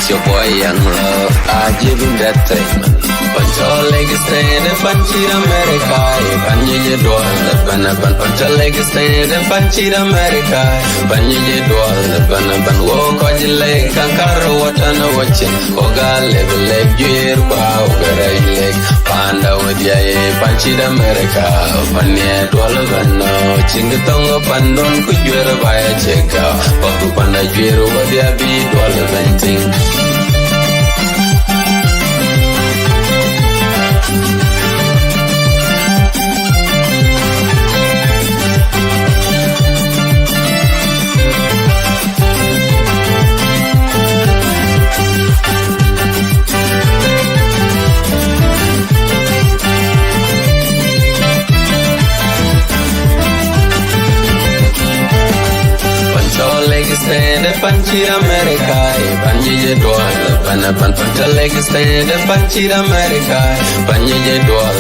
It's your boy Young Love. I give him that treatment. Pancho leg stay the Panchir America. Panye Dwal, Pancho leg stay the Panchir America. Panye Dwal, walk on your leg, Kankaro, what on a watching. Oga level leg, gear, bow, leg. Panda with ya, Panchir America. Panye Dwal, Chingatongo Pandon, could you ever buy a check out? Papu Panda Jiro, what ya be Dwal venting. Stay the Panchir America, Panye Dwal, Pancha leg stay the Panchir America, Panye Dwal,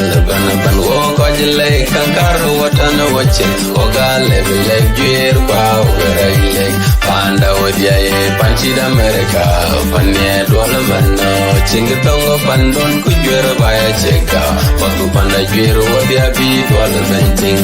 walk on your leg, Kankaro, what on a watching, Oga level leg, gear, bow, leg, Panda with ya, Panchir America, Panye Dwal, Chingatongo Pandon, could you ever buy a check out? Paku Panda Jiro, what ya be Dwal venting.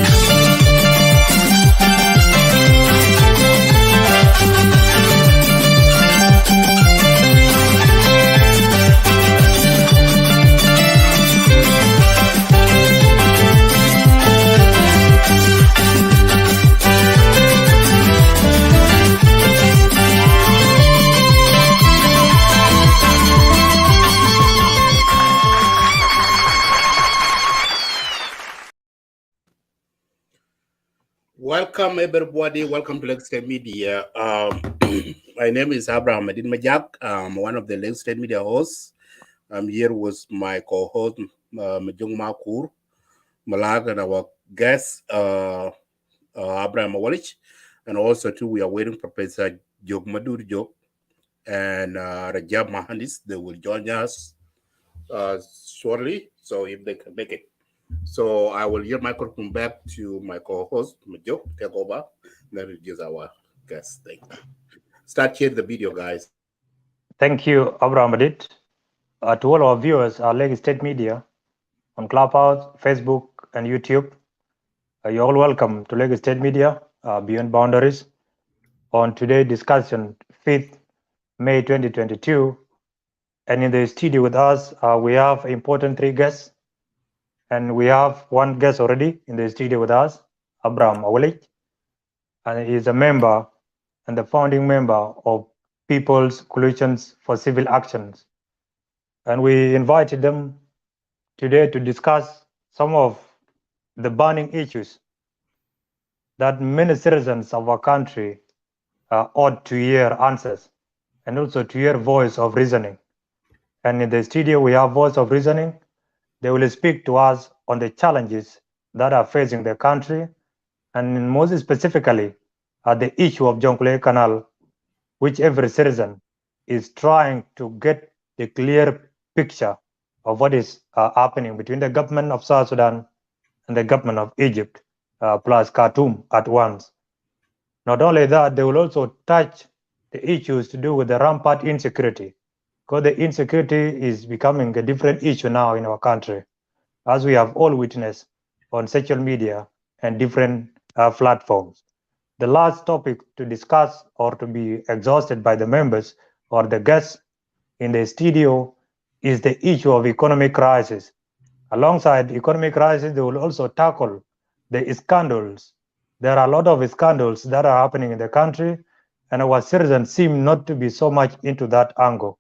Welcome everybody. Welcome to Lake State Media. My name is Abraham Madut Jok. I'm one of the Lake State Media hosts. I'm here with my co-host Jok Madut Jok and our guest Abraham Awolich. And also too, we are waiting for Professor Jok Madut Jok and Rajab Mohandis. They will join us shortly. So if they can make it. So I will yield microphone back to my co-host, Jok. Take over. Then introduce our guest. Thank you. Start sharing the video, guys. Thank you, Abraham Madut. To all our viewers, our Lake State Media on Clubhouse, Facebook, and YouTube, you're all welcome to Lake State Media Beyond Boundaries. On today's discussion, 5th May 2022, and in the studio with us, we have important 3 guests. And we have one guest already in the studio with us, Abraham Awuolic, and he is a member and the founding member of People's Coalitions for Civil Actions. And we invited them today to discuss some of the burning issues that many citizens of our country ought to hear answers and also to hear voice of reasoning. And in the studio, we have voice of reasoning. They will speak to us on the challenges that are facing the country, and most specifically, the issue of Jonglei Canal, which every citizen is trying to get the clear picture of what is happening between the government of South Sudan and the government of Egypt, plus Khartoum at once. Not only that, they will also touch the issues to do with the rampant insecurity, because the insecurity is becoming a different issue now in our country, as we have all witnessed on social media and different platforms. The last topic to discuss or to be exhausted by the members or the guests in the studio is the issue of economic crisis. Alongside economic crisis, they will also tackle the scandals. There are a lot of scandals that are happening in the country, and our citizens seem not to be so much into that angle.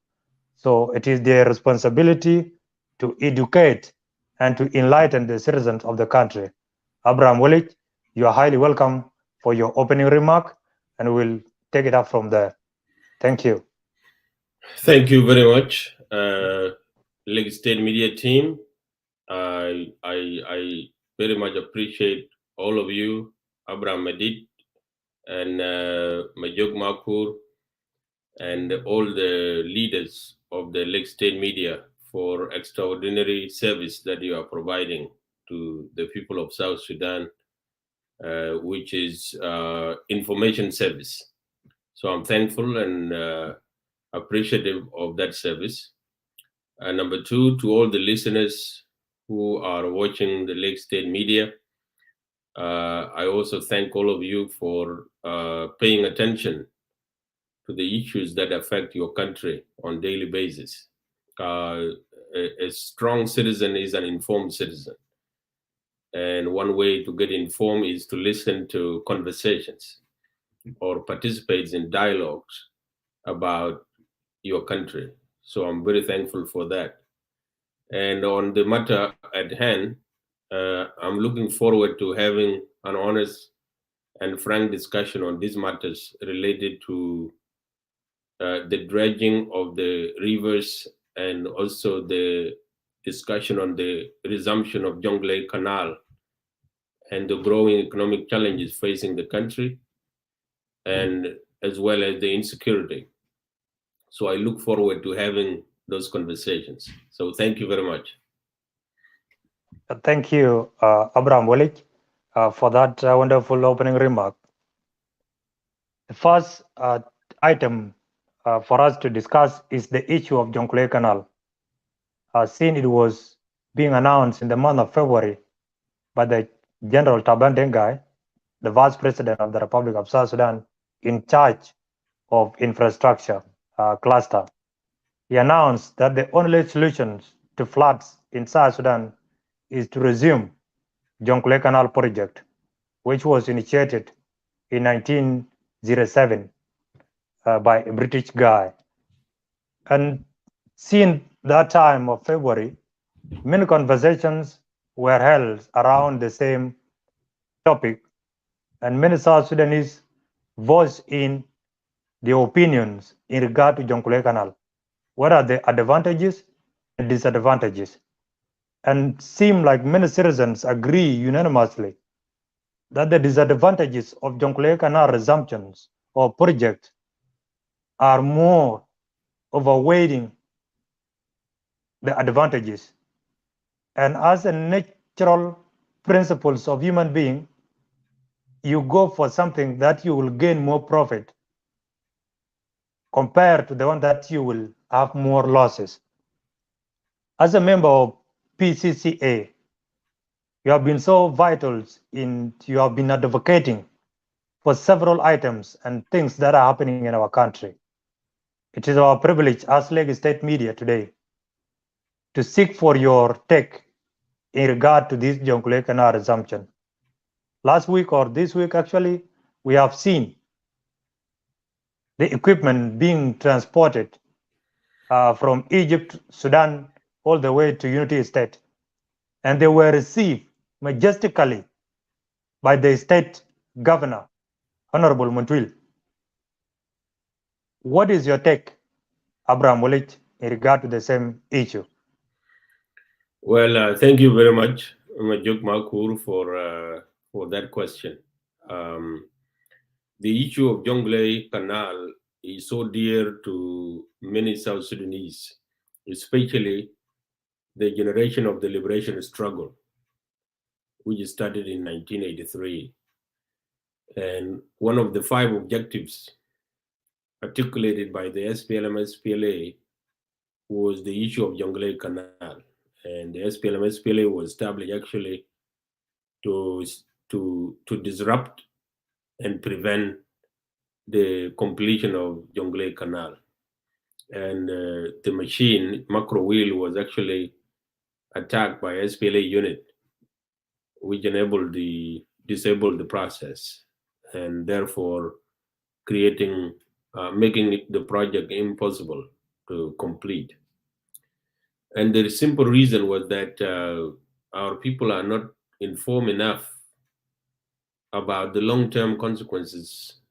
So it is their responsibility to educate and to enlighten the citizens of the country. Abraham Awolich, you are highly welcome for your opening remark, and we'll take it up from there. Thank you. Thank you very much, Lake State Media team. I very much appreciate all of you, Abraham Madut and Jok Madut, and all the leaders of the Lake State Media for extraordinary service that you are providing to the people of South Sudan, which is information service. So I'm thankful, and appreciative of that service. And number two, to all the listeners who are watching the Lake State Media, I also thank all of you for paying attention to the issues that affect your country on a daily basis. A strong citizen is an informed citizen. And one way to get informed is to listen to conversations or participate in dialogues about your country. So I'm very thankful for that. And on the matter at hand, I'm looking forward to having an honest and frank discussion on these matters related to the dredging of the rivers and also the discussion on the resumption of Jonglei Canal and the growing economic challenges facing the country, and as well as the insecurity. So I look forward to having those conversations. So thank you very much. Thank you, Awuolic, for that wonderful opening remark. The first item for us to discuss is the issue of Jonglei Canal. Since it was being announced in the month of February by the General Taban Dengai, the Vice President of the Republic of South Sudan, in charge of infrastructure cluster. He announced that the only solutions to floods in South Sudan is to resume Jonglei Canal project, which was initiated in 1907 by a British guy. And since that time of February, many conversations were held around the same topic, and many South Sudanese voiced in their opinions in regard to Jonglei Canal. What are the advantages and disadvantages? And seem like many citizens agree unanimously that the disadvantages of Jonglei Canal resumptions or projects are more overweighting the advantages. And as a natural principles of human being, you go for something that you will gain more profit compared to the one that you will have more losses. As a member of PCCA, you have been so vital you have been advocating for several items and things that are happening in our country. It is our privilege as Lake State Media today to seek for your take in regard to this Jonglei Canal resumption. Last week or this week, actually, we have seen the equipment being transported from Egypt, Sudan, all the way to Unity State. And they were received majestically by the state governor, Honorable Montwil. What is your take, Awuolic, in regard to the same issue? Well, thank you very much, Jok Makur, for that question. The issue of Jonglei Canal is so dear to many South Sudanese, especially the generation of the liberation struggle, which started in 1983. And one of the 5 objectives articulated by the SPLM-SPLA was the issue of Jonglei Canal. And the SPLM-SPLA was established actually to disrupt and prevent the completion of Jonglei Canal. And the machine, macro wheel, was actually attacked by SPLA unit, which disabled the process, and therefore making the project impossible to complete. And the simple reason was that our people are not informed enough about the long-term consequences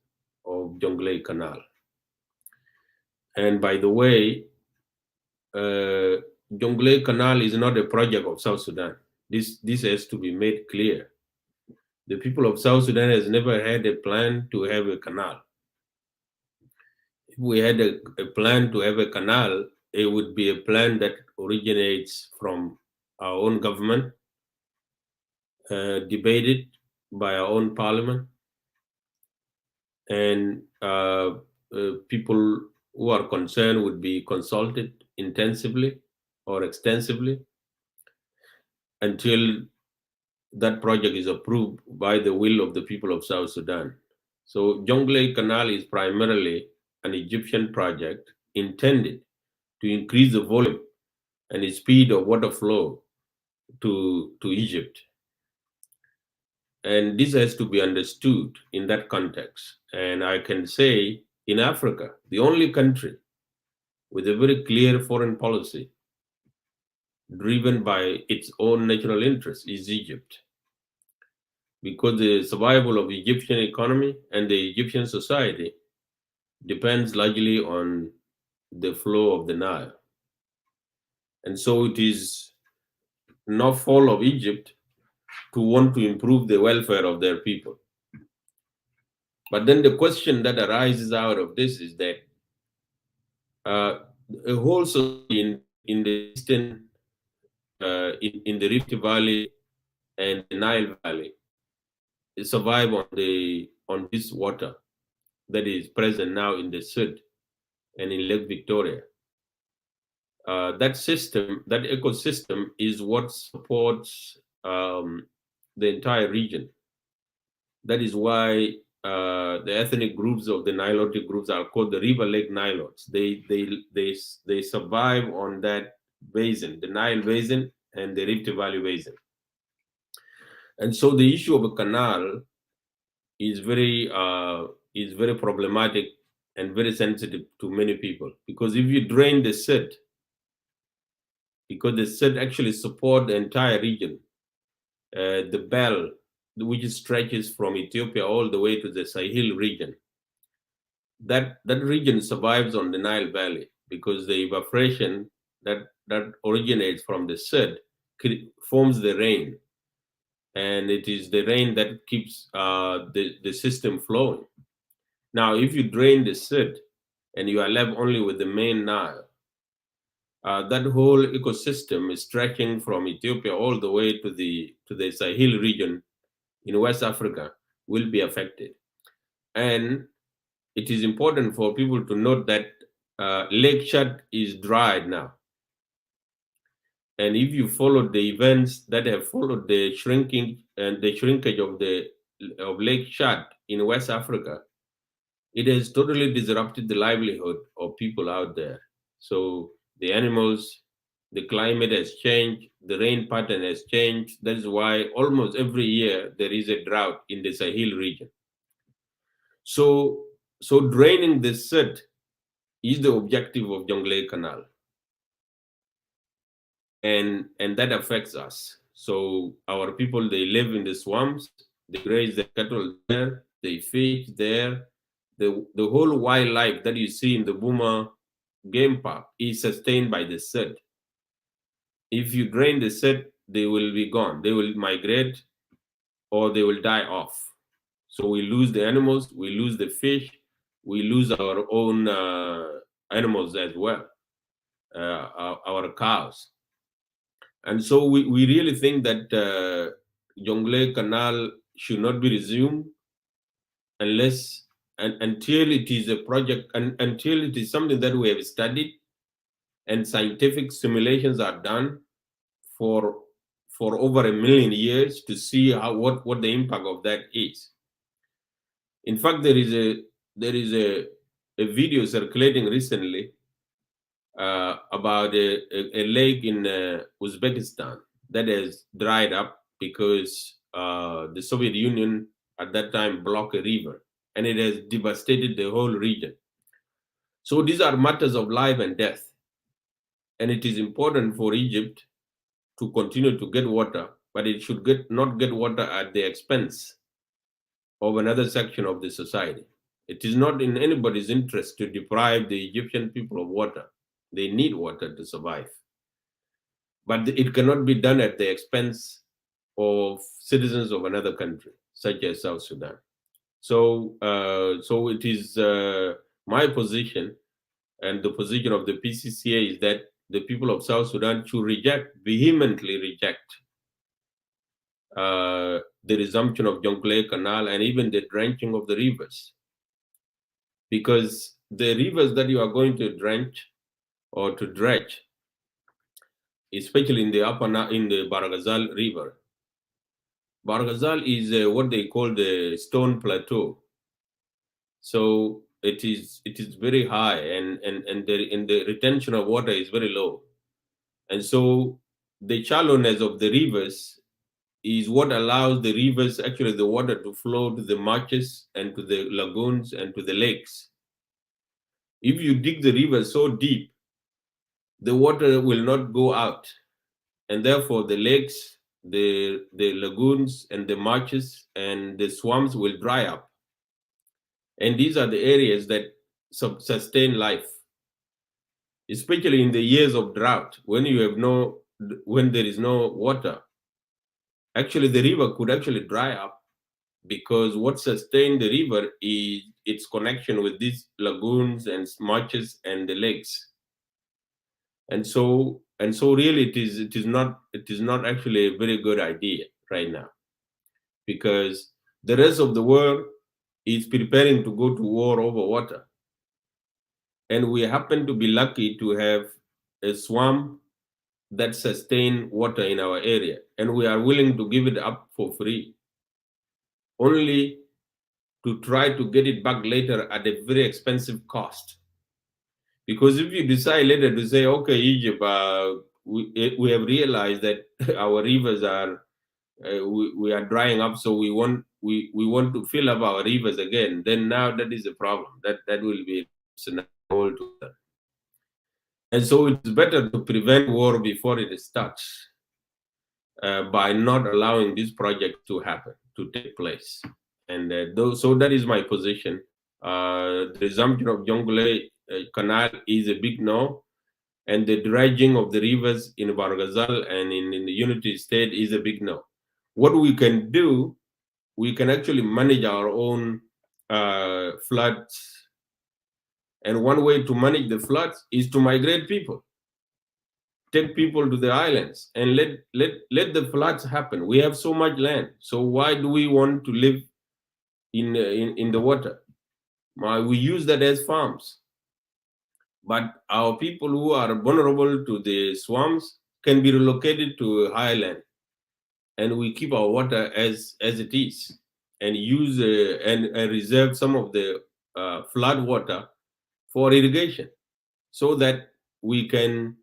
of Jonglei Canal. And by the way, Jonglei Canal is not a project of South Sudan. This has to be made clear. The people of South Sudan has never had a plan to have a canal. If we had a plan to have a canal, it would be a plan that originates from our own government, debated by our own parliament, and people who are concerned would be consulted intensively or extensively until that project is approved by the will of the people of South Sudan. So Jonglei Canal is primarily an Egyptian project intended to increase the volume and the speed of water flow to Egypt. And this has to be understood in that context. And I can say in Africa, the only country with a very clear foreign policy driven by its own national interests is Egypt. Because the survival of the Egyptian economy and the Egyptian society depends largely on the flow of the Nile. And so it is no fault of Egypt to want to improve the welfare of their people. But then the question that arises out of this is that a whole society in the eastern, in the Rift Valley and the Nile Valley survive on this water that is present now in the Sud and in Lake Victoria. That system, that ecosystem is what supports the entire region. That is why the ethnic groups of the Nilotic groups are called the River Lake Nilotes. They survive on that basin, the Nile Basin and the Rift Valley Basin. And so the issue of a canal is very problematic and very sensitive to many people, because if you drain the Sud, because the Sud actually support the entire region, the belt, which stretches from Ethiopia all the way to the Sahel region, that region survives on the Nile Valley because the evaporation that originates from the Sud forms the rain, and it is the rain that keeps the system flowing. Now, if you drain the Sud and you are left only with the main Nile, that whole ecosystem is stretching from Ethiopia all the way to the Sahel region in West Africa will be affected. And it is important for people to note that Lake Chad is dried now. And if you follow the events that have followed the shrinkage of Lake Chad in West Africa, it has totally disrupted the livelihood of people out there. So the animals, the climate has changed, the rain pattern has changed. That is why almost every year there is a drought in the Sahel region. So draining the Sud is the objective of Jonglei Canal. And that affects us. So our people, they live in the swamps, they graze their cattle there, they fish there. The whole wildlife that you see in the Buma game park is sustained by the Sud. If you drain the Sud, they will be gone. They will migrate or they will die off. So we lose the animals, we lose the fish, we lose our own animals as well, our cows. And so we really think that Jonglei Canal should not be resumed until it is a project, and until it is something that we have studied and scientific simulations are done for over 1 million years to see what the impact of that is. In fact, there is a video circulating recently about a lake in Uzbekistan that has dried up because the Soviet Union at that time blocked a river, and it has devastated the whole region. So these are matters of life and death, and it is important for Egypt to continue to get water, but it should not get water at the expense of another section of the society. It is not in anybody's interest to deprive the Egyptian people of water. They need water to survive. But it cannot be done at the expense of citizens of another country, such as South Sudan. So it is my position, and the position of the PCCA, is that the people of South Sudan should vehemently reject the resumption of Jonglei Canal and even the drenching of the rivers. Because the rivers that you are going to drench or to dredge, especially in the in the Baragazal River. Baragazal is what they call the stone plateau. So it is very high, and the retention of water is very low. And so the shallowness of the rivers is what allows the rivers, actually the water, to flow to the marshes and to the lagoons and to the lakes. If you dig the river so deep, the water will not go out. And therefore the lakes, the lagoons and the marshes and the swamps will dry up. And these are the areas that sustain life, especially in the years of drought, when there is no water. Actually, the river could actually dry up, because what sustains the river is its connection with these lagoons and marshes and the lakes. And so really it is not actually a very good idea right now, because the rest of the world is preparing to go to war over water. And we happen to be lucky to have a swamp that sustain water in our area, and we are willing to give it up for free, only to try to get it back later at a very expensive cost. Because if you decide later to say, okay, Egypt, we have realized that our rivers are we are drying up, so we want to fill up our rivers again, then now that is a problem. That will be altogether. And so it's better to prevent war before it starts, by not allowing this project to happen, to take place. And so that is my position. The resumption of Jonglei Canal is a big no, and the dredging of the rivers in Barghazal and in the Unity State is a big no. What we can do, we can actually manage our own floods. And one way to manage the floods is to migrate people. Take people to the islands and let the floods happen. We have so much land. So why do we want to live in the water? We use that as farms. But our people who are vulnerable to the swamps can be relocated to highland, and we keep our water as it is, and use and reserve some of the flood water for irrigation, so that we can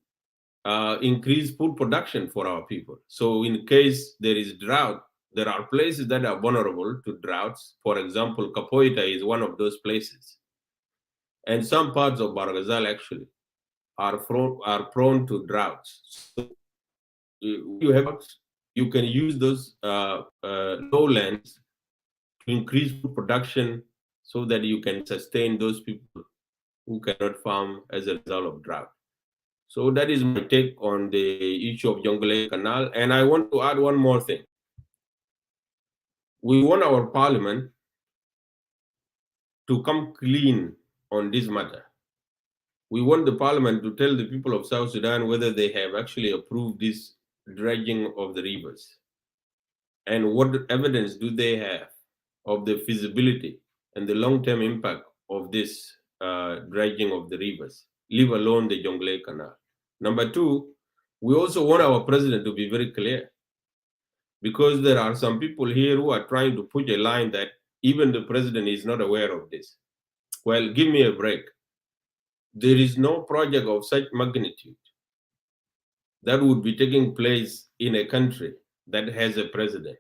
increase food production for our people. So in case there is drought, there are places that are vulnerable to droughts. For example, Capoeira is one of those places. And some parts of Barghazal actually are prone to droughts. So you can use those lowlands to increase food production, so that you can sustain those people who cannot farm as a result of drought. So that is my take on the issue of Jonglei Canal. And I want to add one more thing. We want our parliament to come clean on this matter. We want the parliament to tell the people of South Sudan whether they have actually approved this dredging of the rivers, and what evidence do they have of the feasibility and the long-term impact of this dredging of the rivers, leave alone the Jonglei Canal. Number two, we also want our president to be very clear, because there are some people here who are trying to push a line that even the president is not aware of this. Well, give me a break. There is no project of such magnitude that would be taking place in a country that has a president,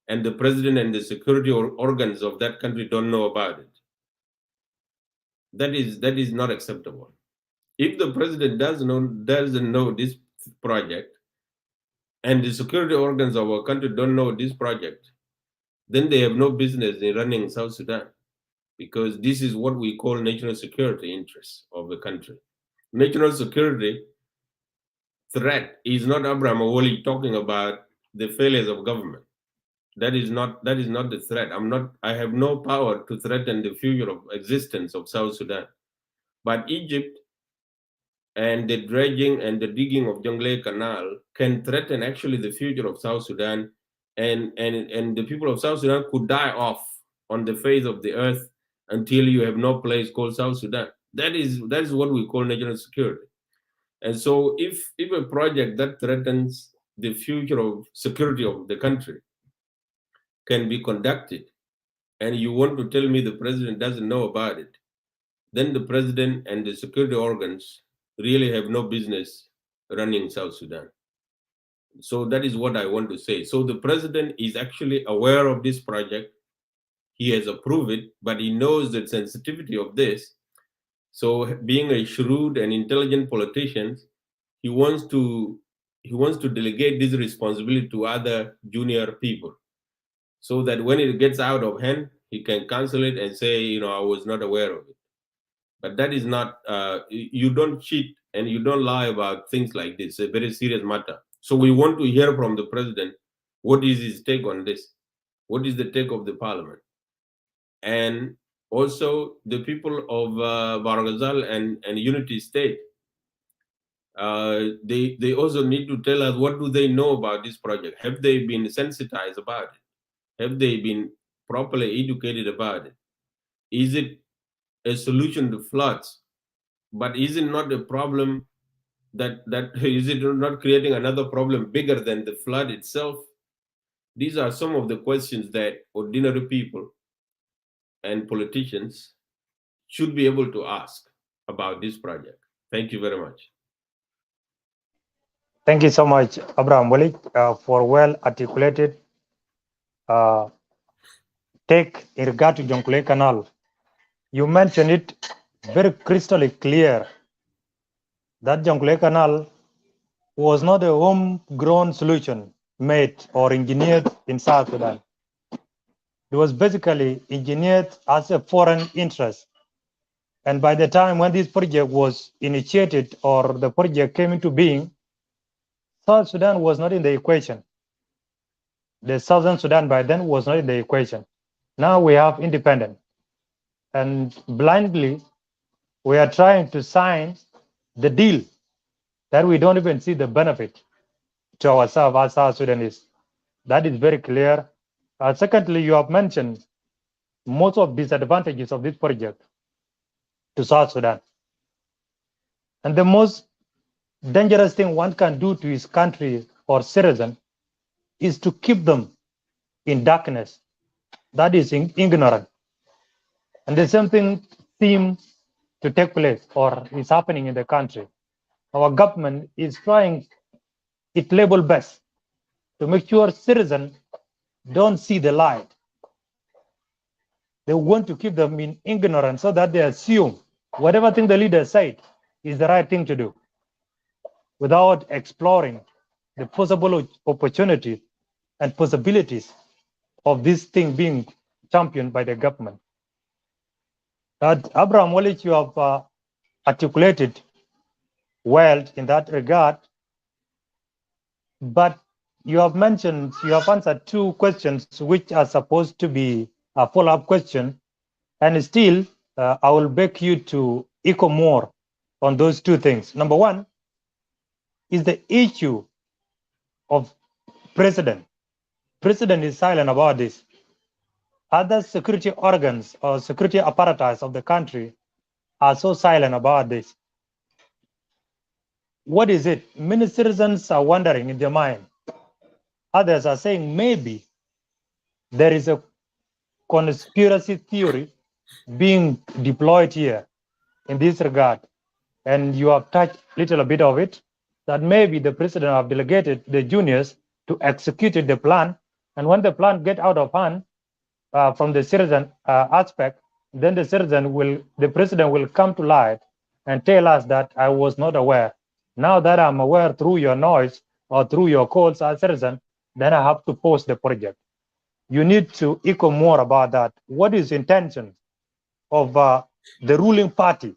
and the president and the security organs of that country don't know about it. That is not acceptable. If the president doesn't know this project, and the security organs of our country don't know this project, then they have no business in running South Sudan, because this is what we call national security interests of the country. National security threat is not Abraham Awolic talking about the failures of government. That is not the threat. I have no power to threaten the future of existence of South Sudan. But Egypt and the dredging and the digging of Jonglei Canal can threaten actually the future of South Sudan, and the people of South Sudan could die off on the face of the earth until you have no place called South Sudan. That is what we call national security. And so if a project that threatens the future of security of the country can be conducted, and you want to tell me the president doesn't know about it, then the president and the security organs really have no business running South Sudan. So that is what I want to say. So the president is actually aware of this project. He has approved it, but he knows the sensitivity of this. So being a shrewd and intelligent politician, he wants to delegate this responsibility to other junior people, so that when it gets out of hand, he can cancel it and say, I was not aware of it. But that is not, you don't cheat and you don't lie about things like this. It's a very serious matter. So we want to hear from the president, what is his take on this? What is the take of the parliament? And also the people of Barghazal and Unity State, they also need to tell us, what do they know about this project? Have they been sensitized about it? Have they been properly educated about it? Is it a solution to floods? But is it not a problem that is it not creating another problem bigger than the flood itself? These are some of the questions that ordinary people and politicians should be able to ask about this project. Thank you very much. Thank you so much, Awuolic, for well articulated take in regard to Jonglei Canal. You mentioned it very crystal clear that Jonglei Canal was not a homegrown solution made or engineered in South Sudan. It was basically engineered as a foreign interest. And by the time when this project was initiated or the project came into being, South Sudan was not in the equation. The Southern Sudan by then was not in the equation. Now we have independence. And blindly, we are trying to sign the deal that we don't even see the benefit to ourselves as South Sudanese. That is very clear. Secondly, you have mentioned most of disadvantages of this project to South Sudan. And the most dangerous thing one can do to his country or citizen is to keep them in darkness. That is ignorant. And the same thing seems to take place or is happening in the country. Our government is trying its level best to make sure citizens don't see the light. They want to keep them in ignorance so that they assume whatever thing the leader said is the right thing to do, without exploring the possible opportunities and possibilities of this thing being championed by the government. Awuolic, you have articulated well in that regard, but you have answered two questions which are supposed to be a follow-up question, and still I will beg you to echo more on those two things. Number one is the issue of president. President is silent about this. Other security organs or security apparatus of the country are so silent about this. What is it? Many citizens are wondering in their mind. Others are saying maybe there is a conspiracy theory being deployed here in this regard. And you have touched a little bit of it, that maybe the president have delegated the juniors to execute the plan. And when the plan get out of hand from the citizen aspect, then the president will come to light and tell us that I was not aware. Now that I'm aware through your noise or through your calls as citizen, then I have to post the project. You need to echo more about that. What is the intention of the ruling party?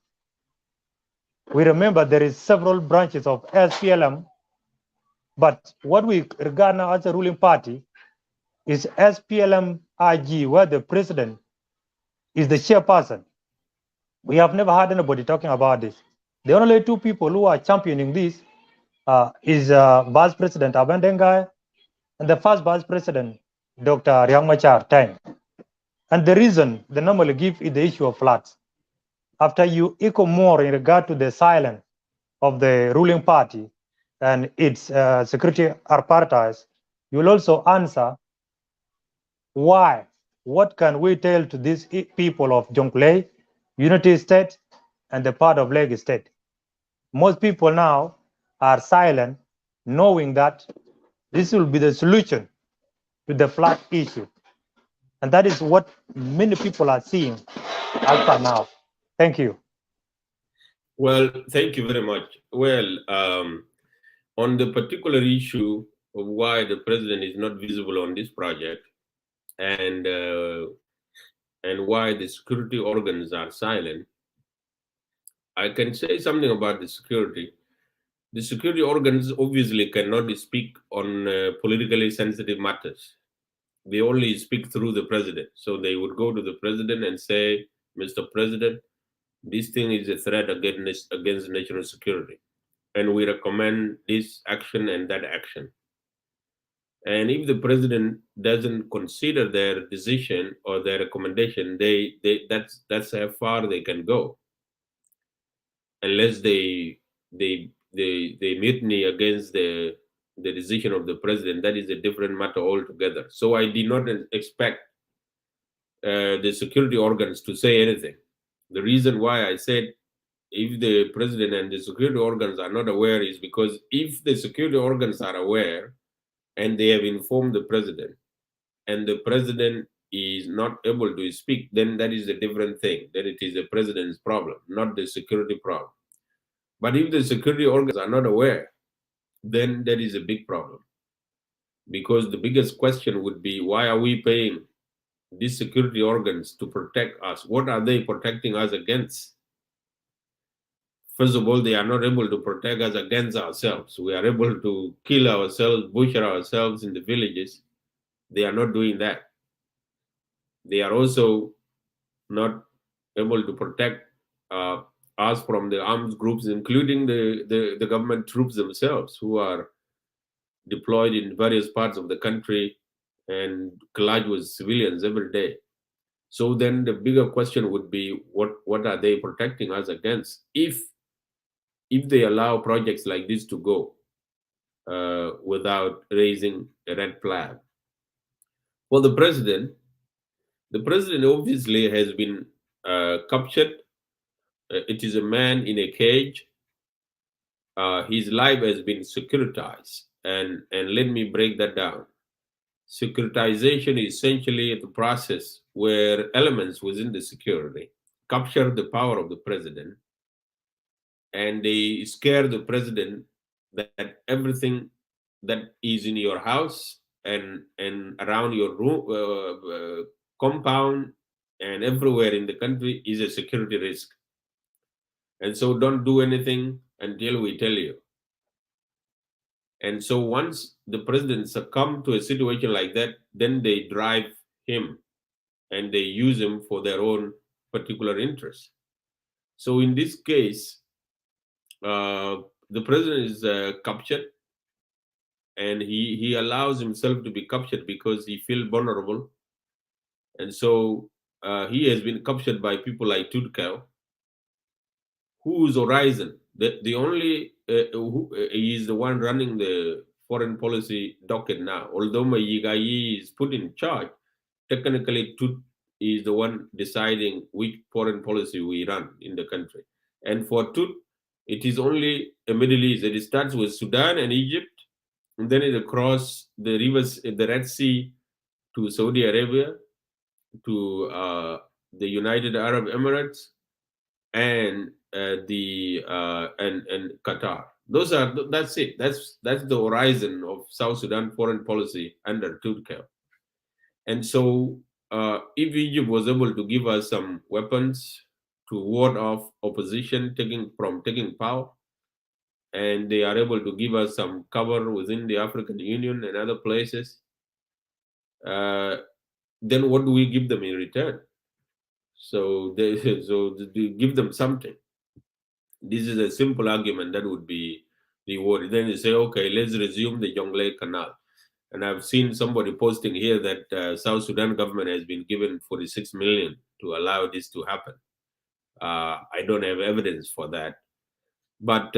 We remember there is several branches of SPLM, but what we regard now as a ruling party is SPLM-IG, where the president is the chairperson. We have never heard anybody talking about this. The only two people who are championing this is Vice President Abendengai and the first Vice President, Dr. Riek Machar Teng. And the reason they normally give is the issue of floods. After you echo more in regard to the silence of the ruling party and its security apparatus, you will also answer why. What can we tell to these people of Jonglei, Unity State, and the part of Lagos State? Most people now are silent, knowing that this will be the solution to the flood issue. And that is what many people are seeing as per now. Thank you. Well, thank you very much. Well, on the particular issue of why the president is not visible on this project and why the security organs are silent, I can say something about the security. The security organs obviously cannot speak on politically sensitive matters. They only speak through the president. So they would go to the president and say, Mr. President, this thing is a threat against national security. And we recommend this action and that action. And if the president doesn't consider their decision or their recommendation, that's how far they can go. Unless they mutiny against the decision of the president, that is a different matter altogether. So I did not expect the security organs to say anything. The reason why I said if the president and the security organs are not aware is because if the security organs are aware and they have informed the president and the president is not able to speak, then that is a different thing. Then it is the president's problem, not the security problem. But if the security organs are not aware, then that is a big problem. Because the biggest question would be, why are we paying these security organs to protect us? What are they protecting us against? First of all, they are not able to protect us against ourselves. We are able to kill ourselves, butcher ourselves in the villages. They are not doing that. They are also not able to protect us from the armed groups, including the government troops themselves, who are deployed in various parts of the country and collide with civilians every day. So then the bigger question would be, what are they protecting us against if they allow projects like this to go without raising a red flag? For the president obviously has been captured. It is a man in a cage. His life has been securitized. And let me break that down. Securitization is essentially the process where elements within the security capture the power of the president, and they scare the president that everything that is in your house and around your room, compound, and everywhere in the country is a security risk. And so don't do anything until we tell you. And so once the president succumbs to a situation like that, then they drive him and they use him for their own particular interests. So in this case, the president is captured, and he allows himself to be captured because he feels vulnerable. And so he has been captured by people like Tudkel, whose horizon, the only, he is the one running the foreign policy docket now. Although Mayigayi is put in charge, technically Tut is the one deciding which foreign policy we run in the country. And for Tut, it is only a Middle East. It starts with Sudan and Egypt, and then it across the rivers, the Red Sea, to Saudi Arabia, to the United Arab Emirates, and and Qatar. That's it. That's the horizon of South Sudan foreign policy under Turkey. And so if Egypt was able to give us some weapons to ward off opposition taking power, and they are able to give us some cover within the African Union and other places, then what do we give them in return? So they give them something. This is a simple argument that would be rewarded. Then you say, okay, let's resume the Jonglei Canal. And I've seen somebody posting here that South Sudan government has been given 46 million to allow this to happen. I don't have evidence for that. But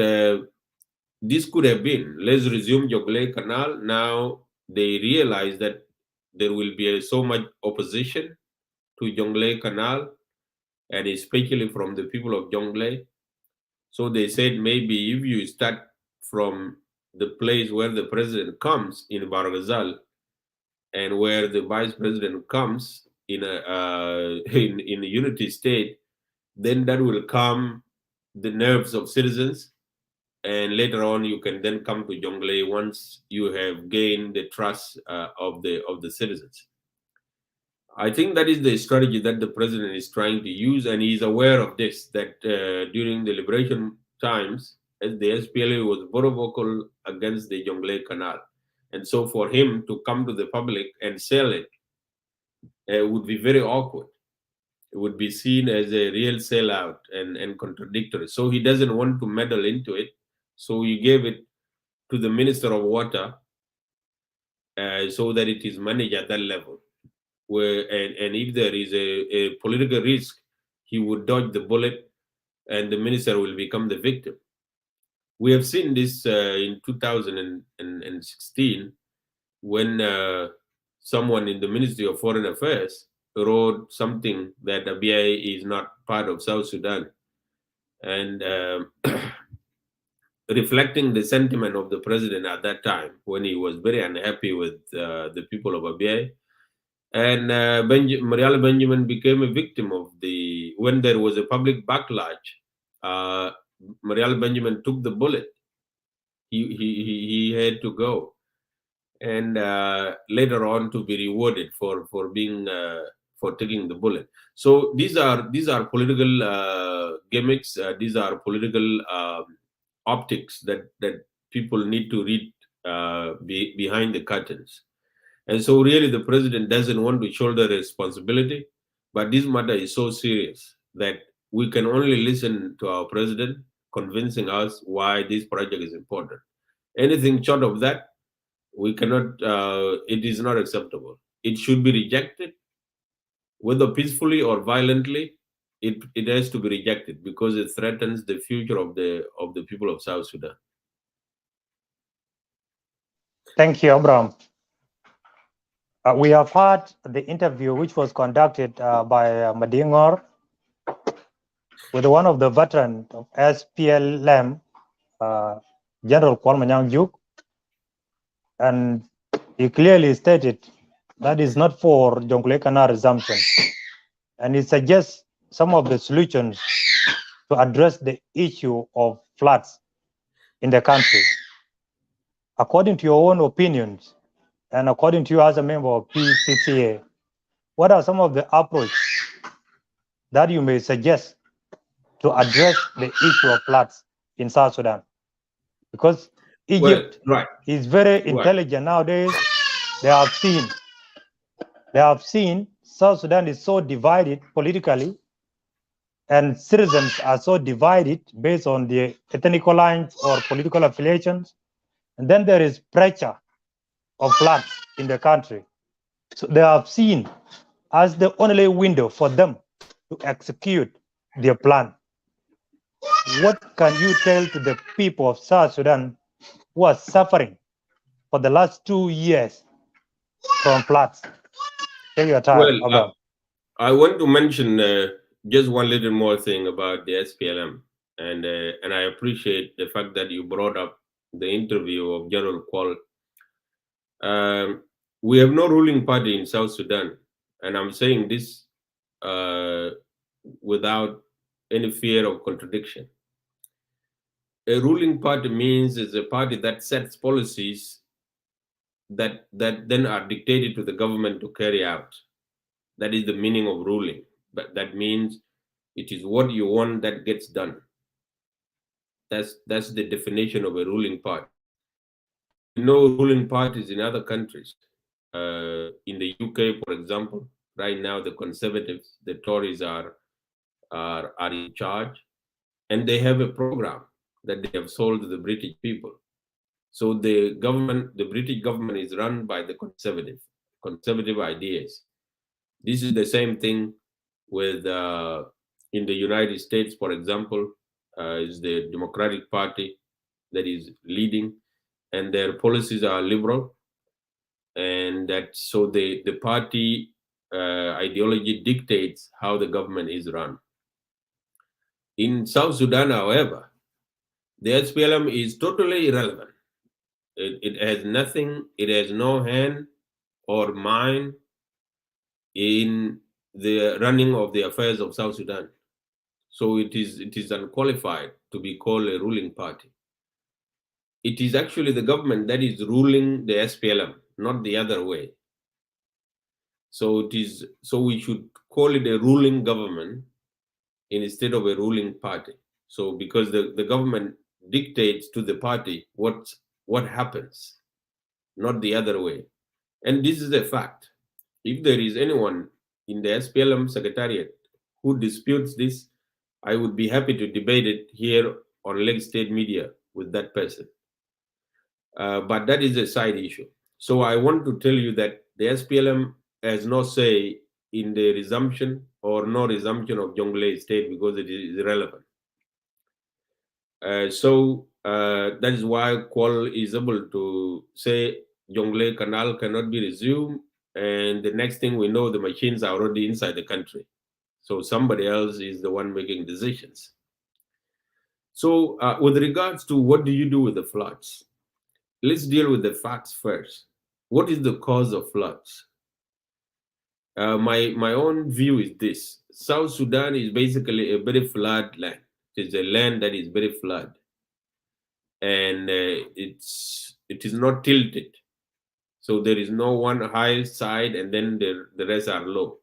this could have been, let's resume Jonglei Canal. Now they realize that there will be so much opposition to Jonglei Canal, and especially from the people of Jonglei. So they said maybe if you start from the place where the president comes in Barghazal and where the vice president comes in a unity state, then that will calm the nerves of citizens. And later on, you can then come to Jonglei once you have gained the trust of the citizens. I think that is the strategy that the president is trying to use, and he's aware of this, that during the liberation times, the SPLA was very vocal against the Jonglei Canal. And so for him to come to the public and sell it would be very awkward. It would be seen as a real sellout and contradictory. So he doesn't want to meddle into it. So he gave it to the Minister of Water so that it is managed at that level. And if there is a political risk, he would dodge the bullet and the minister will become the victim. We have seen this in 2016 when someone in the Ministry of Foreign Affairs wrote something that Abiy is not part of South Sudan. And reflecting the sentiment of the president at that time, when he was very unhappy with the people of Abiy. And Mariala Benjamin became a victim of when there was a public backlash, Mariala Benjamin took the bullet. He had to go. And later on to be rewarded for taking the bullet. So these are political gimmicks. These are political optics that people need to read behind the curtains. And so really the president doesn't want to shoulder responsibility, but this matter is so serious that we can only listen to our president convincing us why this project is important. Anything short of that, we cannot, it is not acceptable. It should be rejected, whether peacefully or violently. It has to be rejected because it threatens the future of the people of South Sudan. Thank you, Abraham. We have heard the interview which was conducted by Madingor with one of the veterans of SPLM, General Kwalmanyang Juk, and he clearly stated that is not for Jonglei Canal resumption, and he suggests some of the solutions to address the issue of floods in the country. According to your own opinions, and according to you as a member of PCCA, what are some of the approaches that you may suggest to address the issue of floods in South Sudan? Because Egypt is very intelligent nowadays. They have seen South Sudan is so divided politically, and citizens are so divided based on their ethnic lines or political affiliations. And then there is pressure of floods in the country. So they have seen as the only window for them to execute their plan. What can you tell to the people of South Sudan who are suffering for the last 2 years from floods? Take your time. Well, I want to mention just one little more thing about the SPLM, and I appreciate the fact that you brought up the interview of General Kwal. We have no ruling party in South Sudan, and I'm saying this without any fear of contradiction. A ruling party means it's a party that sets policies that then are dictated to the government to carry out. That is the meaning of ruling. But that means it is what you want that gets done. That's the definition of a ruling party. No ruling parties in other countries. In the UK, for example, right now the Conservatives, the Tories are in charge, and they have a program that they have sold to the British people. So the government, the British government, is run by the conservative ideas. This is the same thing with in the United States, for example, is the Democratic Party that is leading, and their policies are liberal, and that so the party ideology dictates how the government is run. In South Sudan, however, the SPLM is totally irrelevant. It has nothing, it has no hand or mind in the running of the affairs of South Sudan. So it is unqualified to be called a ruling party. It is actually the government that is ruling the SPLM, not the other way. So we should call it a ruling government instead of a ruling party. So because the government dictates to the party what happens, not the other way. And this is a fact. If there is anyone in the SPLM secretariat who disputes this, I would be happy to debate it here on Lake State Media with that person. But that is a side issue. So I want to tell you that the SPLM has no say in the resumption or no resumption of Jonglei State because it is irrelevant. That is why Kual is able to say Jonglei Canal cannot be resumed, and the next thing we know, the machines are already inside the country. So somebody else is the one making decisions. So with regards to what do you do with the floods, let's deal with the facts first. What is the cause of floods? My own view is this. South Sudan is basically a very flood land. It is a land that is very flood. And it is not tilted. So there is no one high side and then the rest are low.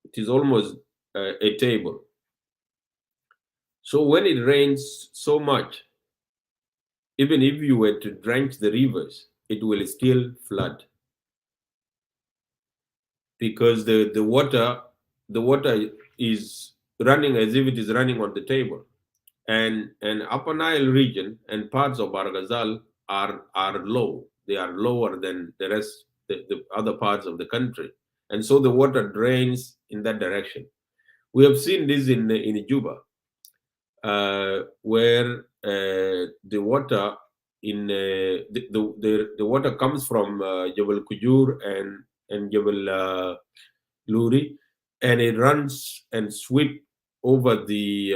It is almost a table. So when it rains so much, even if you were to drench the rivers, it will still flood. Because the water is running as if it is running on the table. And Upper Nile region and parts of Barghazal are low. They are lower than the rest, the other parts of the country. And so the water drains in that direction. We have seen this in Juba, where the water the water comes from Jebel Kujur and Jebel Luri, and it runs and sweeps over the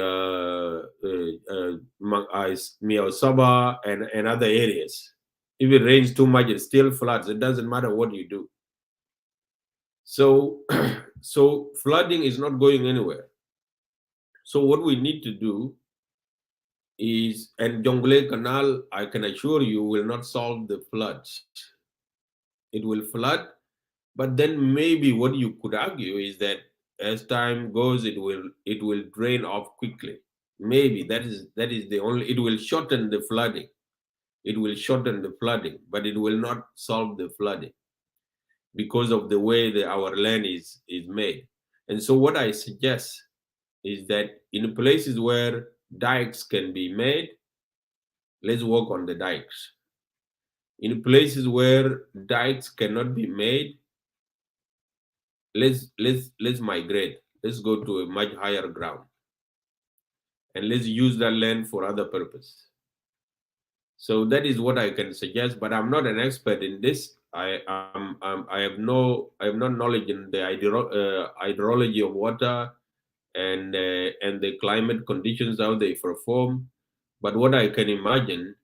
Miao Saba and other areas. If it rains too much, it still floods. It doesn't matter what you do. So, so flooding is not going anywhere. So what we need to do is, and Jonglei Canal, I can assure you, will not solve the floods. It will flood, but then maybe what you could argue is that as time goes, it will drain off quickly. Maybe that is the only. It will shorten the flooding. It will shorten the flooding, but it will not solve the flooding because of the way our land is made. And so what I suggest is that in places where dikes can be made, let's work on the dikes. In places where dikes cannot be made, let's migrate. Let's go to a much higher ground, and let's use that land for other purpose. So that is what I can suggest. But I'm not an expert in this. I have no knowledge in the hydrology of water and the climate conditions how they perform. But what I can imagine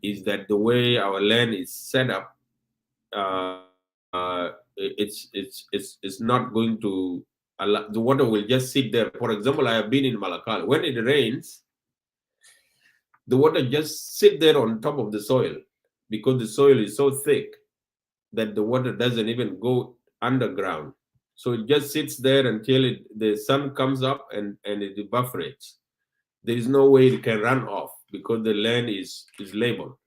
is that the way our land is set up, it's not going to allow, the water will just sit there. For example, I have been in Malakal. When it rains, the water just sit there on top of the soil because the soil is so thick that the water doesn't even go underground. So it just sits there until the sun comes up and it evaporates. There is no way it can run off because the land is labeled.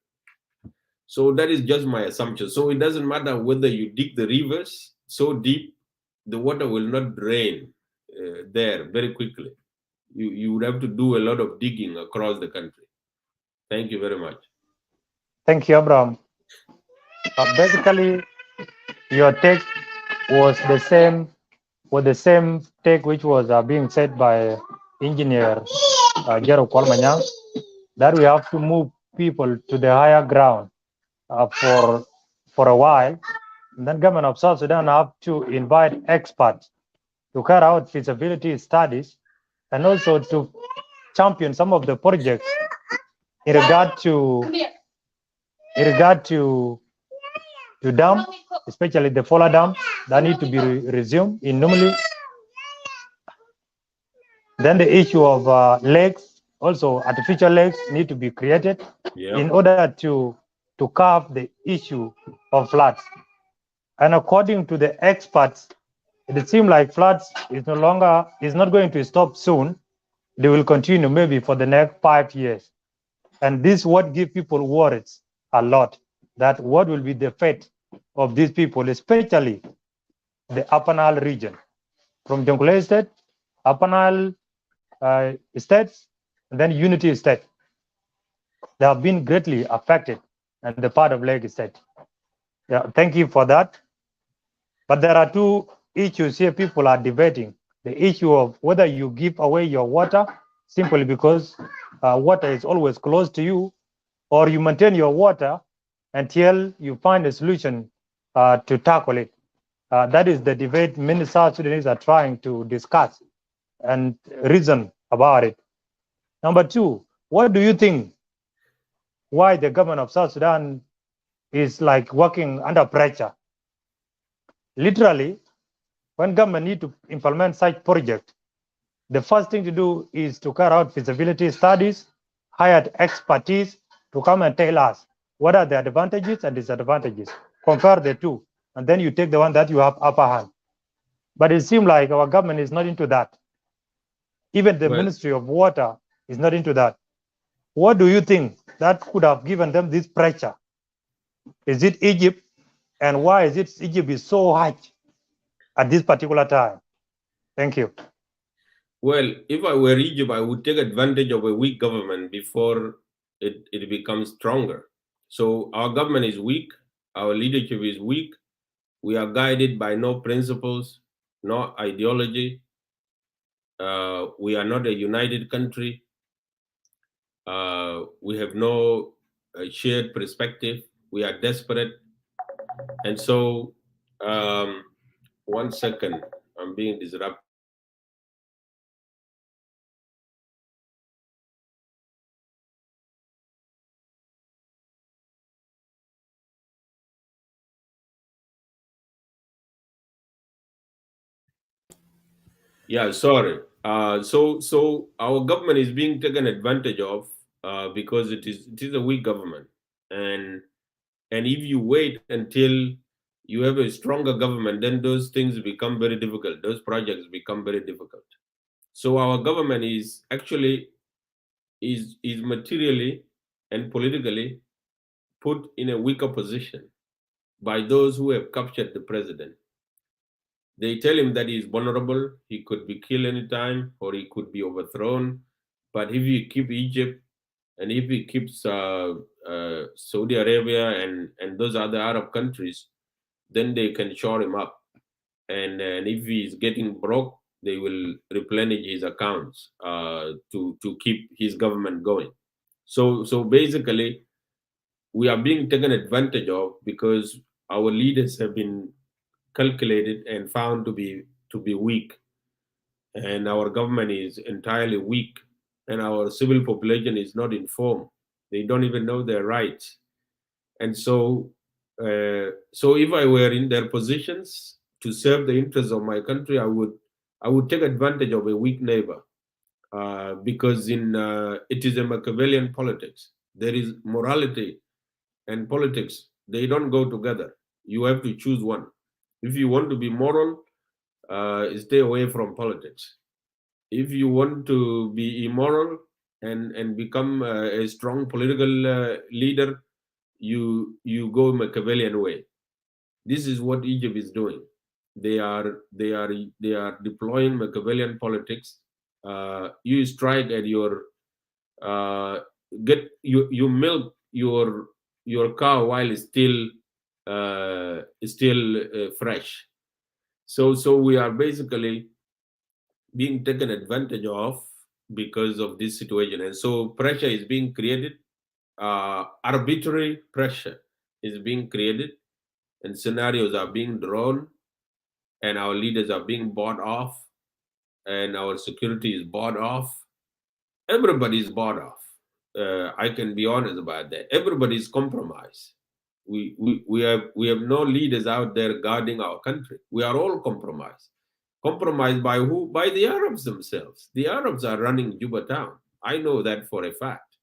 So that is just my assumption. So it doesn't matter whether you dig the rivers so deep, the water will not drain there very quickly. You would have to do a lot of digging across the country. Thank you very much. Thank you, Abraham. Basically, your take was the same take which was being said by engineer Jero Kwalmanyang, that we have to move people to the higher ground for a while. And then government of South Sudan have to invite experts to carry out feasibility studies and also to champion some of the projects in regard to dam, especially the Fola dam that need to be resumed in normally. Then the issue of lakes, also artificial lakes need to be created in order to curb the issue of floods. And according to the experts, it seems like floods is not going to stop soon. They will continue maybe for the next 5 years. And this what give people worries a lot, that what will be the fate of these people, especially the Upper Nile region, from Jonglei State, Upper Nile states, and then Unity State. They have been greatly affected, and the part of Lake State. Yeah, thank you for that. But there are two issues here people are debating. The issue of whether you give away your water simply because water is always close to you, or you maintain your water until you find a solution to tackle it. That is the debate many South Sudanese are trying to discuss and reason about it. Number two, what do you think why the government of South Sudan is like working under pressure? Literally, when government need to implement such project, the first thing to do is to carry out feasibility studies, hire expertise to come and tell us what are the advantages and disadvantages. Compare the two, and then you take the one that you have upper hand. But it seems like our government is not into that. Even the Ministry of Water is not into that. What do you think that could have given them this pressure? Is it Egypt? And why is it Egypt is so high at this particular time? Thank you. Well, if I were Egypt, I would take advantage of a weak government before it becomes stronger. So our government is weak, our leadership is weak, we are guided by no principles, no ideology, we are not a united country, we have no shared perspective, we are desperate. And so, 1 second, I'm being disrupted. Yeah, sorry. So our government is being taken advantage of because it is a weak government, and if you wait until you have a stronger government, then those things become very difficult. Those projects become very difficult. So our government is actually is materially and politically put in a weaker position by those who have captured the president. They tell him that he is vulnerable, he could be killed anytime, or he could be overthrown. But if he keeps Egypt, and if he keeps Saudi Arabia and those other Arab countries, then they can shore him up. And if he's getting broke, they will replenish his accounts to keep his government going. So basically, we are being taken advantage of because our leaders have been calculated and found to be weak, and our government is entirely weak, and our civil population is not informed. They don't even know their rights. And so if I were in their positions to serve the interests of my country, I would take advantage of a weak neighbor because it is a Machiavellian politics. There is morality and politics. They don't go together. You have to choose one. If you want to be moral, stay away from politics. If you want to be immoral and become a strong political leader, you go Machiavellian way. This is what Egypt is doing. They are deploying Machiavellian politics. You strike at your you milk your cow while it's still fresh. So we are basically being taken advantage of because of this situation, and so pressure is being created. Arbitrary pressure is being created, and scenarios are being drawn, and our leaders are being bought off, and our security is bought off. Everybody is bought off. I can be honest about that. Everybody is compromised. We have no leaders out there guarding our country. We are all compromised. Compromised by who? By the Arabs themselves. The Arabs are running Juba town. I know that for a fact.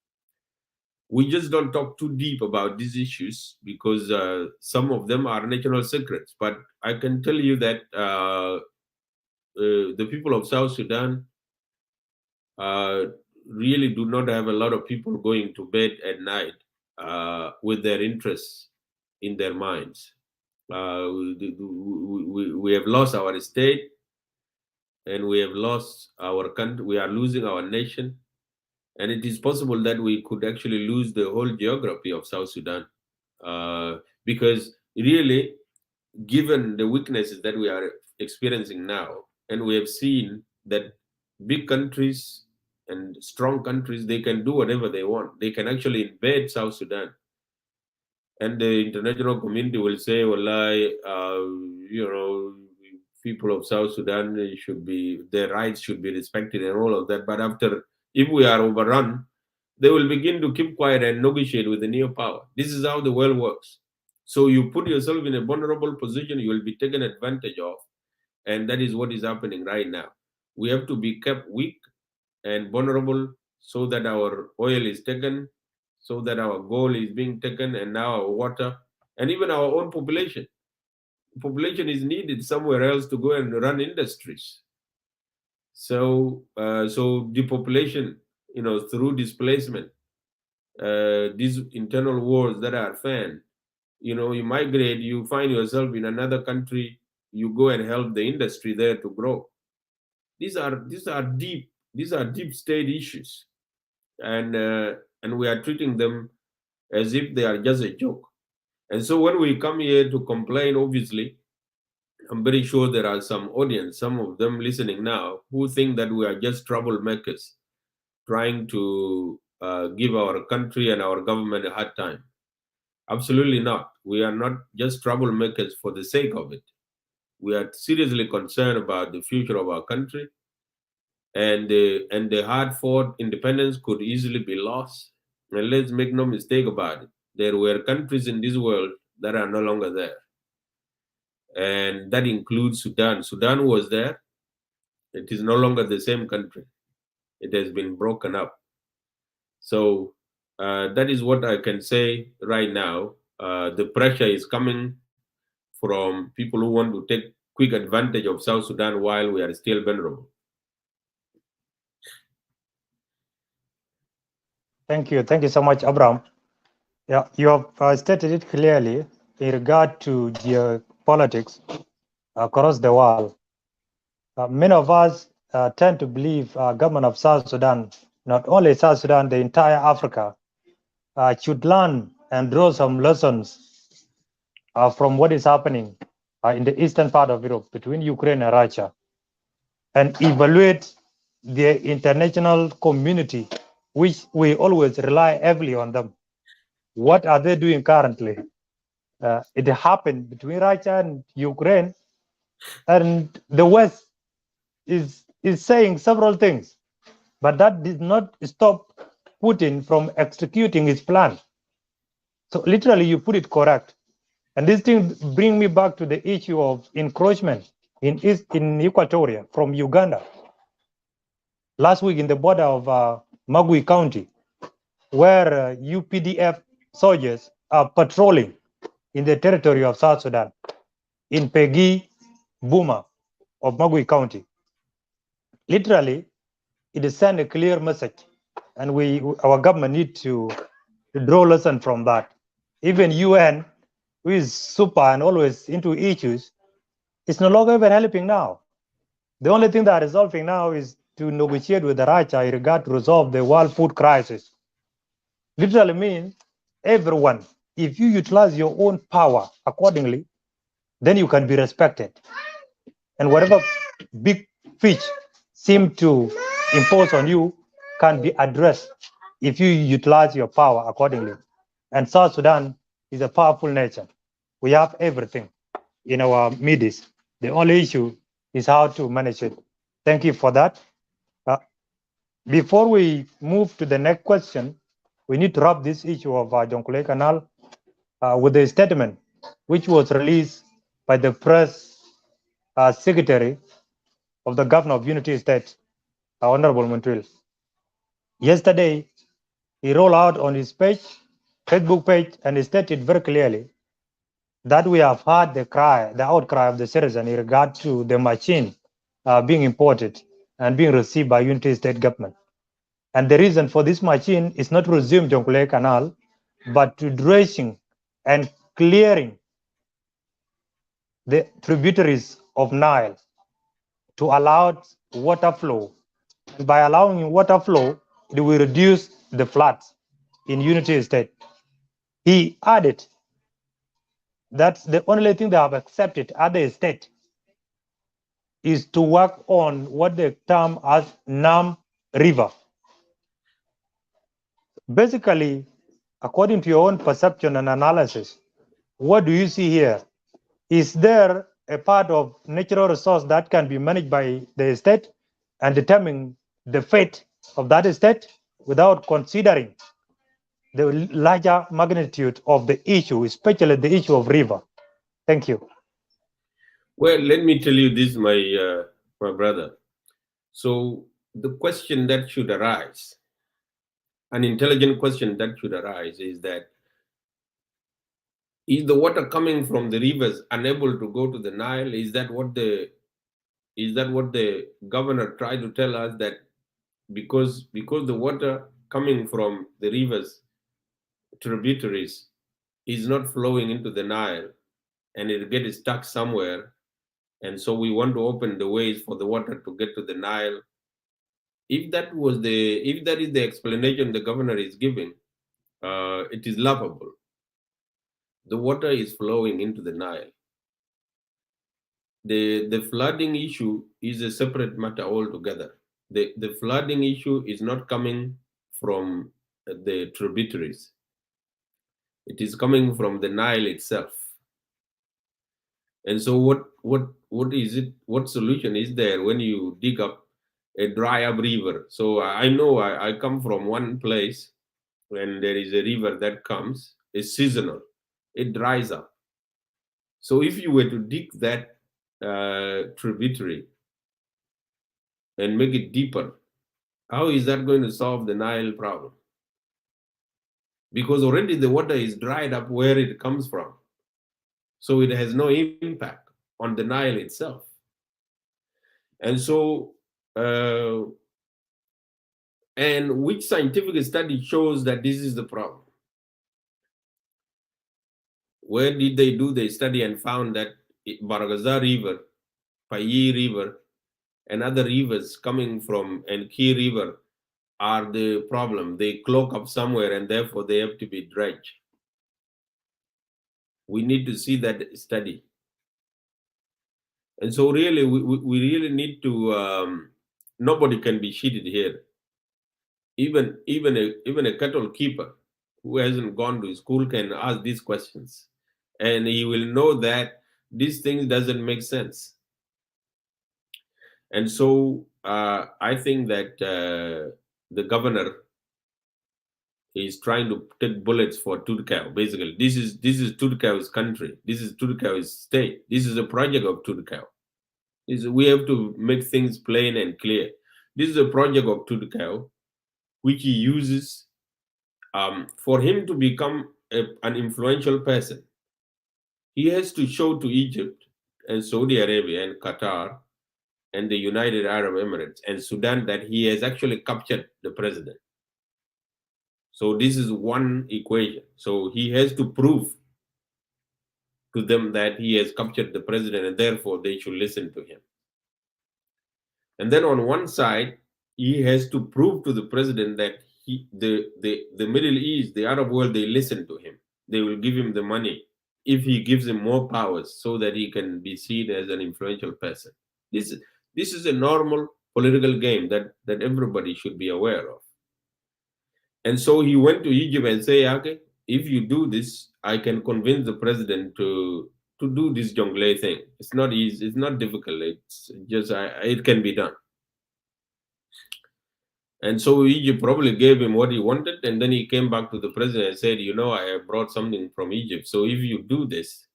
We just don't talk too deep about these issues because some of them are national secrets. But I can tell you that the people of South Sudan really do not have a lot of people going to bed at night with their interests in their minds. We have lost our state, and we have lost our country. We are losing our nation, and it is possible that we could actually lose the whole geography of South Sudan because really, given the weaknesses that we are experiencing now, and we have seen that big countries and strong countries, they can do whatever they want. They can actually invade South Sudan. And the international community will say, people of South Sudan their rights should be respected and all of that. But if we are overrun, they will begin to keep quiet and negotiate with the new power. This is how the world works. So you put yourself in a vulnerable position, you will be taken advantage of. And that is what is happening right now. We have to be kept weak and vulnerable so that our oil is taken, so that our gold is being taken, and now our water, and even our own population. Population is needed somewhere else to go and run industries. So depopulation, through displacement, these internal wars that are fanned, you migrate, you find yourself in another country, you go and help the industry there to grow. These are deep state issues, and we are treating them as if they are just a joke. And so when we come here to complain, obviously, I'm very sure there are some audience, some of them listening now, who think that we are just troublemakers trying to give our country and our government a hard time. Absolutely not. We are not just troublemakers for the sake of it. We are seriously concerned about the future of our country, and the hard-fought independence could easily be lost. And let's make no mistake about it. There were countries in this world that are no longer there. And that includes Sudan. Sudan was there. It is no longer the same country. It has been broken up. So that is what I can say right now. The pressure is coming from people who want to take quick advantage of South Sudan while we are still vulnerable. Thank you so much, Abraham. Yeah, you have stated it clearly in regard to geopolitics across the world. Many of us tend to believe government of South Sudan, not only South Sudan, the entire Africa, should learn and draw some lessons from what is happening in the eastern part of Europe between Ukraine and Russia, and evaluate the international community, which we always rely heavily on them. What are they doing currently? It happened between Russia and Ukraine, and the West is saying several things, but that did not stop Putin from executing his plan. So literally, you put it correct. And this thing brings me back to the issue of encroachment in Equatoria from Uganda. Last week in the border of Magui County, where UPDF soldiers are patrolling in the territory of South Sudan, in Pegi, Buma of Magui County. Literally, it sends a clear message, and our government needs to draw lesson from that. Even UN, who is super and always into issues, is no longer even helping now. The only thing that is resolving now is to negotiate with the Russia in regard to resolve the world food crisis. Literally means everyone if you utilize your own power accordingly, then you can be respected. And whatever big fish seem to impose on you can be addressed if you utilize your power accordingly. And South Sudan is a powerful nation. We have everything in our midst. The only issue is how to manage it. Thank you for that. Before we move to the next question, we need to wrap this issue of Jonglei Canal with a statement which was released by the press secretary of the governor of Unity State, Honorable Montreal. Yesterday, he rolled out on his page, Facebook page, and he stated very clearly that we have heard the outcry of the citizen in regard to the machine being imported and being received by Unity State government. And the reason for this machine is not to resume Jonglei Canal, but to dredging and clearing the tributaries of Nile to allow water flow. And by allowing water flow, it will reduce the floods in Unity State. He added that's the only thing they have accepted at the state is to work on what they term as Nam River. Basically, according to your own perception and analysis, what do you see here? Is there a part of natural resource that can be managed by the state and determine the fate of that state without considering the larger magnitude of the issue, especially the issue of river? Thank you. Well, let me tell you this, my brother. So the question that should arise, an intelligent question that should arise, is that is the water coming from the rivers unable to go to the Nile? Is that what the governor tried to tell us, that because the water coming from the rivers tributaries is not flowing into the Nile and it gets stuck somewhere, and so we want to open the ways for the water to get to the Nile? If that is the explanation the governor is giving, it is laughable. The water is flowing into the Nile. The flooding issue is a separate matter altogether. The flooding issue is not coming from the tributaries. It is coming from the Nile itself. And so what is it? What solution is there when you dig up a dry up river? So I know I come from one place when there is a river that comes, it's seasonal, it dries up. So if you were to dig that tributary and make it deeper, how is that going to solve the Nile problem? Because already the water is dried up where it comes from. So it has no impact on the Nile itself. And so, and which scientific study shows that this is the problem? Where did they do the study and found that Baragazar River, Payi River, and other rivers coming from Enki River are the problem? They clog up somewhere and therefore they have to be dredged. We need to see that study. And so really, we really need to, nobody can be cheated here. Even a cattle keeper who hasn't gone to school can ask these questions, and he will know that this thing doesn't make sense. And so I think that the governor is trying to take bullets for Turkau. Basically, this is Turkau's country. This is Turkau's state. This is a project of Turkau. We have to make things plain and clear. This is a project of Turkau, which he uses for him to become an influential person. He has to show to Egypt and Saudi Arabia and Qatar and the United Arab Emirates and Sudan that he has actually captured the president. So this is one equation. So he has to prove to them that he has captured the president and therefore they should listen to him. And then on one side, he has to prove to the president that the Middle East, the Arab world, they listen to him. they will give him the money if he gives him more powers so that he can be seen as an influential person. This is a normal political game that everybody should be aware of. And so he went to Egypt and say, okay, if you do this, I can convince the president to do this jonglei thing. It's not easy. It's not difficult. It's just it can be done. And so Egypt probably gave him what he wanted, and then he came back to the president and said, I have brought something from Egypt. So if you do this,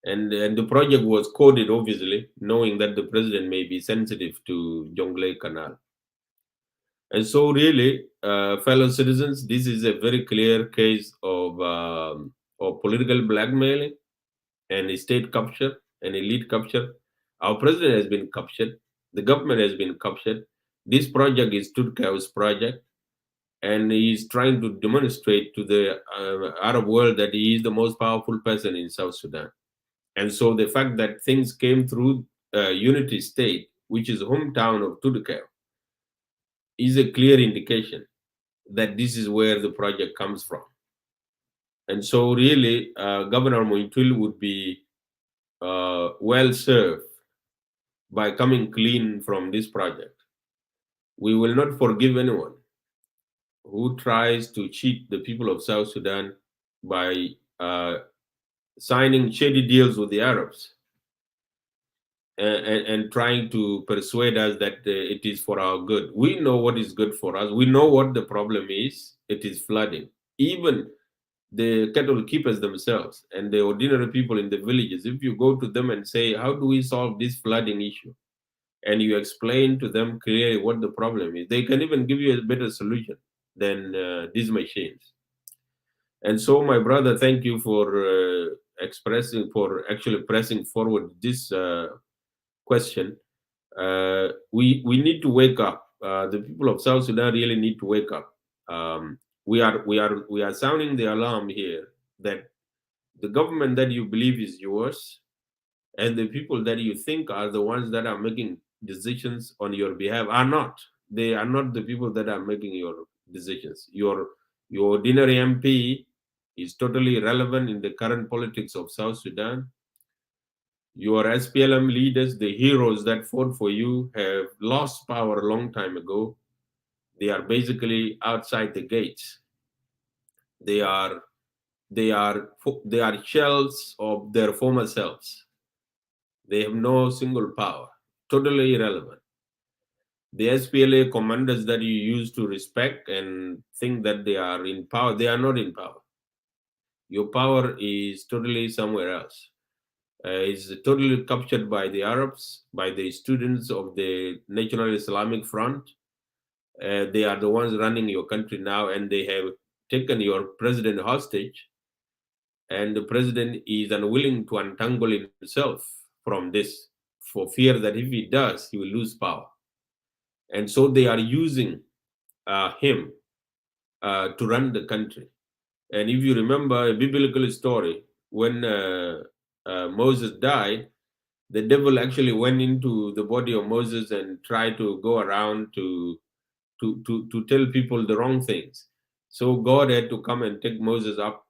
and the project was coded, obviously, knowing that the president may be sensitive to Jonglei Canal. And so really, fellow citizens, this is a very clear case of political blackmailing and state capture and elite capture. Our president has been captured. The government has been captured. This project is Turkey's project, and he's trying to demonstrate to the Arab world that he is the most powerful person in South Sudan. And so the fact that things came through Unity State, which is the hometown of Turkey, is a clear indication that this is where the project comes from. And so really, Governor Mointul would be well served by coming clean from this project. We will not forgive anyone who tries to cheat the people of South Sudan by signing shady deals with the Arabs and trying to persuade us that it is for our good. We know what is good for us. We know what the problem is. It is flooding. Even the cattle keepers themselves and the ordinary people in the villages, if you go to them and say, how do we solve this flooding issue? And you explain to them clearly what the problem is, they can even give you a better solution than these machines. And so, my brother, thank you for actually pressing forward this question. We need to wake up. The people of South Sudan really need to wake up. We are sounding the alarm here that the government that you believe is yours and the people that you think are the ones that are making decisions on your behalf are not. They are not the people that are making your decisions. Your ordinary MP is totally irrelevant in the current politics of South Sudan. Your SPLM leaders, the heroes that fought for you, have lost power a long time ago. They are basically outside the gates. They are shells of their former selves. They have no single power, totally irrelevant. The SPLA commanders that you used to respect and think that they are in power, they are not in power. Your power is totally somewhere else. It's totally captured by the Arabs, by the students of the National Islamic Front. They are the ones running your country now, and they have taken your president hostage. And the president is unwilling to untangle himself from this for fear that if he does, he will lose power. And so they are using him to run the country. And if you remember a biblical story, when Moses died, the devil actually went into the body of Moses and tried to go around to tell people the wrong things. So God had to come and take Moses up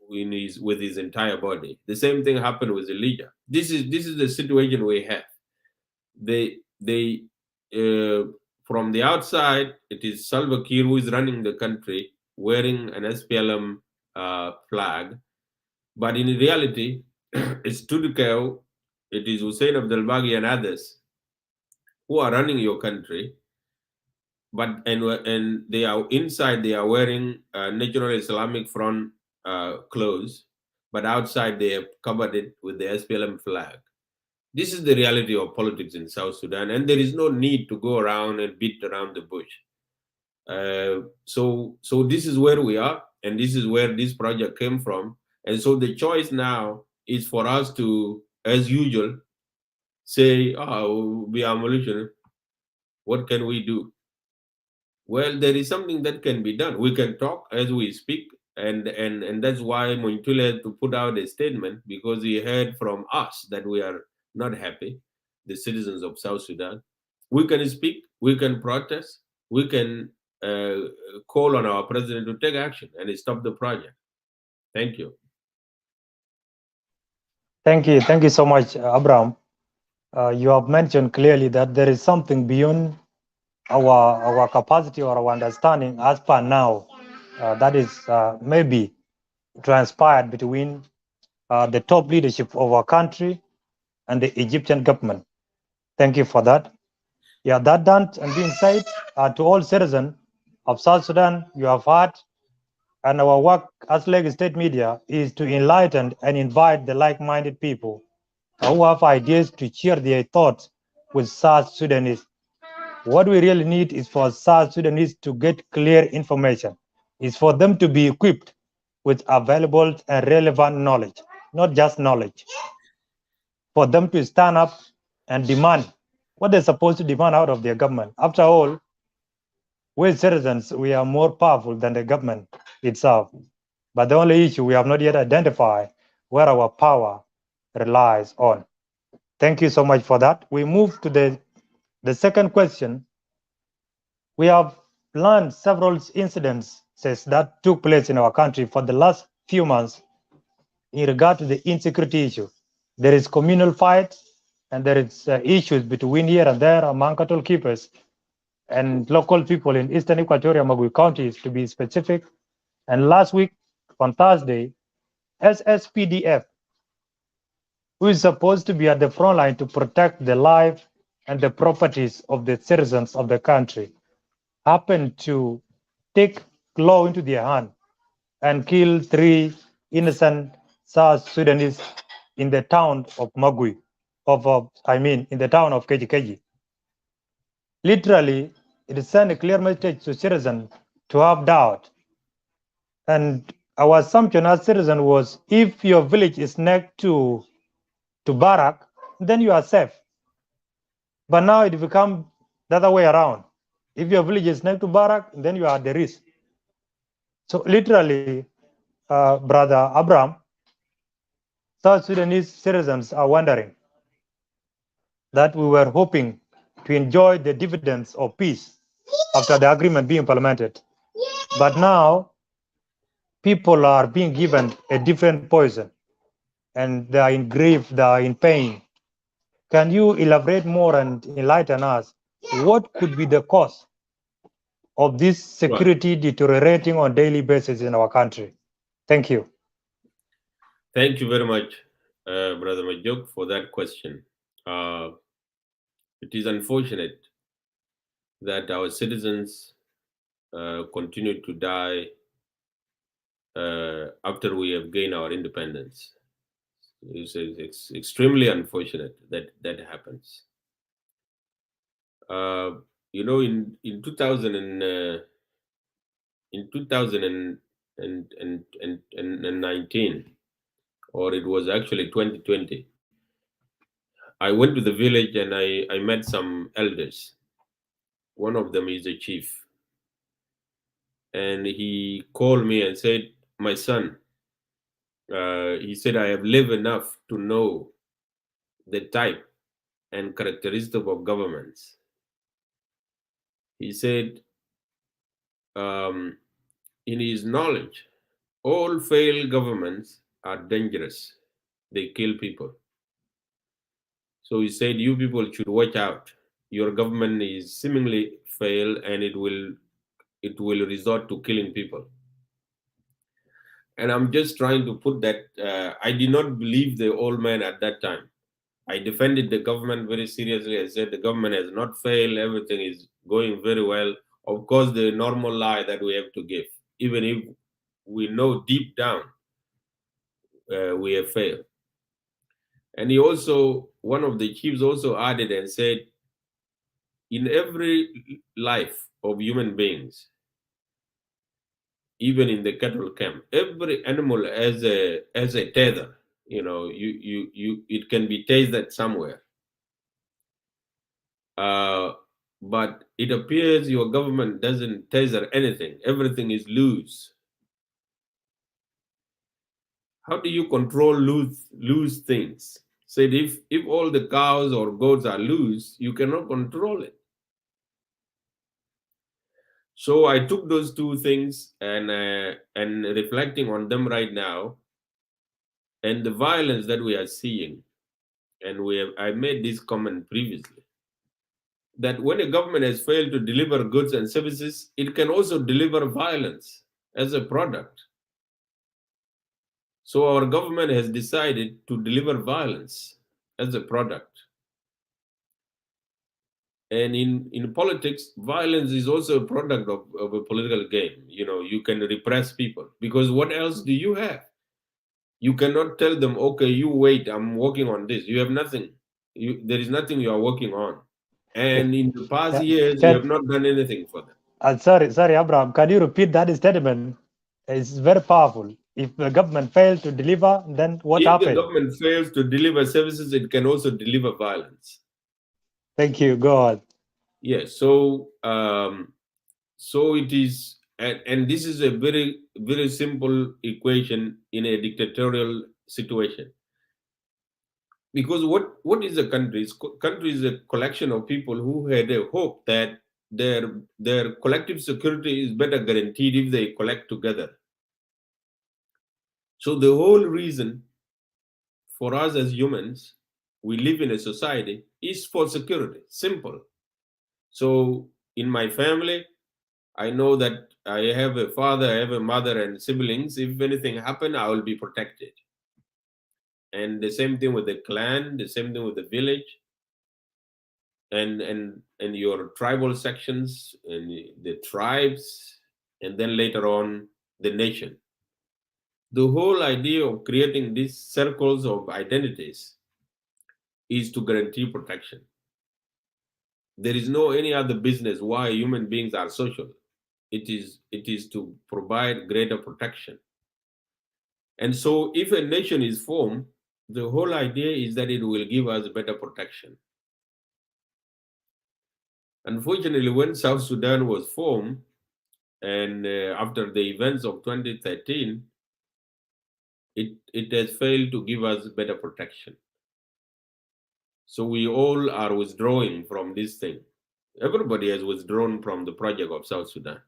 with his entire body. The same thing happened with Elijah. This is the situation we have. They from the outside, it is Salva Kiir who is running the country wearing an SPLM flag. But in reality, it's Tudukeo, it is Hussein Abdelbagi and others who are running your country. But and they are inside, they are wearing National Islamic Front clothes, but outside they have covered it with the SPLM flag. This is the reality of politics in South Sudan, and there is no need to go around and beat around the bush. So this is where we are, and this is where this project came from. And so the choice now is for us to, as usual, say, we are Mauritian. What can we do? Well, there is something that can be done. We can talk as we speak, and that's why Mointule had to put out a statement, because he heard from us that we are not happy, the citizens of South Sudan. We can speak, we can protest, we can call on our president to take action and stop the project. Thank you. Thank you so much, Abraham. You have mentioned clearly that there is something beyond our capacity or our understanding as per now that is maybe transpired between the top leadership of our country and the Egyptian government. Thank you for that. Yeah, that done and being said, to all citizens of South Sudan, you have heard, and our work as Lagos State Media is to enlighten and invite the like-minded people who have ideas to share their thoughts with South Sudanese. What we really need is for South Sudanese to get clear information, is for them to be equipped with available and relevant knowledge, not just knowledge, for them to stand up and demand what they're supposed to demand out of their government. After all, we citizens, we are more powerful than the government itself. But the only issue we have not yet identified where our power relies on. Thank you so much for that. We move to the second question. We have learned several incidents that took place in our country for the last few months in regard to the insecurity issue. There is communal fights and there is issues between here and there among cattle keepers and local people in Eastern Equatoria, Magui counties, to be specific. And last week on Thursday, SSPDF, who is supposed to be at the front line to protect the life and the properties of the citizens of the country, happened to take law into their hand and kill 3 innocent South Sudanese in the town of Magui, in the town of Kejikeji. Literally, it sent a clear message to citizens to have doubt. And our assumption as citizens was, if your village is next to barrack, then you are safe. But now it becomes the other way around. If your village is next to barrack, then you are at the risk. So literally, Brother Abraham, South Sudanese citizens are wondering that we were hoping to enjoy the dividends of peace after the agreement being implemented. But now, people are being given a different poison, and they are in grief, they are in pain. Can you elaborate more and enlighten us? What could be the cause of this security deteriorating on a daily basis in our country? Thank you. Thank you very much, Brother Majok, for that question. It is unfortunate that our citizens continue to die after we have gained our independence. It's extremely unfortunate that that happens. You know, in 2019, or it was actually 2020, I went to the village and I met some elders. One of them is a chief. And he called me and said, my son, he said, I have lived enough to know the type and characteristic of governments. He said, in his knowledge, all failed governments are dangerous. They kill people. So he said, you people should watch out. Your government is seemingly failed and it will resort to killing people. And I'm just trying to put that, I did not believe the old man at that time. I defended the government very seriously. I said the government has not failed. Everything is going very well. Of course, the normal lie that we have to give, even if we know deep down we have failed. And he also, one of the chiefs also added and said, in every life of human beings, even in the cattle camp, every animal has a tether. You know, it can be tasered somewhere. But it appears your government doesn't taser anything. Everything is loose. How do you control loose things? Said if all the cows or goats are loose, you cannot control it. So I took those two things and reflecting on them right now, and the violence that we are seeing, and I made this comment previously, that when a government has failed to deliver goods and services, it can also deliver violence as a product. So our government has decided to deliver violence as a product. And in politics, violence is also a product of a political game. You know, you can repress people because what else do you have? You cannot tell them, okay, you wait, I'm working on this. You have nothing. There is nothing you are working on. And in the past years, you have not done anything for them. Sorry, Abraham, can you repeat that statement? It's very powerful. If the government fails to deliver, then what If happens? the government fails to deliver services, it can also deliver violence. Thank you. Go on. Yes. So, so it is, and this is a very, very simple equation in a dictatorial situation. Because what is a country? Country is a collection of people who had a hope that their collective security is better guaranteed if they collect together. So the whole reason for us as humans, we live in a society, is for security. Simple. So in my family, I know that I have a father, I have a mother and siblings. If anything happens, I will be protected. And the same thing with the clan, the same thing with the village, and your tribal sections and the tribes, and then later on the nation. The whole idea of creating these circles of identities is to guarantee protection. There is no any other business why human beings are social. It is to provide greater protection. And so if a nation is formed, the whole idea is that it will give us better protection. Unfortunately, when South Sudan was formed, and after the events of 2013, it has failed to give us better protection. So we all are withdrawing from this thing. Everybody has withdrawn from the project of South Sudan.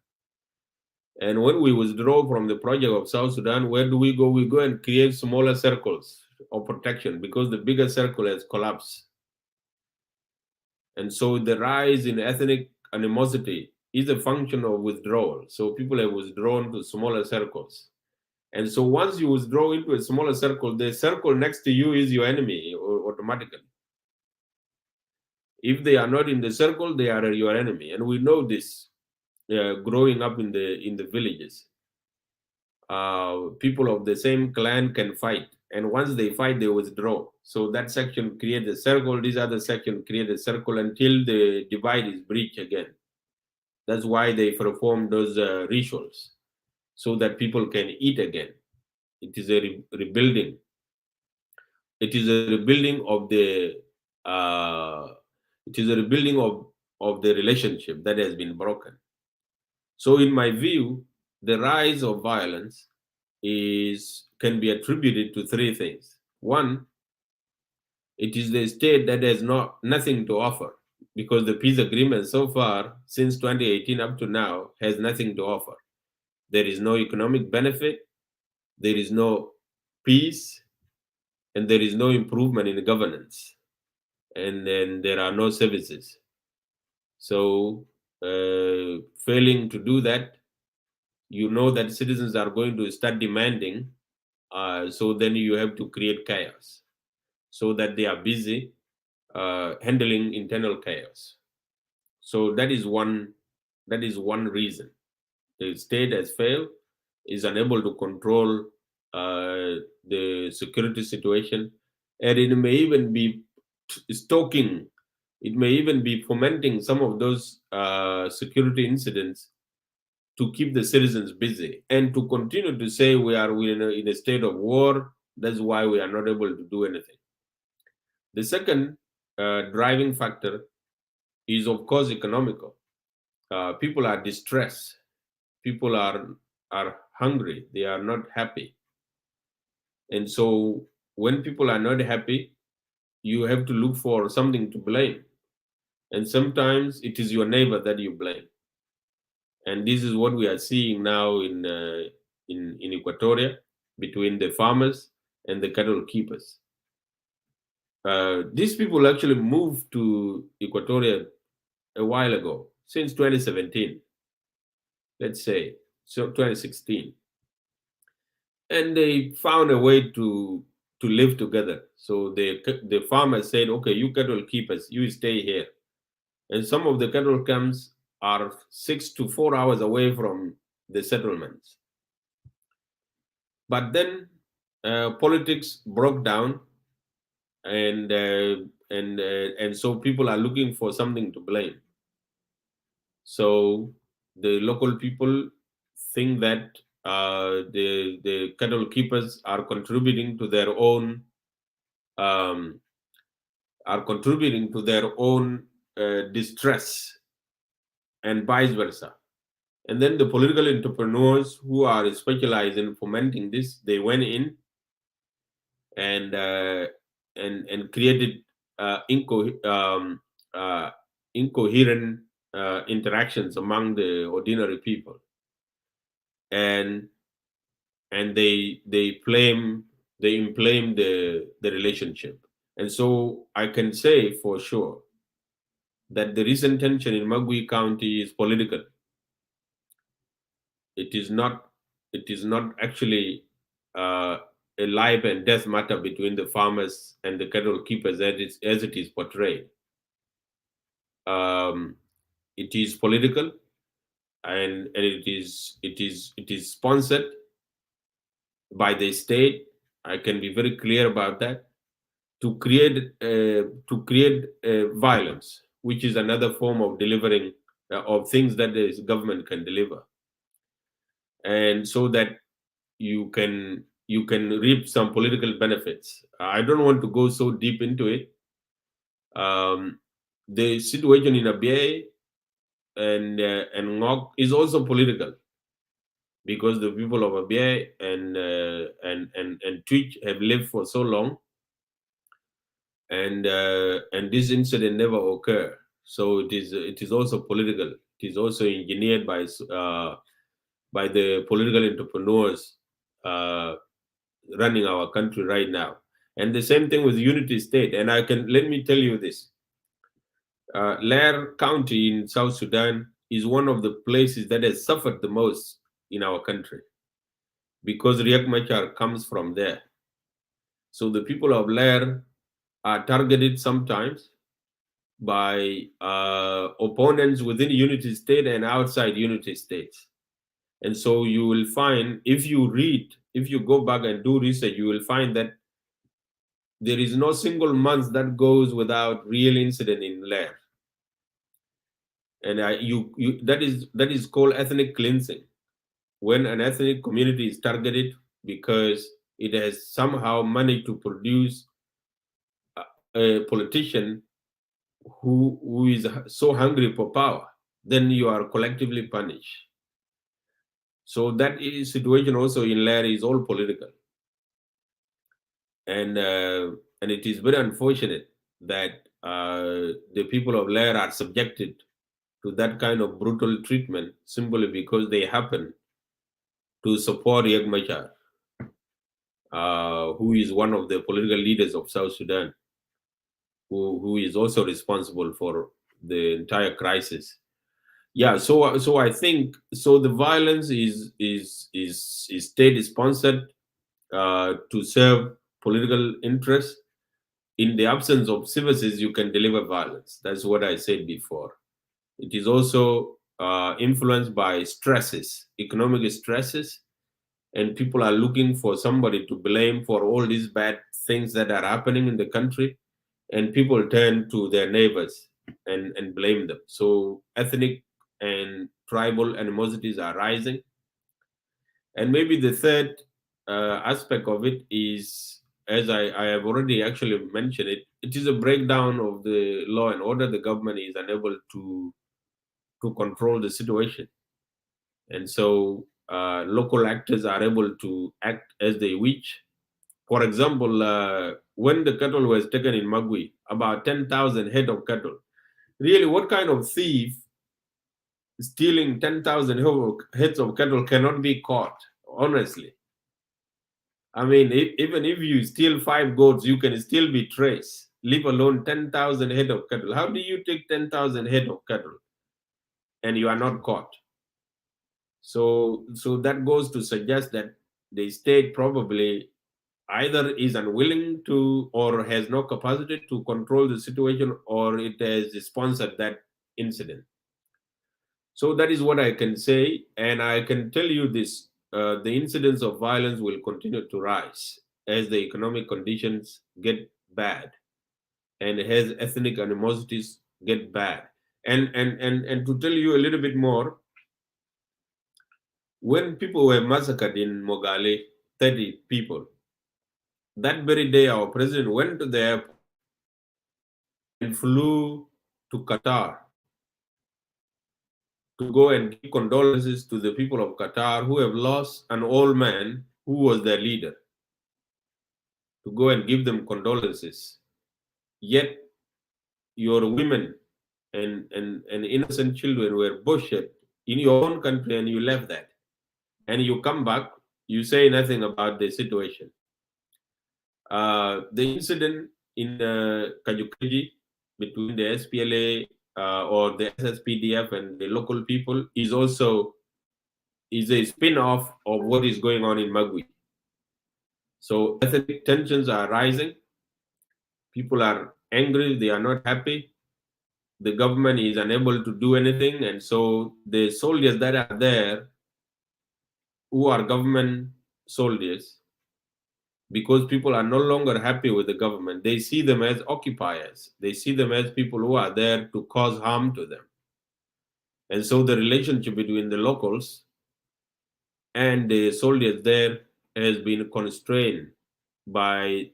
And when we withdraw from the project of South Sudan, where do we go? We go and create smaller circles of protection because the bigger circle has collapsed. And so the rise in ethnic animosity is a function of withdrawal. So people have withdrawn to smaller circles. And so once you withdraw into a smaller circle, the circle next to you is your enemy automatically. If they are not in the circle, they are your enemy. And we know this growing up in the villages. People of the same clan can fight. And once they fight, they withdraw. So that section creates a circle, this other section creates a circle until the divide is breached again. That's why they perform those rituals, so that people can eat again. It is a rebuilding. It is a rebuilding of the of the relationship that has been broken. So in my view, the rise of violence can be attributed to three things. One, it is the state that has nothing to offer, because the peace agreement so far, since 2018 up to now, has nothing to offer. There is no economic benefit, there is no peace, and there is no improvement in the governance, and then there are no services. So failing to do that, you know that citizens are going to start demanding, so then you have to create chaos, so that they are busy handling internal chaos. So that is one reason. The state has failed, is unable to control the security situation, and it may even be stoking, it may even be fomenting some of those security incidents to keep the citizens busy and to continue to say we are in a state of war. That's why we are not able to do anything. The second driving factor is, of course, economical. People are distressed. People are hungry. They are not happy. And so when people are not happy, you have to look for something to blame. And sometimes it is your neighbor that you blame. And this is what we are seeing now in Equatoria, between the farmers and the cattle keepers. These people actually moved to Equatoria a while ago, since 2017, let's say, so 2016. And they found a way to live together. So the farmers said, okay, you cattle keepers, you stay here. And some of the cattle camps are 6 to 4 hours away from the settlements. But then politics broke down, and so people are looking for something to blame. So the local people think that the cattle keepers are contributing to their own distress, and vice versa. And then the political entrepreneurs who are specialized in fomenting this, they went in and created incoherent interactions among the ordinary people, and they inflame the relationship. And so I can say for sure that the recent tension in Magui County is political. It is not actually a life and death matter between the farmers and the cattle keepers as it is portrayed. It is political, and it is sponsored by the state. I can be very clear about that, to create violence, which is another form of delivering of things that the government can deliver, and so that you can reap some political benefits. I don't want to go so deep into it. The situation in Abyei and Ngok is also political, because the people of Abyei and Twitch have lived for so long, and this incident never occurred. So it is also political. It is also engineered by the political entrepreneurs running our country right now. And the same thing with Unity State. And let me tell you this. Lair County in South Sudan is one of the places that has suffered the most in our country, because Riek Machar comes from there. So the people of Lair are targeted sometimes by opponents within Unity State and outside Unity States. And so you will find, if you go back and do research, you will find that there is no single month that goes without real incident in Lair. And that is called ethnic cleansing, when an ethnic community is targeted because it has somehow managed to produce a politician who is so hungry for power, then you are collectively punished. So that situation also in Lair is all political, and it is very unfortunate that the people of Lair are subjected to that kind of brutal treatment simply because they happen to support Riek Machar, who is one of the political leaders of South Sudan, who is also responsible for the entire crisis. Yeah, so I think the violence is state sponsored to serve political interests. In the absence of services, you can deliver violence. That's what I said before. It is also influenced by stresses, economic stresses, and people are looking for somebody to blame for all these bad things that are happening in the country, and people turn to their neighbors and blame them. So ethnic and tribal animosities are rising. And maybe the third aspect of it is, as I have already actually mentioned it is a breakdown of the law and order. The government is unable to control the situation. And so local actors are able to act as they wish. For example, when the cattle was taken in Magui, about 10,000 head of cattle, really, what kind of thief stealing 10,000 heads of cattle cannot be caught, honestly. I mean, even if you steal 5 goats, you can still be traced, leave alone 10,000 head of cattle. How do you take 10,000 head of cattle and you are not caught? So that goes to suggest that the state probably either is unwilling to or has no capacity to control the situation, or it has sponsored that incident. So that is what I can say, and I can tell you this, the incidence of violence will continue to rise as the economic conditions get bad and as ethnic animosities get bad. And to tell you a little bit more, when people were massacred in Mogale, 30 people, that very day our president went to the airport and flew to Qatar to go and give condolences to the people of Qatar who have lost an old man who was their leader, to go and give them condolences. Yet your women and innocent children were butchered in your own country, and you left that. And you come back, you say nothing about the situation. The incident in Kajukeji between the SPLA or the SSPDF and the local people is a spin-off of what is going on in Magui. So ethnic tensions are rising. People are angry, they are not happy. The government is unable to do anything, and so the soldiers that are there, who are government soldiers, because people are no longer happy with the government, they see them as occupiers. They see them as people who are there to cause harm to them. And so the relationship between the locals and the soldiers there has been constrained by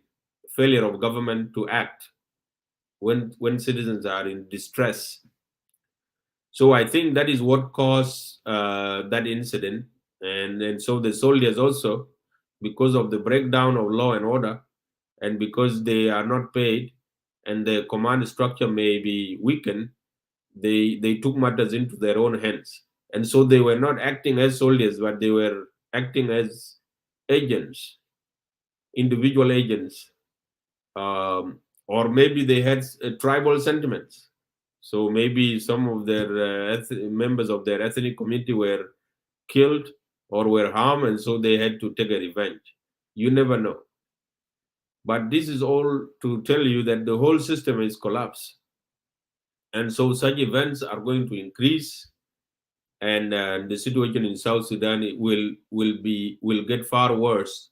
failure of government to act when citizens are in distress. So I think that is what caused that incident. And so the soldiers also, because of the breakdown of law and order, and because they are not paid and the command structure may be weakened, they took matters into their own hands. And so they were not acting as soldiers, but they were acting as agents, individual agents, or maybe they had tribal sentiments. So maybe some of their members of their ethnic community were killed or were harmed, and so they had to take a revenge. You never know. But this is all to tell you that the whole system is collapsed. And so such events are going to increase, and the situation in South Sudan will get far worse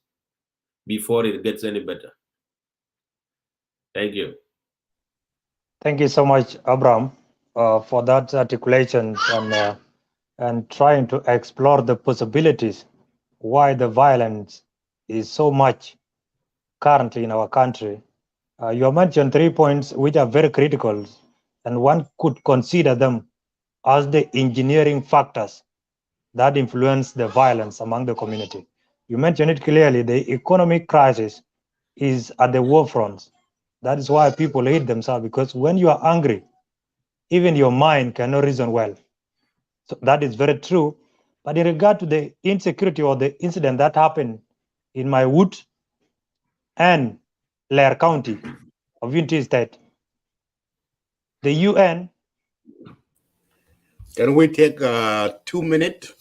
before it gets any better. Thank you. Thank you so much, Abraham, for that articulation and trying to explore the possibilities why the violence is so much currently in our country. You mentioned 3 points which are very critical, and one could consider them as the engineering factors that influence the violence among the community. You mentioned it clearly, the economic crisis is at the war front. That is why people hate themselves, because when you are angry, even your mind cannot reason well. So that is very true. But in regard to the insecurity or the incident that happened in my wood and Lair County of Unity State, the UN. Can we take a 2-minute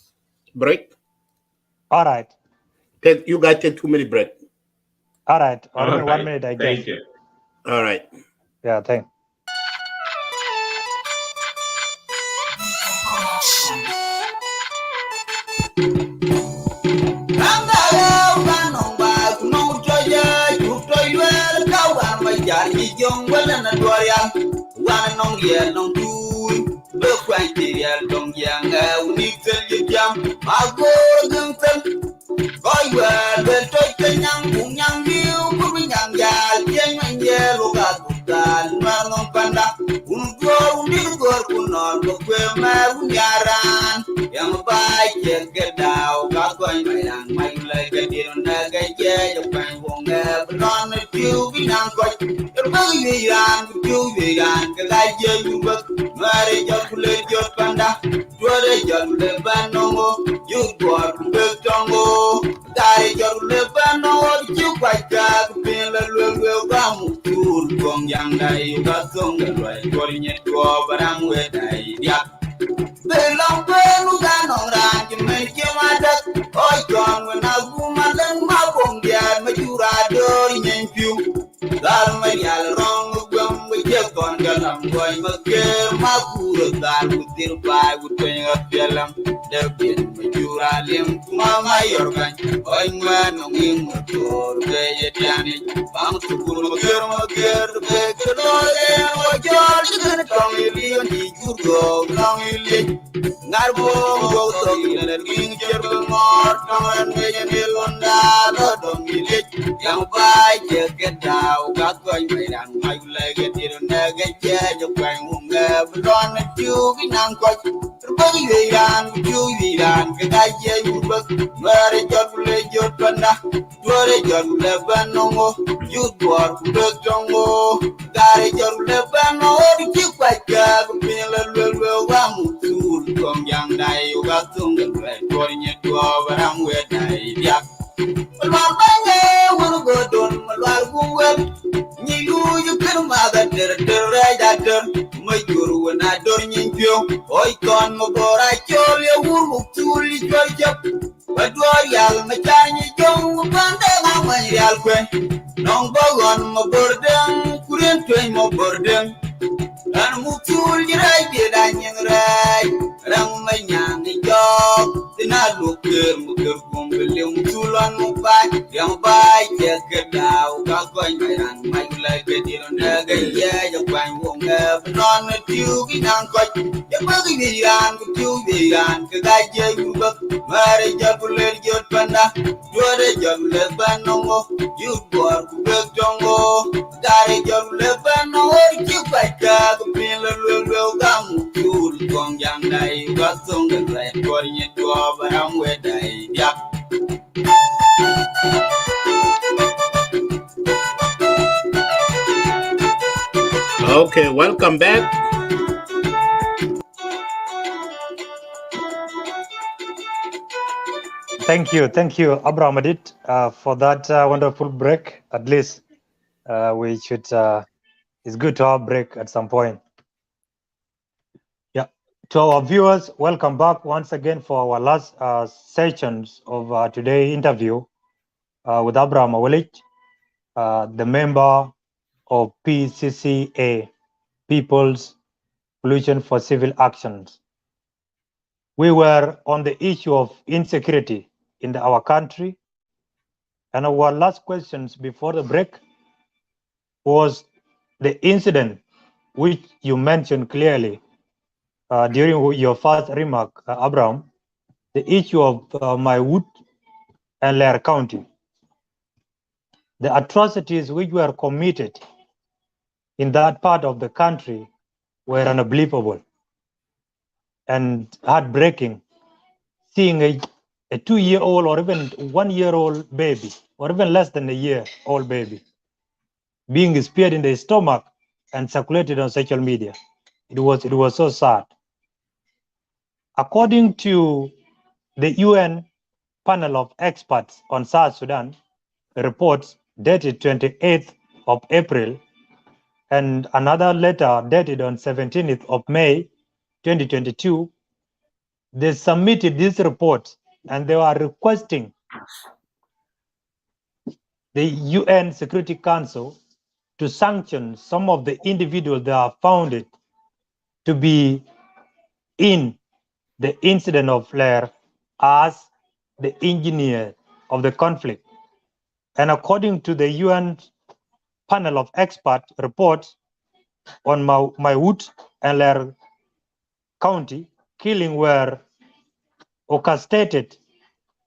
break? All right. You guys take 2-minute break. All right. Or even right. 1 minute, I guess. Thank you. All right. Yeah, thanks. Iran, Iran, Kalaja, you work, Mary Jokulate, your panda, Dore Jolle Bano, you work, Tongo, Die Jolle Bano, you quite got, Pilla will come to Gong Yang, you got some right, calling it to over and with I. They long pen gun on rank and make you my duck. Oh, John, when I go my leg, my bone, yeah, my jura doing in you. That my yell wrong, when we get on the lamb, going to get my cool, that would deal by with paying a film. There been my jura limb to my organ. Oh, man, I'm in the door, they Janet. I'm to go to the big door, and what you're going to come in, you go, come in. Narbo go to the king, Jerry Mort, and Mayan Londa, don't be late. Young by get out, got going and my leg at it, and get your kind who never run at you in Uncle. The Iran, you Iran, can I hear you look? Where is your leg, your panda? Where is your Lebanon? You work, look, don't go. Got it, your Lebanon, you quite got a little from young day, you got some good going into our I'm with I. But my bang, will go down my life. You can mother, the right actor, my guru, and I don't need you. I can't move or I kill you, who to lead your job. But Royal, my tiny young, Panda, my real queen. No bug on my burden, couldn't train my burden. And Mutul, I did, I knew right. Rang my young dog, then I look from William Tulan Mubai, young by, get out, got going and my like a deal on the yeah, you find won't have none of you in Uncle. You're bugging the young, you young, because I gave you look, marry your panda, you're a young Lebanon, you work with Jongo, got your Lebanon, you quite got the pillar will come to Gong Yang Dai, got some good right, calling it to over and where I, yeah. Okay, welcome back. Thank you, Abraham Adit, for that wonderful break. At least we should. It's good to have break at some point. Yeah. To our viewers, welcome back once again for our last sessions of today's interview with Abraham Awuolic, the member of PCCA, People's Coalition for Civil Actions. We were on the issue of insecurity in our country, and our last questions before the break was the incident which you mentioned clearly during your first remark, Abraham, the issue of my Wood and Lair County. The atrocities which were committed in that part of the country were unbelievable and heartbreaking. Seeing a 2-year-old or even 1-year-old baby, or even less than a year-old baby, being speared in the stomach and circulated on social media. It was so sad. According to the UN panel of experts on South Sudan, reports dated 28th of April and another letter dated on 17th of May 2022, they submitted this report and they were requesting the UN Security Council to sanction some of the individuals that are found to be in the incident of Lair as the engineer of the conflict. And according to the UN panel of expert reports on Maiwut and Lair County, killing were orchestrated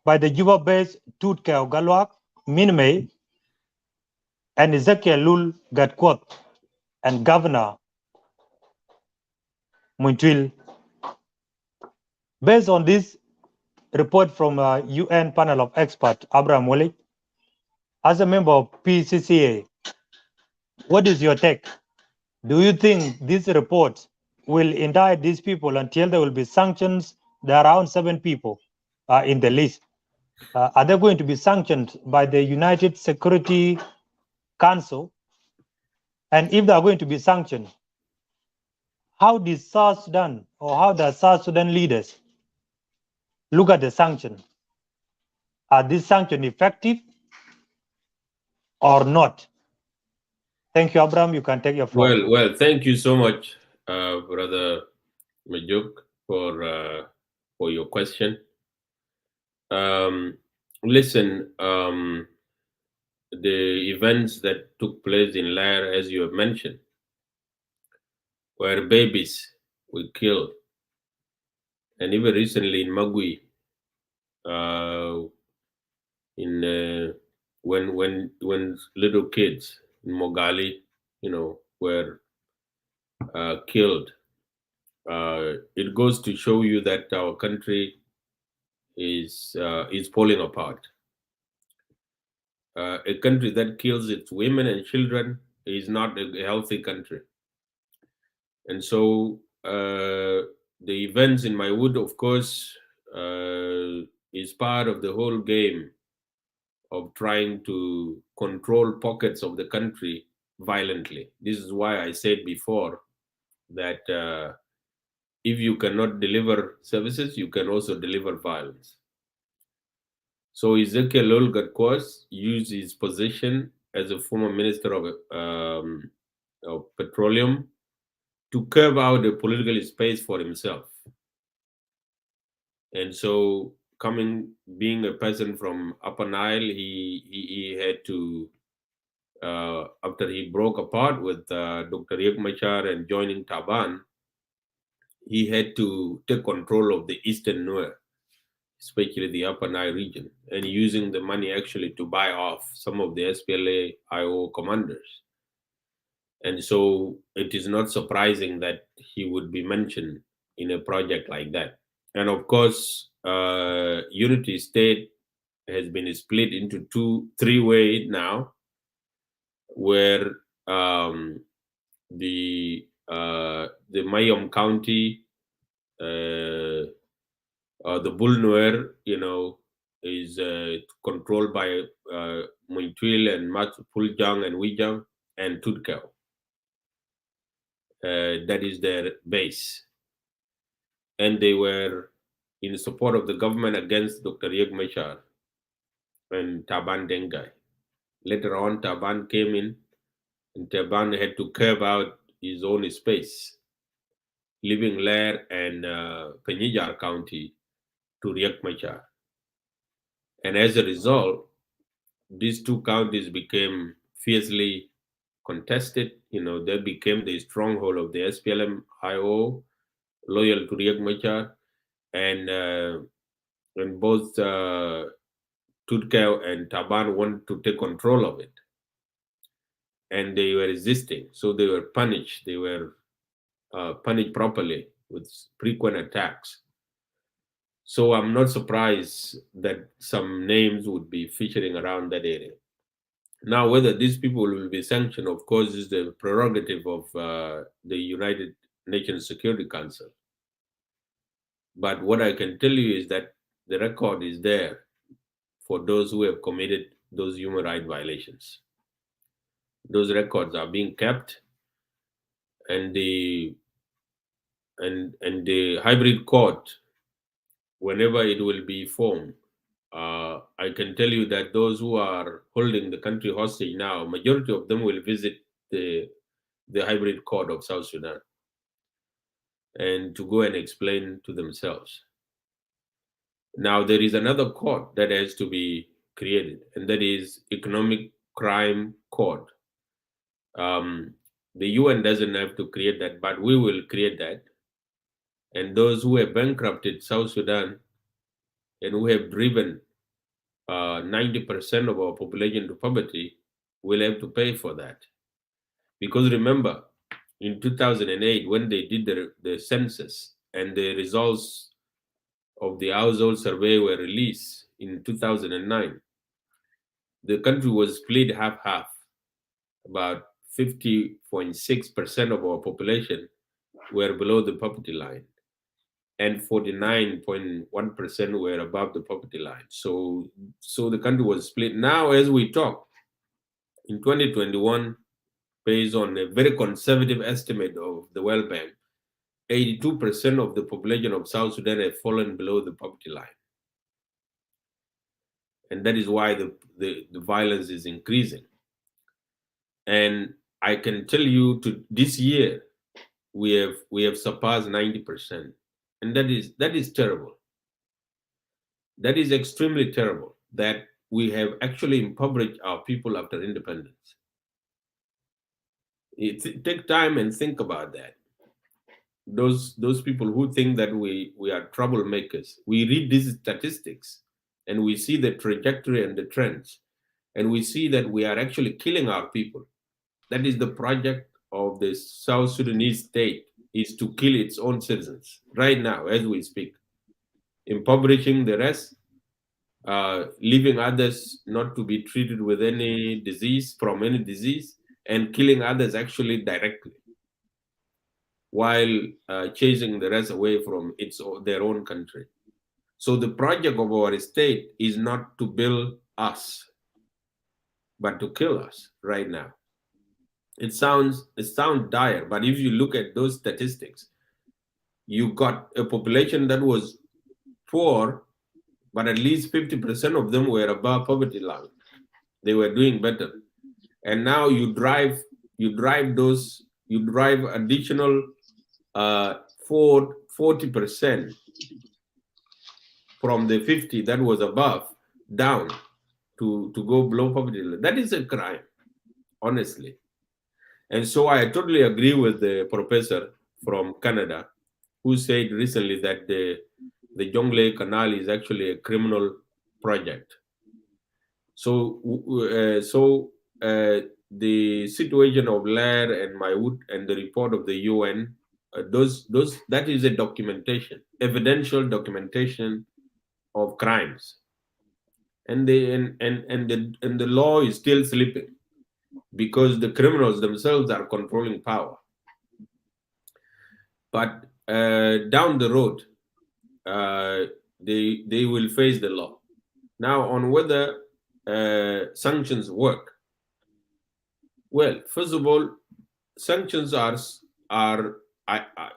by the Juba-based Tutke Ogalwak, Minmay, and Ezekiel Lul Gatkot, and Governor Muntil. Based on this report from a UN panel of experts, Abraham Awuolic, as a member of PCCA, What is your take? Do you think this report will indict these people until there will be sanctions? There are around 7 people in the list. Are they going to be sanctioned by the United Security Council? And if they are going to be sanctioned, how does South Sudan or how does South Sudan leaders look at the sanction? Are these sanctions effective or not? Thank you, Abraham. You can take your floor. Well, thank you so much, Brother Majuk, for your question. Listen, the events that took place in Lair, as you have mentioned, where babies were killed, and even recently in Magui, when little kids in Mogali, were killed. It goes to show you that our country is falling apart. A country that kills its women and children is not a healthy country. And so the events in my wood, of course, is part of the whole game of trying to control pockets of the country violently. This is why I said before that if you cannot deliver services, you can also deliver violence. So Ezekiel Olgatkwas used his position as a former minister of petroleum to carve out a political space for himself. And so being a person from Upper Nile, he had to, after he broke apart with Dr. Riek Machar and joining Taban, he had to take control of the Eastern Nuer, especially the Upper Nile region, and using the money actually to buy off some of the SPLA-IO commanders. And so it is not surprising that he would be mentioned in a project like that. And of course, Unity State has been split into three ways now, where the Mayom County, the Bull Nuer, is controlled by Muntwil and Puljang and Wijang and Tutkau. That is their base. And they were in support of the government against Dr. Riek Machar and Taban Dengai. Later on, Taban came in, and Taban had to carve out his own space, leaving Lair and Penyijar County to Riek Machar. And as a result, these two counties became fiercely contested. They became the stronghold of the SPLM-IO, loyal to Riek Machar, and both Tutkau and Taban wanted to take control of it. And they were resisting, so they were punished. They were punished properly with frequent attacks. So I'm not surprised that some names would be featuring around that area. Now, whether these people will be sanctioned, of course, is the prerogative of the United Nations Security Council. But what I can tell you is that the record is there for those who have committed those human rights violations. Those records are being kept, and the hybrid court, whenever it will be formed, I can tell you that those who are holding the country hostage now, majority of them will visit the hybrid court of South Sudan and to go and explain to themselves. Now, there is another court that has to be created, and that is Economic Crime Court. The UN doesn't have to create that, but we will create that. And those who have bankrupted South Sudan and who have driven 90% of our population to poverty will have to pay for that. Because remember, in 2008, when they did the census and the results of the household survey were released in 2009, the country was split half-half. About 50.6% of our population were below the poverty line, and 49.1% were above the poverty line. So the country was split. Now, as we talk, in 2021, based on a very conservative estimate of the World Bank, 82% of the population of South Sudan have fallen below the poverty line. And that is why the violence is increasing. And I can tell you, to this year, we have surpassed 90%. And that is terrible. That is extremely terrible, that we have actually impoverished our people after independence. Take time and think about that. Those people who think that we are troublemakers, we read these statistics and we see the trajectory and the trends, and we see that we are actually killing our people. That is the project of the South Sudanese state, is to kill its own citizens right now as we speak, impoverishing the rest, leaving others not to be treated with any disease, and killing others actually directly, while chasing the rest away from their own country. So the project of our state is not to build us, but to kill us right now. It sounds dire, but if you look at those statistics, you got a population that was poor, but at least 50% of them were above poverty line. They were doing better. And now you drive additional 40% from the 50 that was above down to go below poverty line. That is a crime, honestly. And so I totally agree with the professor from Canada who said recently that the Jonglei Canal is actually a criminal project. So the situation of Lair and Maywood and the report of the UN, that is a documentation, evidential documentation of crimes, and the law is still sleeping because the criminals themselves are controlling power. But down the road, they will face the law. Now, on whether sanctions work, well, first of all, sanctions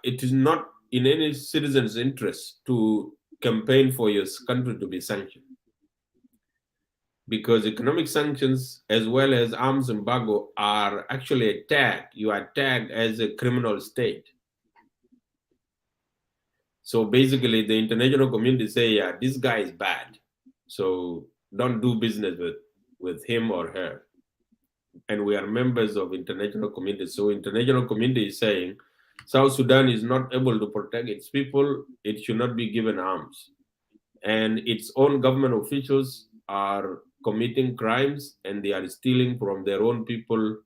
it is not in any citizen's interest to campaign for your country to be sanctioned, because economic sanctions as well as arms embargo are actually you are tagged as a criminal state. So basically the international community say, yeah, this guy is bad, so don't do business with him or her. And we are members of international community. So international community is saying South Sudan is not able to protect its people, it should not be given arms. And its own government officials are committing crimes and they are stealing from their own people.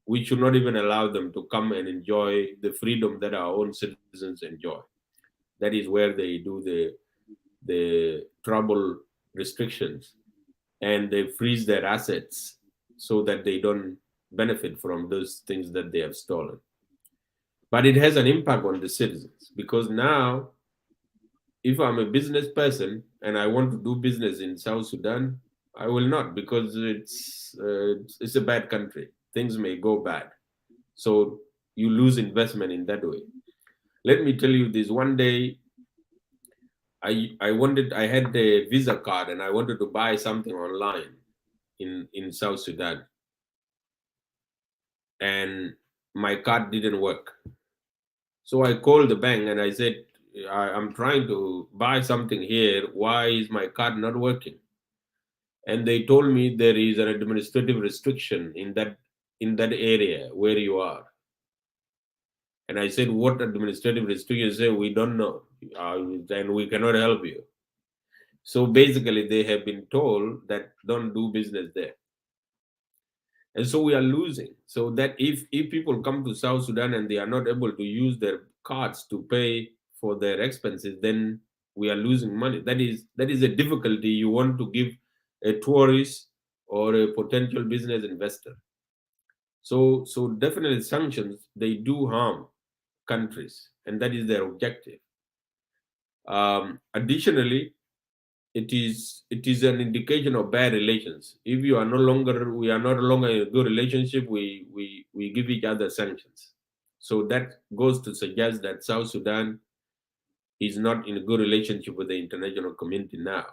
We should not even allow them to come and enjoy the freedom that our own citizens enjoy. That is where they do the trouble restrictions, and they freeze their assets so that they don't benefit from those things that they have stolen. But it has an impact on the citizens, because now if I'm a business person and I want to do business in South Sudan, I will not, because it's a bad country. Things may go bad. So you lose investment in that way. Let me tell you this. One day, I had the Visa card and I wanted to buy something online in South Sudan. And my card didn't work. So I called the bank and I said, I'm trying to buy something here. Why is my card not working? And they told me there is an administrative restriction in that area where you are. And I said, what administrative restriction? They say, we don't know, and we cannot help you. So basically, they have been told that don't do business there. And so we are losing. So that if people come to South Sudan and they are not able to use their cards to pay for their expenses, then we are losing money. That is a difficulty you want to give a tourist or a potential business investor. So definitely sanctions, they do harm countries, and that is their objective. Additionally, it is an indication of bad relations. If we are no longer in a good relationship, we give each other sanctions. So that goes to suggest that South Sudan is not in a good relationship with the international community now.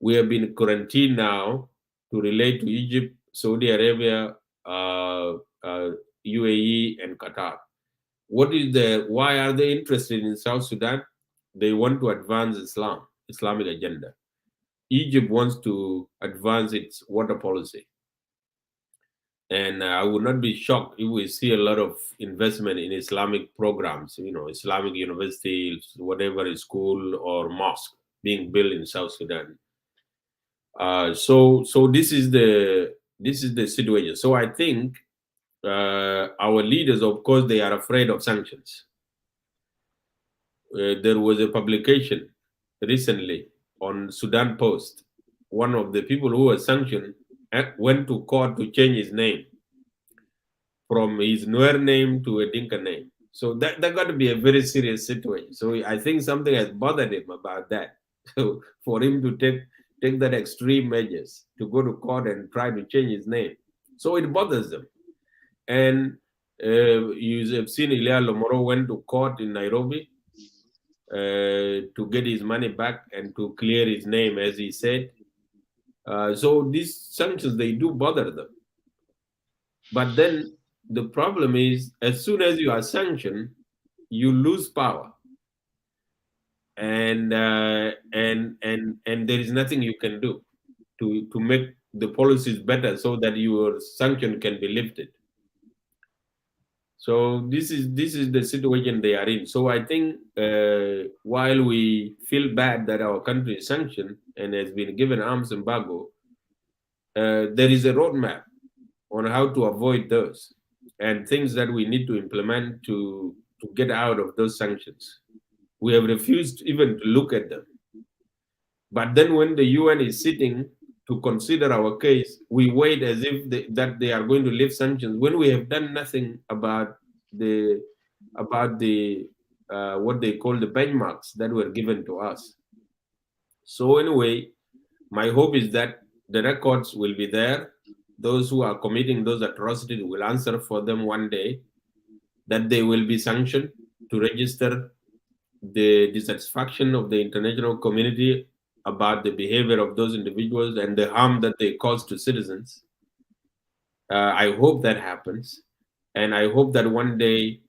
We have been quarantined now to relate to Egypt, Saudi Arabia, UAE, and Qatar. Why are they interested in South Sudan? They want to advance Islamic agenda. Egypt wants to advance its water policy. And I would not be shocked if we see a lot of investment in Islamic programs, Islamic universities, whatever school or mosque being built in South Sudan. So this is the situation. So I think our leaders, of course, they are afraid of sanctions. There was a publication recently on Sudan Post. One of the people who was sanctioned went to court to change his name from his Nuer name to a Dinka name. So that got to be a very serious situation. So I think something has bothered him about that. So for him to take that extreme measures to go to court and try to change his name. So it bothers them. And you have seen Ilya Lomoro went to court in Nairobi to get his money back and to clear his name, as he said. So these sanctions, they do bother them. But then the problem is, as soon as you are sanctioned, you lose power, and there is nothing you can do to make the policies better so that your sanction can be lifted. So this is the situation they are in. So I think while we feel bad that our country is sanctioned and has been given arms embargo, there is a roadmap on how to avoid those and things that we need to implement to get out of those sanctions. We have refused even to look at them. But then when the UN is sitting to consider our case, we wait as if that they are going to lift sanctions when we have done nothing about the what they call the benchmarks that were given to us. So anyway, my hope is that the records will be there. Those who are committing those atrocities will answer for them one day, that they will be sanctioned to register the dissatisfaction of the international community about the behavior of those individuals and the harm that they cause to citizens. I hope that happens. And I hope that one day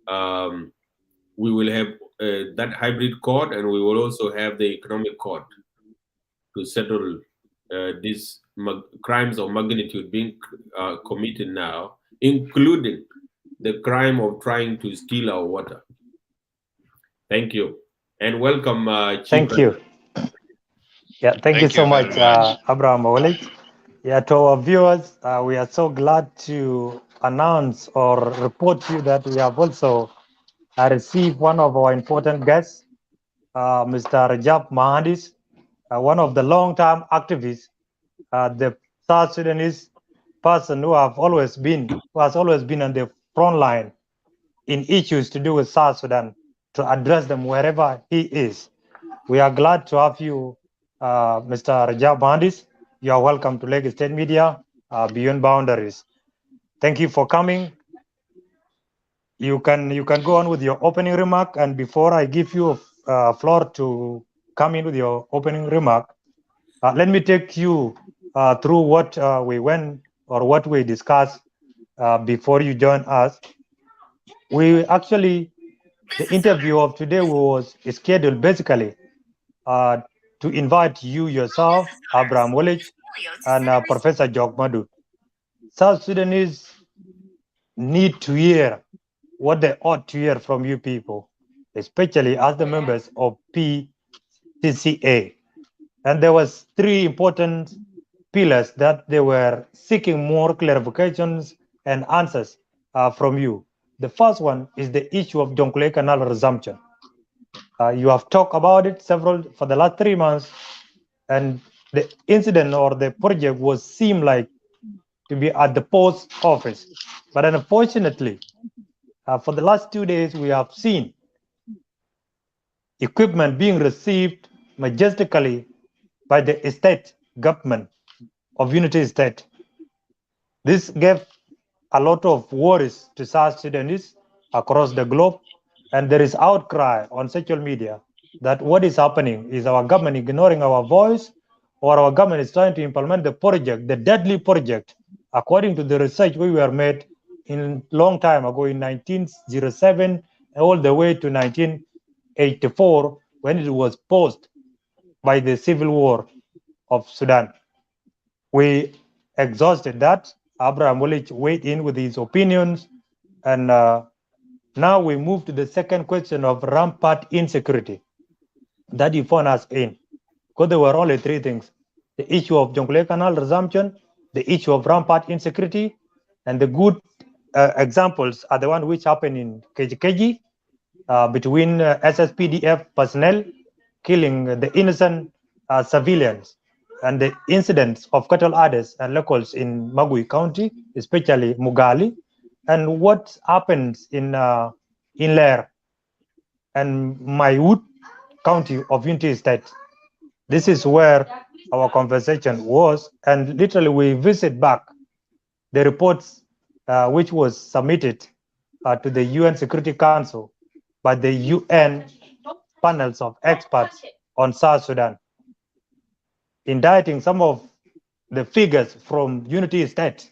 we will have that hybrid court, and we will also have the economic court to settle these crimes of magnitude being committed now, including the crime of trying to steal our water. Thank you. And welcome, Chief. Thank you. Yeah, thank you so much, Abraham Awuolic. Yeah, to our viewers, we are so glad to announce or report to you that we have also received one of our important guests, Mr. Rajab Mohandis, one of the long-time activists, the South Sudanese person who has always been on the front line in issues to do with South Sudan, to address them wherever he is. We are glad to have you, Mr. Rajab Mohandis. You are welcome to Lagos State Media, Beyond Boundaries. Thank you for coming. You can go on with your opening remark, and before I give you a floor to come in with your opening remark, let me take you through what we went or what we discussed before you join us. The interview of today was scheduled basically to invite you yourself, Abraham Awuolic, and Professor Jok Madut. South Sudanese need to hear what they ought to hear from you people, especially as the members of PCCA. And there was 3 important pillars that they were seeking more clarifications and answers from you. The first one is the issue of Jonglei Canal Resumption. You have talked about it for the last 3 months, and the incident or the project seemed like to be at the post office. But unfortunately, for the last 2 days, we have seen equipment being received majestically by the state government of Unity State. This gave a lot of worries to South Sudanese across the globe, and there is outcry on social media that what is happening is our government ignoring our voice, or our government is trying to implement the project, the deadly project, according to the research we were made in long time ago in 1907 all the way to 1984 when it was paused by the civil war of Sudan. We exhausted that. Awuolic weighed in with his opinions, and now we move to the second question of rampant insecurity that you found us in. Because there were only three things: the issue of Jonglei Canal Resumption, the issue of rampant insecurity, and the good examples are the one which happened in KGKG between SSPDF personnel killing the innocent civilians, and the incidents of cattle herders and locals in Magui County, especially Mugali, and what happens in Lair and Maywood County of Unity State. This is where our conversation was, and literally we visit back the reports which was submitted to the UN Security Council by the UN panels of experts on South Sudan, indicting some of the figures from Unity State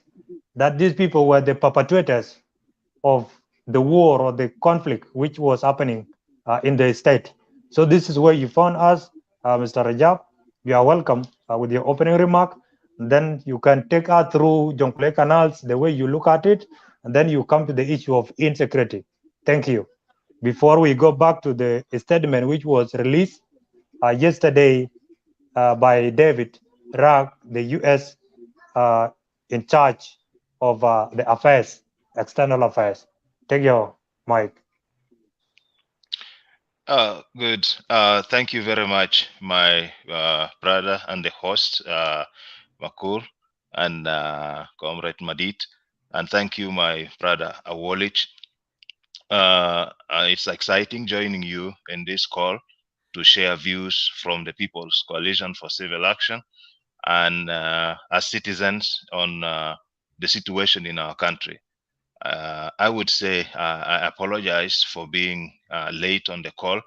that these people were the perpetrators of the war or the conflict which was happening in the state. So this is where you found us, Mr. Rajab. You are welcome with your opening remark. And then you can take us through Jonglei canals, the way you look at it, and then you come to the issue of insecurity. Thank you. Before we go back to the statement which was released yesterday by David Ragg, the U.S. In charge of the affairs, external affairs. Take your mic. Good. Thank you very much, my brother and the host, Makur and Comrade Madit. And thank you, my brother Awolich. It's exciting joining you in this call to share views from the People's Coalition for Civil Action and as citizens on the situation in our country. I would say I apologize for being late on the call,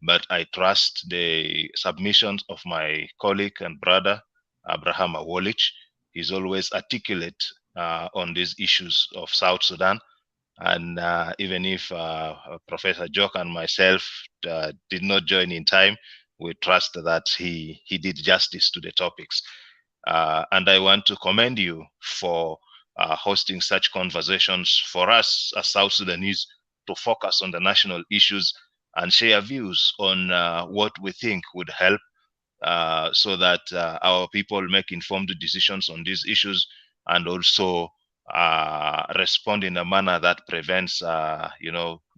but I trust the submissions of my colleague and brother, Abraham Awolich. He's always articulate on these issues of South Sudan. And even if Professor Jok and myself did not join in time, we trust that he did justice to the topics. And I want to commend you for hosting such conversations for us as South Sudanese to focus on the national issues and share views on what we think would help so that our people make informed decisions on these issues and also respond in a manner that prevents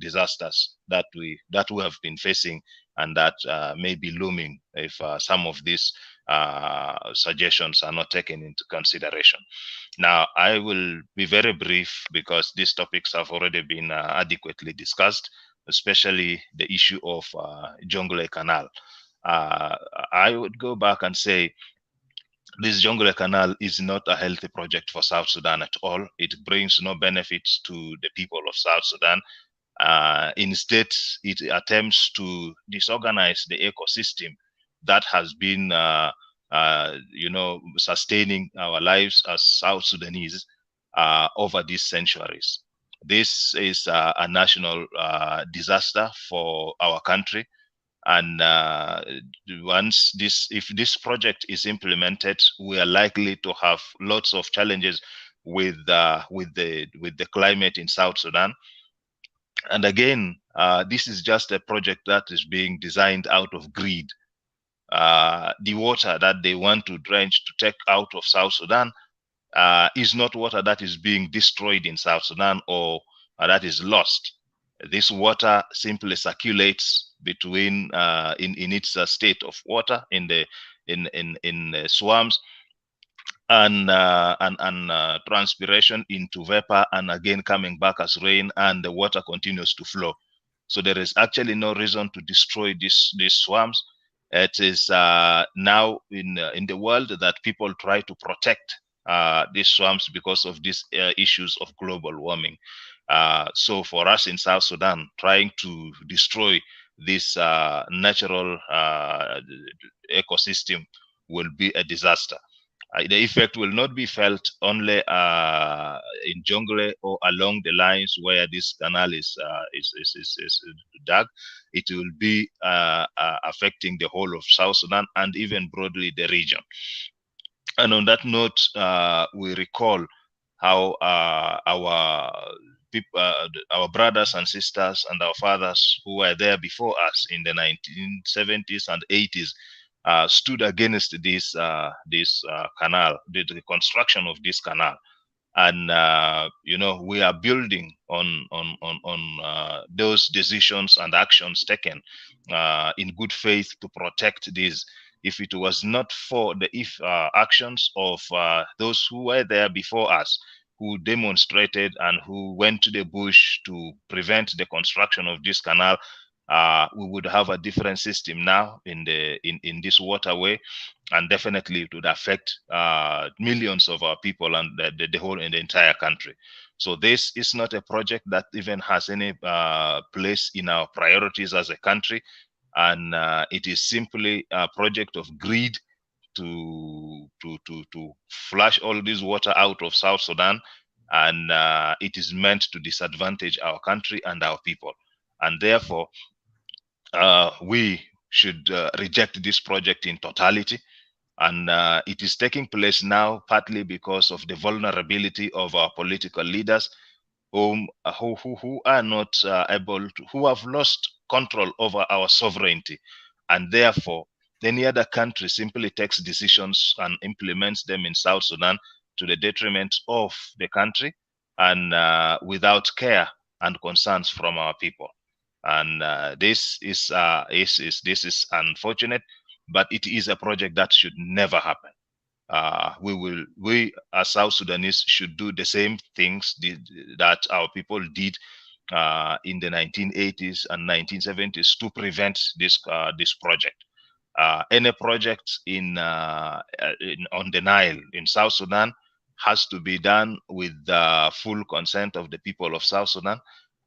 disasters that we have been facing and that may be looming if some of these suggestions are not taken into consideration. Now, I will be very brief because these topics have already been adequately discussed, especially the issue of Jonglei Canal. I would go back and say this Jonglei Canal is not a healthy project for South Sudan at all. It brings no benefits to the people of South Sudan. Instead, it attempts to disorganize the ecosystem that has been sustaining our lives as South Sudanese over these centuries. This is a national disaster for our country. And if this project is implemented, we are likely to have lots of challenges with the climate in South Sudan. And again, this is just a project that is being designed out of greed. The water that they want to drench to take out of South Sudan is not water that is being destroyed in South Sudan or that is lost. This water simply circulates between in its state of water in the swamps, and transpiration into vapor, and again coming back as rain, and the water continues to flow. So there is actually no reason to destroy these swamps. It is now in the world that people try to protect these swamps because of these issues of global warming. So for us in South Sudan, trying to destroy this natural ecosystem will be a disaster. The effect will not be felt only in Jongle or along the lines where this canal is dug. It will be affecting the whole of South Sudan and even broadly the region. And on that note, we recall how our brothers and sisters and our fathers who were there before us in the 1970s and 80s stood against this canal, the construction of this canal. And we are building on those decisions and actions taken in good faith to protect this. If it was not for the actions of those who were there before us, who demonstrated and who went to the bush to prevent the construction of this canal, we would have a different system now in this waterway, and definitely it would affect millions of our people and the whole in the entire country. So this is not a project that even has any place in our priorities as a country, and it is simply a project of greed to flush all this water out of South Sudan, and it is meant to disadvantage our country and our people, and therefore we should reject this project in totality. And it is taking place now partly because of the vulnerability of our political leaders, who are not able to, who have lost control over our sovereignty, and therefore any other country simply takes decisions and implements them in South Sudan to the detriment of the country, and without care and concerns from our people. And this is unfortunate, but it is a project that should never happen. We as South Sudanese should do the same things that our people did in the 1980s and 1970s to prevent this project. Any project on the Nile in South Sudan has to be done with the full consent of the people of South Sudan,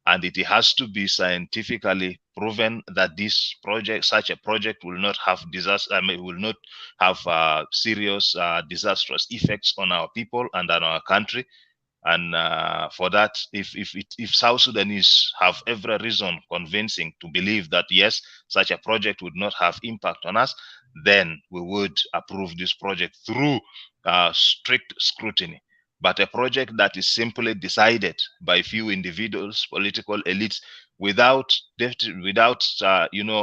and it has to be scientifically proven that such a project will not have will not have serious disastrous effects on our people and on our country. And for that, if South Sudanese have every reason convincing to believe that yes, such a project would not have impact on us, then we would approve this project through strict scrutiny. But a project that is simply decided by few individuals, political elites, without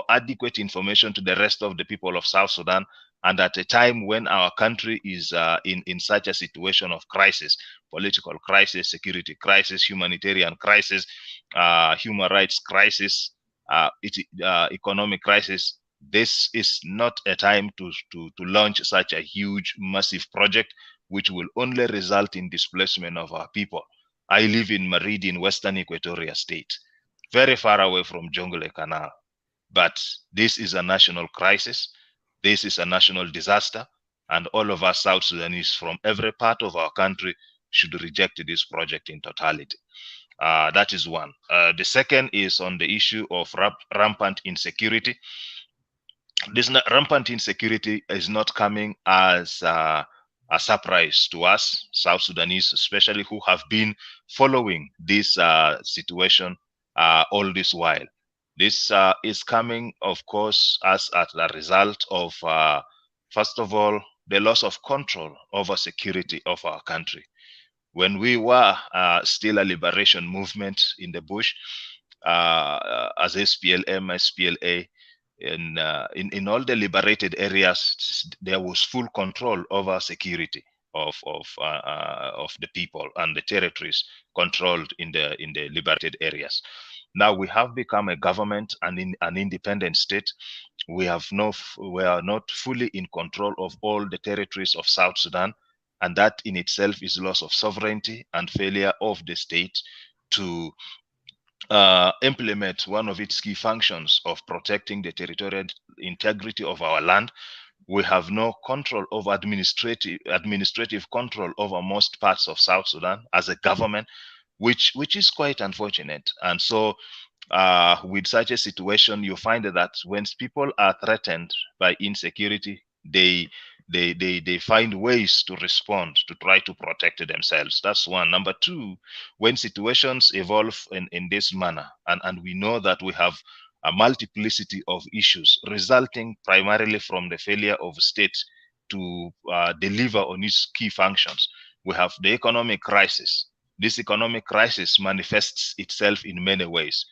adequate information to the rest of the people of South Sudan, and at a time when our country is in such a situation of crisis, political crisis, security crisis, humanitarian crisis, human rights crisis, economic crisis, this is not a time to launch such a huge, massive project, which will only result in displacement of our people. I live in Maridi in Western Equatoria State, very far away from Jongle Canal. But this is a national crisis. This is a national disaster. And all of us South Sudanese from every part of our country should reject this project in totality. That is one. The second is on the issue of rampant insecurity. This rampant insecurity is not coming as a surprise to us, South Sudanese, especially who have been following this situation all this while. This is coming, of course, as a result of, first of all, the loss of control over security of our country. When we were still a liberation movement in the bush, as SPLM, SPLA, in all the liberated areas, there was full control over security of the people and the territories controlled in the liberated areas. Now we have become a government and in an independent state. We are not fully in control of all the territories of South Sudan, And that in itself is loss of sovereignty and failure of the state to implement one of its key functions of protecting the territorial integrity of our land. We have no control over administrative control over most parts of South Sudan as a government, which is quite unfortunate. And so with such a situation, you find that when people are threatened by insecurity, they find ways to respond to try to protect themselves. That's one. Number two, when situations evolve in this manner, and we know that we have a multiplicity of issues resulting primarily from the failure of states to deliver on its key functions. We have the economic crisis. This economic crisis manifests itself in many ways.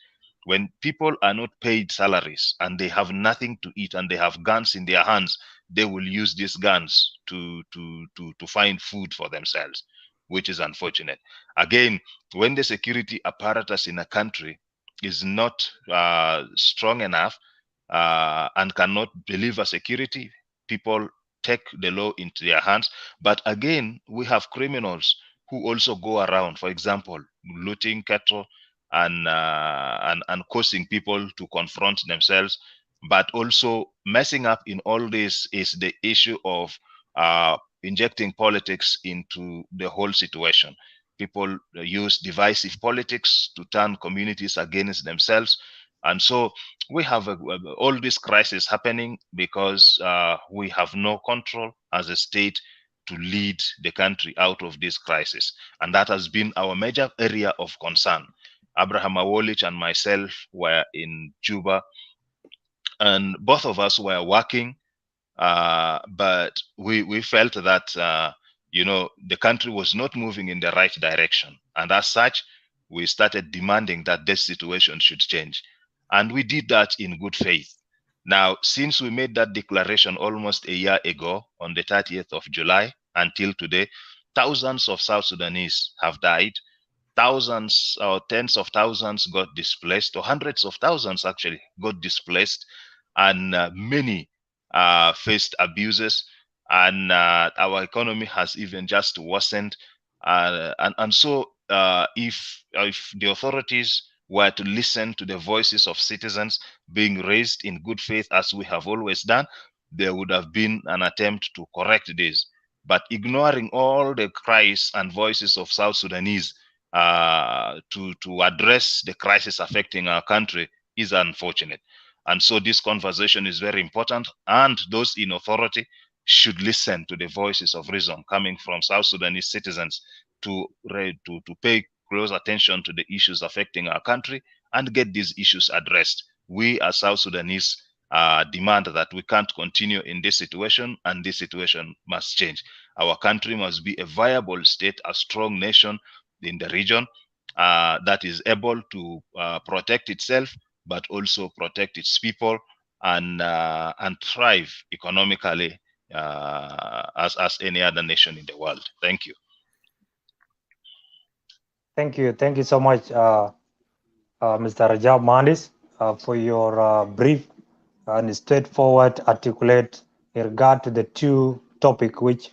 When people are not paid salaries and they have nothing to eat and they have guns in their hands, they will use these guns to find food for themselves, which is unfortunate. Again, when the security apparatus in a country is not strong enough and cannot deliver security, people take the law into their hands. But again, we have criminals who also go around, for example, looting cattle and causing people to confront themselves. But also messing up in all this is the issue of injecting politics into the whole situation. People use divisive politics to turn communities against themselves. And so we have all this crisis happening because we have no control as a state to lead the country out of this crisis. And that has been our major area of concern. Abraham Awolich and myself were in Juba, and both of us were working, but we felt that the country was not moving in the right direction, and as such, we started demanding that this situation should change, and we did that in good faith. Now, since we made that declaration almost a year ago on the 30th of July until today, thousands of South Sudanese have died. Thousands or tens of thousands got displaced, or hundreds of thousands actually got displaced, and many faced abuses, and our economy has even just worsened. And so if the authorities were to listen to the voices of citizens being raised in good faith, as we have always done, there would have been an attempt to correct this. But ignoring all the cries and voices of South Sudanese to address the crisis affecting our country is unfortunate. And so this conversation is very important, and those in authority should listen to the voices of reason coming from South Sudanese citizens to pay close attention to the issues affecting our country and get these issues addressed. We as South Sudanese demand that we can't continue in this situation, and this situation must change. Our country must be a viable state, a strong nation in the region that is able to protect itself, but also protect its people and thrive economically as any other nation in the world. Thank you. Thank you so much, Mr. Rajab Mohandis, for your brief and straightforward articulate in regard to the two topics which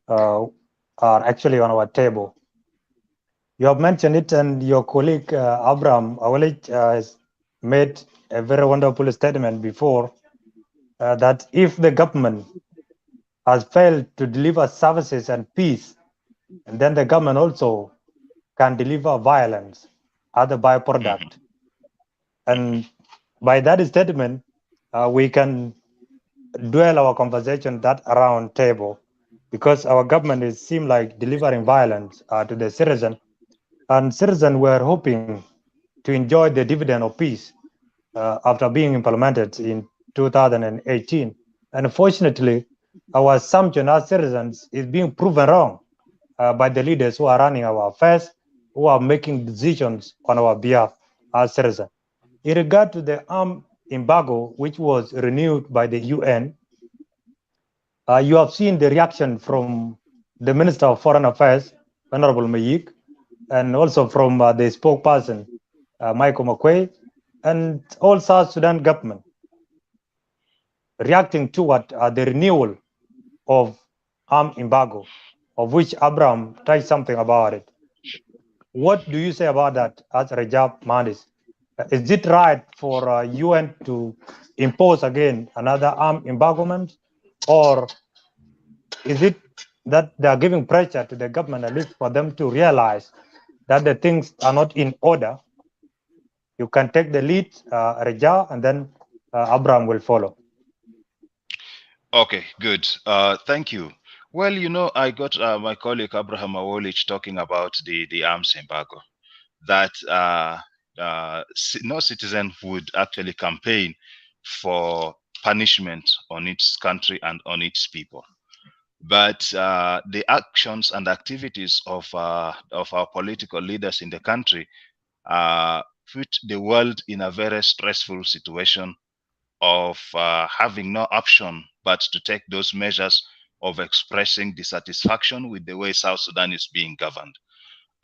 are actually on our table. You have mentioned it, and your colleague Abraham Awuolic has made a very wonderful statement before that if the government has failed to deliver services and peace, and then the government also can deliver violence as a byproduct. And by that statement, we can dwell our conversation that around table, because our government seem like delivering violence to the citizen, and citizens were hoping to enjoy the dividend of peace after being implemented in 2018. And unfortunately, our assumption as citizens is being proven wrong by the leaders who are running our affairs, who are making decisions on our behalf as citizens. In regard to the armed embargo, which was renewed by the UN, you have seen the reaction from the Minister of Foreign Affairs, Honorable Mayik, and also from the spokesperson, Michael McQuay, and all South Sudan government reacting to what the renewal of armed embargo. of which Abraham touched something about it. What do you say about that as Rajab Mohandis? Is it right for UN to impose again another armed embargo, or is it that they are giving pressure to the government at least for them to realize that the things are not in order? You can take the lead, Rajab, and then Abraham will follow. Okay, good. Thank you. Well, you know, I got my colleague Abraham Awolich talking about the arms embargo, that no citizen would actually campaign for punishment on its country and on its people. But the actions and activities of our political leaders in the country put the world in a very stressful situation of having no option but to take those measures of expressing dissatisfaction with the way South Sudan is being governed.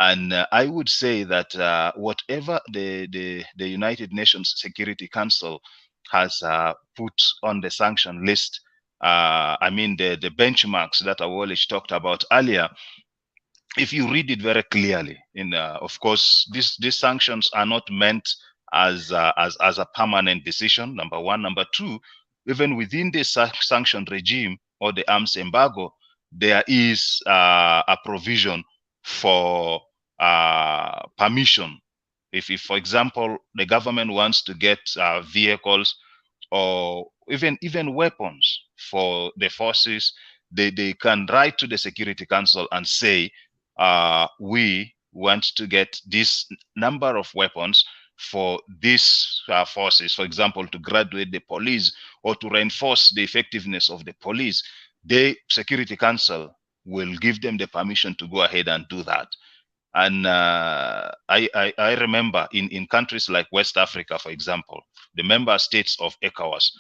And I would say that whatever the United Nations Security Council has put on the sanction list, I mean the benchmarks that Awolich talked about earlier, if you read it very clearly, of course, these sanctions are not meant as a permanent decision. Number one. Number two, even within the sanction regime or the arms embargo, there is a provision for permission. If, for example, the government wants to get vehicles or even weapons for the forces, they can write to the Security Council and say, we want to get this number of weapons for these forces, for example, to graduate the police or to reinforce the effectiveness of the police. The Security Council will give them the permission to go ahead and do that. And I remember in countries like West Africa, for example, the member states of ECOWAS,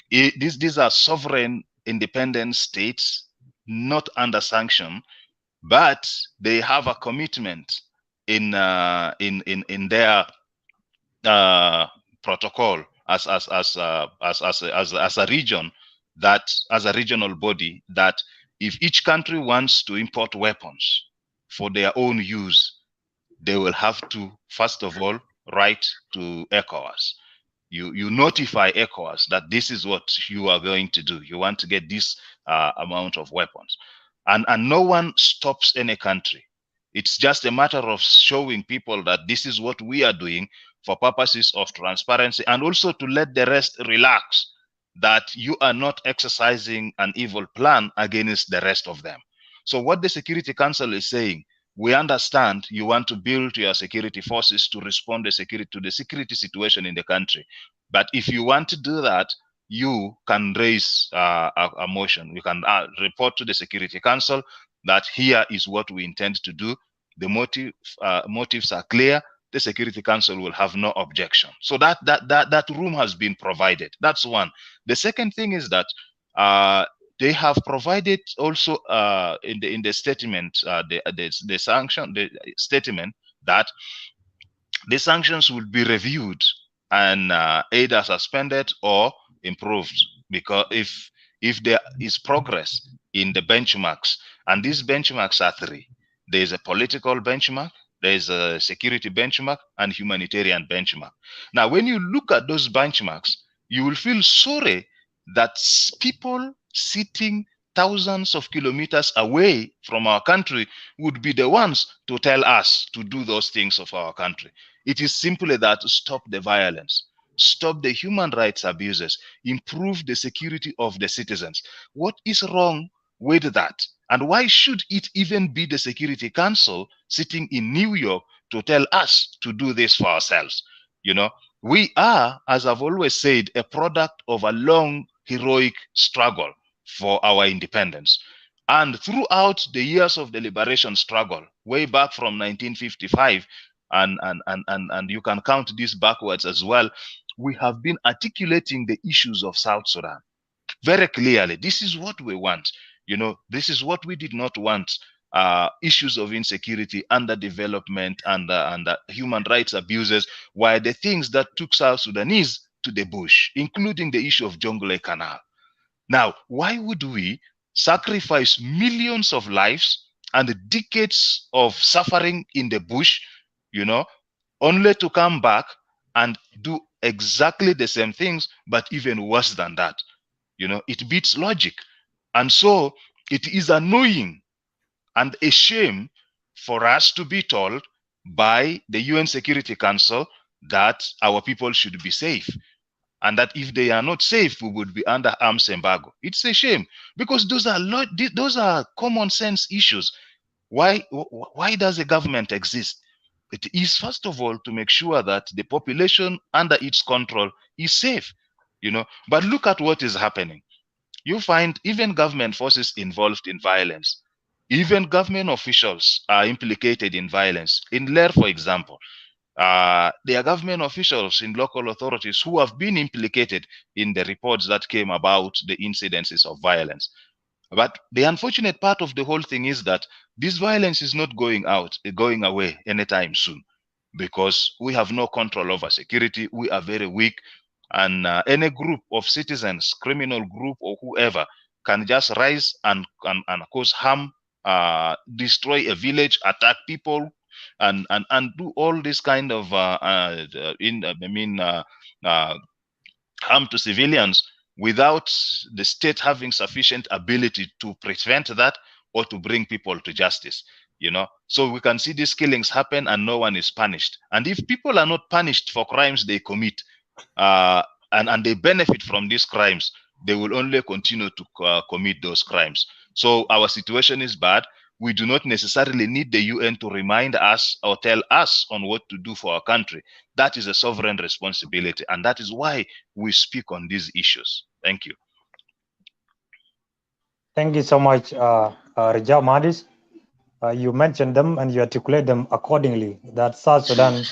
these are sovereign independent states, not under sanction, but they have a commitment in their protocol as a region, that as a regional body, that if each country wants to import weapons for their own use, they will have to first of all write to ECOWAS. You notify ECOWAS that this is what you are going to do. You want to get this amount of weapons. And no one stops any country. It's just a matter of showing people that this is what we are doing for purposes of transparency, and also to let the rest relax, that you are not exercising an evil plan against the rest of them. So what the Security Council is saying, we understand you want to build your security forces to respond to the security situation in the country. But if you want to do that, you can raise a motion. You can report to the Security Council that here is what we intend to do. The motives are clear. The Security Council will have no objection. So that room has been provided. That's one. The second thing is that they have provided also in the statement, the statement that the sanctions will be reviewed and either suspended or improved, because if there is progress in the benchmarks, and these benchmarks are three. There is a political benchmark, there is a security benchmark, and humanitarian benchmark. Now, when you look at those benchmarks, you will feel sorry that people sitting thousands of kilometers away from our country would be the ones to tell us to do those things of our country. It is simply that: stop the violence, stop the human rights abuses, improve the security of the citizens. What is wrong with that? And why should it even be the Security Council sitting in New York to tell us to do this for ourselves? You know, we are, as I've always said, a product of a long, heroic struggle for our independence. And throughout the years of the liberation struggle, way back from 1955, and you can count this backwards as well, we have been articulating the issues of South Sudan very clearly. This is what we want. You know, this is what we did not want. Issues of insecurity, underdevelopment, and human rights abuses were the things that took South Sudanese to the bush, including the issue of Jonglei Canal. Now, why would we sacrifice millions of lives and decades of suffering in the bush, you know, only to come back and do exactly the same things, but even worse than that. You know, it beats logic. And so it is annoying and a shame for us to be told by the UN Security Council that our people should be safe, and that if they are not safe, we would be under arms embargo. It's a shame, because those are common sense issues. Why does a government exist? It is, first of all, to make sure that the population under its control is safe, you know. But look at what is happening. You find even government forces involved in violence. Even government officials are implicated in violence. In Ler, for example, there are government officials in local authorities who have been implicated in the reports that came about the incidences of violence. But the unfortunate part of the whole thing is that this violence is not going away anytime soon, because we have no control over security. We are very weak, and any group of citizens, criminal group or whoever, can just rise and cause harm, destroy a village, attack people, and do all this kind of harm to civilians, without the state having sufficient ability to prevent that or to bring people to justice. You know, so we can see these killings happen and no one is punished. And if people are not punished for crimes they commit, and they benefit from these crimes, they will only continue to commit those crimes. So our situation is bad. We do not necessarily need the UN to remind us or tell us on what to do for our country. That is a sovereign responsibility, and that is why we speak on these issues. Thank you. Thank you so much, Rajab Mohandis. You mentioned them and you articulate them accordingly, that South Sudan,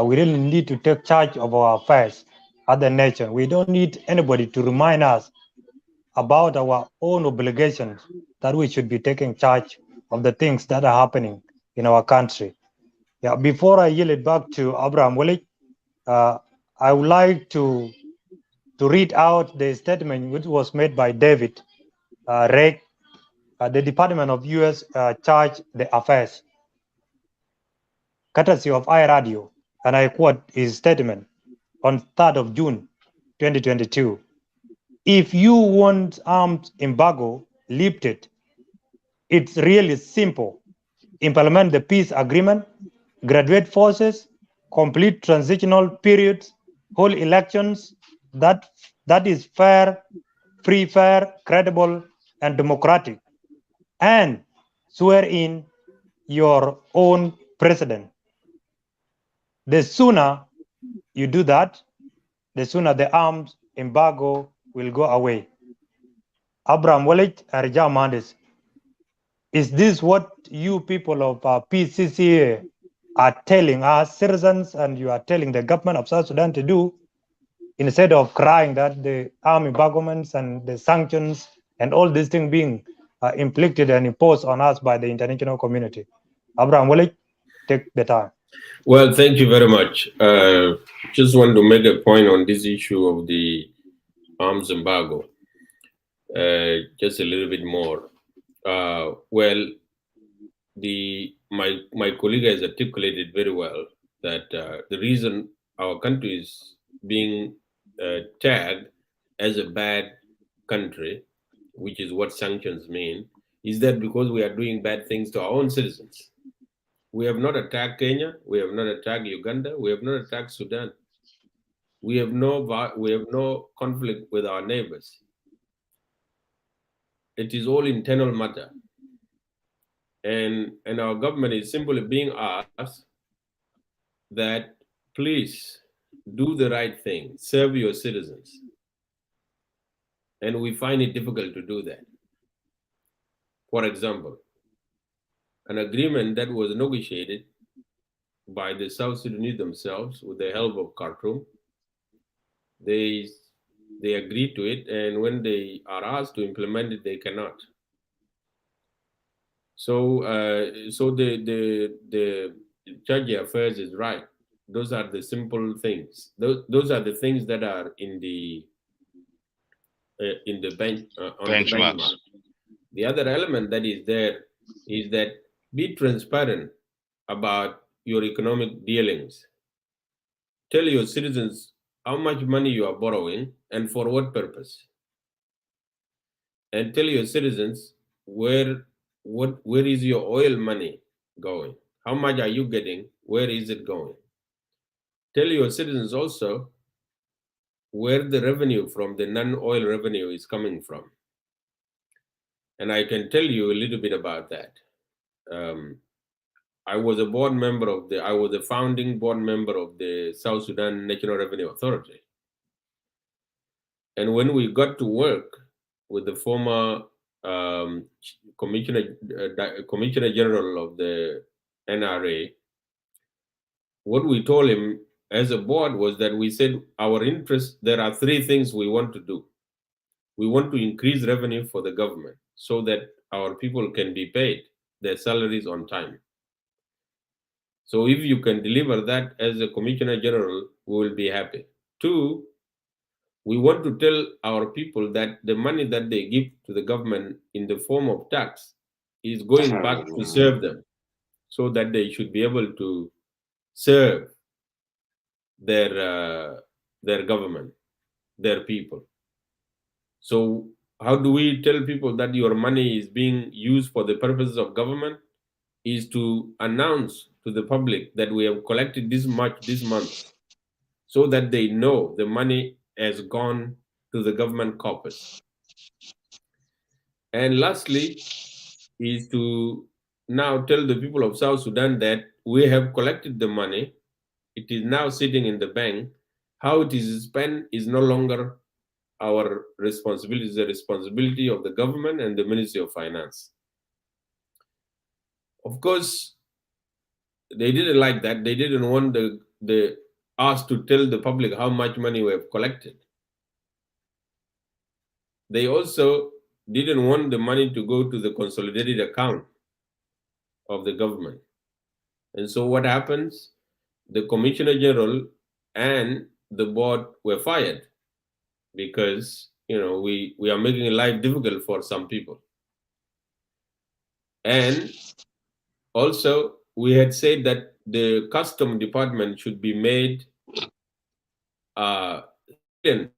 we really need to take charge of our affairs as a nation. We don't need anybody to remind us about our own obligations, that we should be taking charge of the things that are happening in our country. Yeah, before I yield it back to Awuolic, I would like to read out the statement which was made by David Reg, the Department of U.S. Charge the Affairs, courtesy of iRadio, and I quote his statement on 3rd of June, 2022. If you want arms embargo lifted, it's really simple. Implement the peace agreement, graduate forces, complete transitional periods, hold elections that is fair, free, fair, credible, and democratic, and swear in your own president. The sooner you do that, the sooner the arms embargo will go away. Awuolic and Rajab Mohandis, is this what you people of PCCA are telling us citizens, and you are telling the government of South Sudan to do, instead of crying that the arm embargoes and the sanctions and all these things being inflicted and imposed on us by the international community? Awuolic, take the time. Well, thank you very much. Just want to make a point on this issue of the arms embargo. Just a little bit more. Well, my colleague has articulated very well that the reason our country is being tagged as a bad country, which is what sanctions mean, is that because we are doing bad things to our own citizens. We have not attacked Kenya. We have not attacked Uganda. We have not attacked Sudan. We have no conflict with our neighbors. It is all internal matter. And our government is simply being asked that please do the right thing, serve your citizens. And we find it difficult to do that. For example, an agreement that was negotiated by the South Sudanese themselves with the help of Khartoum, they agreed to it, and when they are asked to implement it, they cannot. So, the Charge Affairs is right. Those are the simple things. Those are the things that are in the benchmark. The other element that is there is that Be transparent about your economic dealings. Tell your citizens how much money you are borrowing and for what purpose. And tell your citizens where is your oil money going? How much are you getting? Where is it going? Tell your citizens also where the revenue from the non-oil revenue is coming from. And I can tell you a little bit about that. I was a founding board member of the South Sudan National Revenue Authority. And when we got to work with the former Commissioner General of the NRA, what we told him as a board was that we said our interest, there are three things we want to do. We want to increase revenue for the government so that our people can be paid their salaries on time. So if you can deliver that as a Commissioner General, we will be happy. Two, we want to tell our people that the money that they give to the government in the form of tax is going back to serve them, so that they should be able to serve their government, their people. So how do we tell people that your money is being used for the purposes of government? Is to announce to the public that we have collected this much this month, so that they know the money has gone to the government corpus. And lastly, is to now tell the people of South Sudan that we have collected the money. It is now sitting in the bank. How it is spent is no longer our responsibility. It's the responsibility of the government and the Ministry of Finance. Of course, they didn't like that. They didn't want us to tell the public how much money we have collected. They also didn't want the money to go to the consolidated account of the government. And so what happens? The Commissioner General and the board were fired because, we are making life difficult for some people. And also, we had said that the custom department should be made an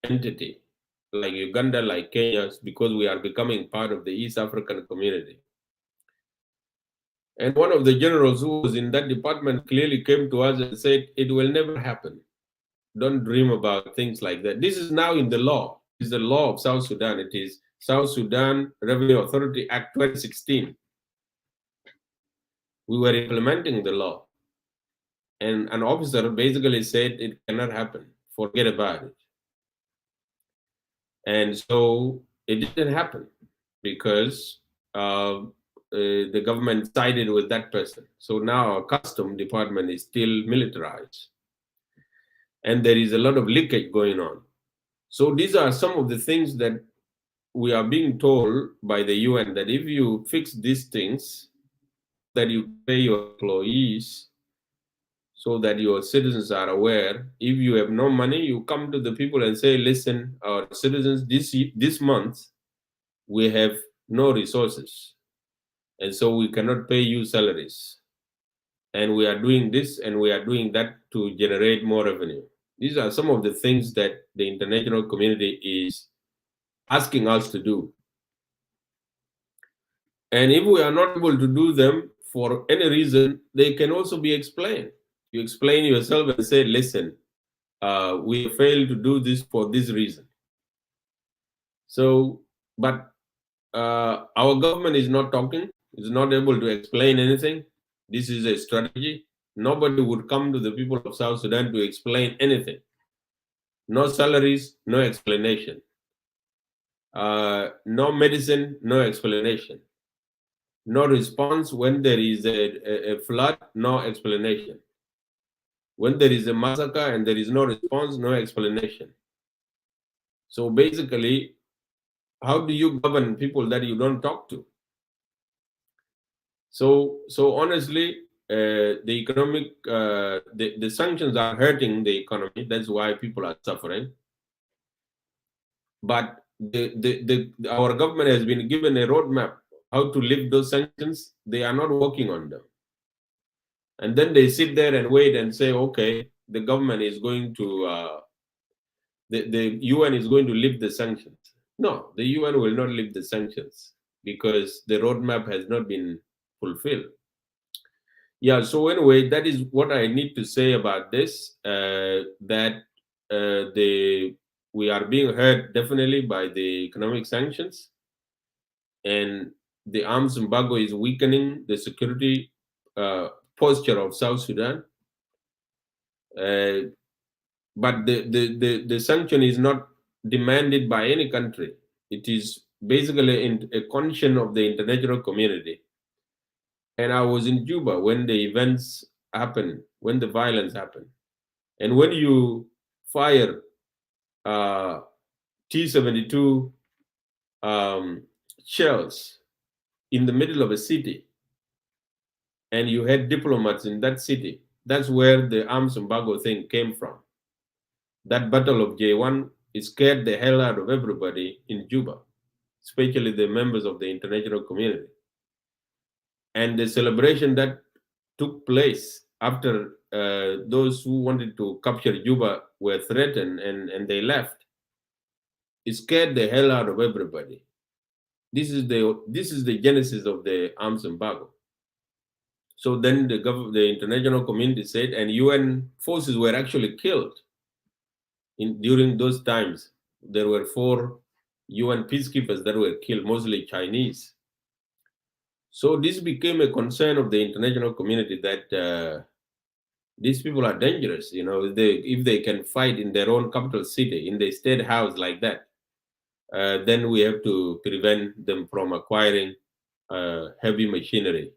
entity, like Uganda, like Kenya, because we are becoming part of the East African community. And one of the generals who was in that department clearly came to us and said, it will never happen. Don't dream about things like that. This is now in the law. It's the law of South Sudan. It is South Sudan Revenue Authority Act 2016. We were implementing the law. And an officer basically said it cannot happen. Forget about it. And so it didn't happen because the government sided with that person. So now our custom department is still militarized. And there is a lot of leakage going on. So these are some of the things that we are being told by the UN, that if you fix these things, that you pay your employees, so that your citizens are aware. If you have no money, you come to the people and say, listen, our citizens, this month, we have no resources. And so we cannot pay you salaries. And we are doing this and we are doing that to generate more revenue. These are some of the things that the international community is asking us to do. And if we are not able to do them for any reason, they can also be explained. You explain yourself and say, listen, we failed to do this for this reason. So, but our government is not talking, is not able to explain anything. This is a strategy. Nobody would come to the people of South Sudan to explain anything. No salaries, no explanation. No medicine, no explanation. No response when there is a flood, no explanation. When there is a massacre and there is no response, no explanation. So basically, how do you govern people that you don't talk to? So honestly, the economic, the sanctions are hurting the economy. That's why people are suffering. But our government has been given a roadmap how to lift those sanctions, they are not working on them. And then they sit there and wait and say, okay, the government is going to, the UN is going to lift the sanctions. No, the UN will not lift the sanctions because the roadmap has not been fulfilled. Yeah, so anyway, that is what I need to say about this, that we are being hurt definitely by the economic sanctions, and the arms embargo is weakening the security posture of South Sudan. But the sanction is not demanded by any country. It is basically a concern of the international community. And I was in Juba when the events happened, when the violence happened. And when you fire T-72 shells in the middle of a city, and you had diplomats in that city, that's where the arms embargo thing came from. That battle of J1 scared the hell out of everybody in Juba, especially the members of the international community. And the celebration that took place after those who wanted to capture Juba were threatened and they left, it scared the hell out of everybody. This is the genesis of the arms embargo. So then the international community said, and UN forces were actually killed during those times. There were 4 UN peacekeepers that were killed, mostly Chinese. So this became a concern of the international community that these people are dangerous. You know, if they can fight in their own capital city, in the state house like that, then we have to prevent them from acquiring heavy machinery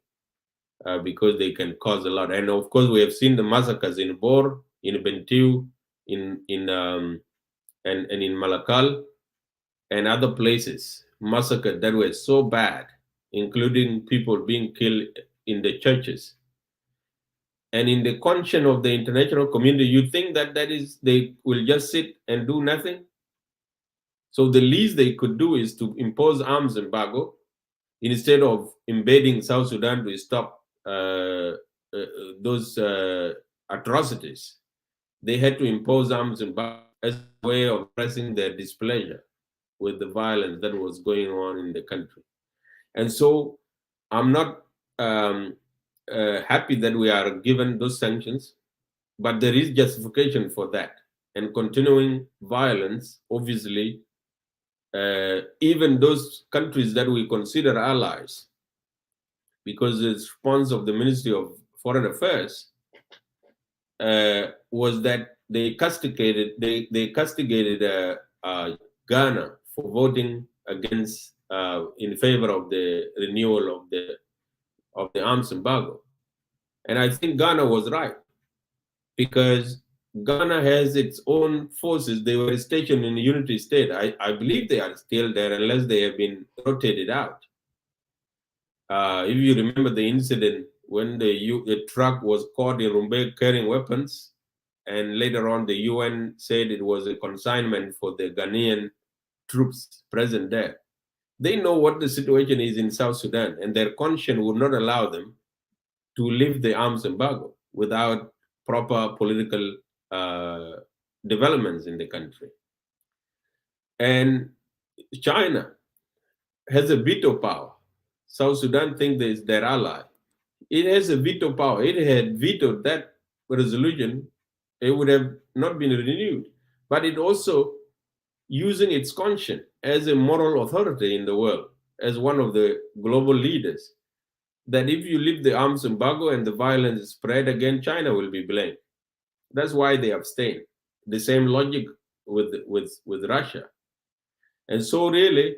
because they can cause a lot. And of course, we have seen the massacres in Bor, in Bentiu, in Malakal, and other places, massacres that were so bad, including people being killed in the churches. And in the conscience of the international community, you think that they will just sit and do nothing? So the least they could do is to impose arms embargo instead of invading South Sudan to stop those atrocities. They had to impose arms embargo as a way of expressing their displeasure with the violence that was going on in the country. And so I'm not happy that we are given those sanctions, but there is justification for that. And continuing violence, obviously, even those countries that we consider allies, because the response of the Ministry of Foreign Affairs was that they castigated Ghana for voting against in favor of the renewal of the arms embargo. And I think Ghana was right, because Ghana has its own forces. They were stationed in the Unity State. I believe they are still there unless they have been rotated out. If you remember the incident when the truck was caught in Rumbek carrying weapons, and later on the UN said it was a consignment for the Ghanaian troops present there. They know what the situation is in South Sudan, and their conscience would not allow them to lift the arms embargo without proper political developments in the country. And China has a veto power. South Sudan thinks it's their ally. It has a veto power. It had vetoed that resolution, it would have not been renewed. But it also using its conscience as a moral authority in the world, as one of the global leaders, that if you lift the arms embargo and the violence is spread again, China will be blamed. That's why they abstain. The same logic with Russia. And so really,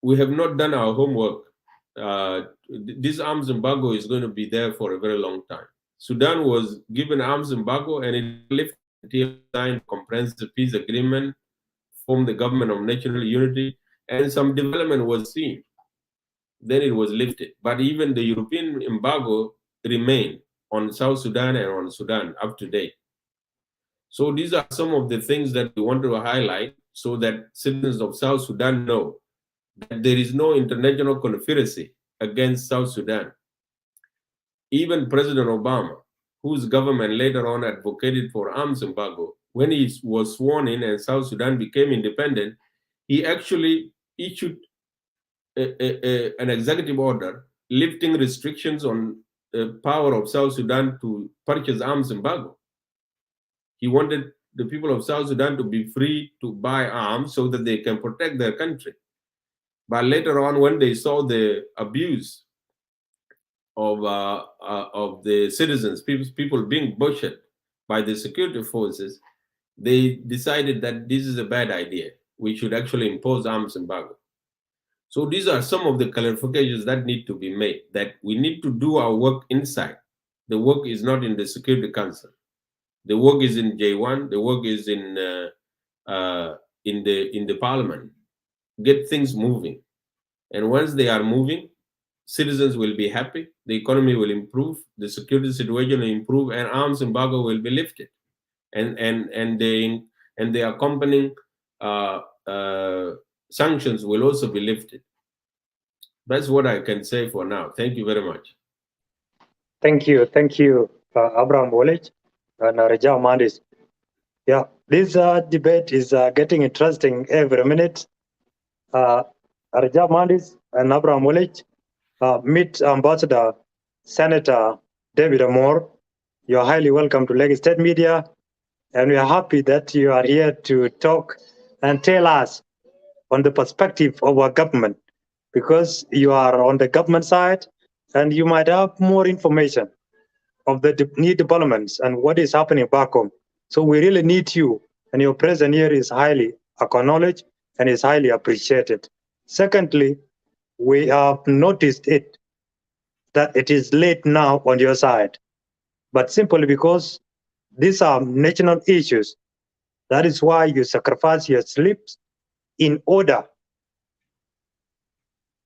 we have not done our homework. This arms embargo is going to be there for a very long time. Sudan was given arms embargo and it lifted until signed comprehensive peace agreement, formed the government of national unity, and some development was seen. Then it was lifted. But even the European embargo remained on South Sudan and on Sudan up to date. So these are some of the things that we want to highlight so that citizens of South Sudan know that there is no international conspiracy against South Sudan. Even President Obama, whose government later on advocated for arms embargo, when he was sworn in and South Sudan became independent, he actually issued an executive order lifting restrictions on the power of South Sudan to purchase arms embargo. He wanted the people of South Sudan to be free to buy arms so that they can protect their country. But later on, when they saw the abuse of the citizens, people being butchered by the security forces, they decided that this is a bad idea. We should actually impose arms embargo. So these are some of the clarifications that need to be made, that we need to do our work inside. The work is not in the Security Council. The work is in J1. The work is in the Parliament. Get things moving, and once they are moving, citizens will be happy. The economy will improve. The security situation will improve, and arms embargo will be lifted, and the accompanying sanctions will also be lifted. That's what I can say for now. Thank you very much. Thank you, Awuolic and Rajab Mohandis. Yeah, this debate is getting interesting every minute. Rajab Mohandis and Awuolic, meet Ambassador Senator David Amor. You're highly welcome to Lagos State Media, and we are happy that you are here to talk and tell us on the perspective of our government, because you are on the government side and you might have more information of the new developments and what is happening back home. So we really need you, and your presence here is highly acknowledged and is highly appreciated. Secondly, we have noticed that it is late now on your side, but simply because these are national issues. That is why you sacrifice your sleeps in order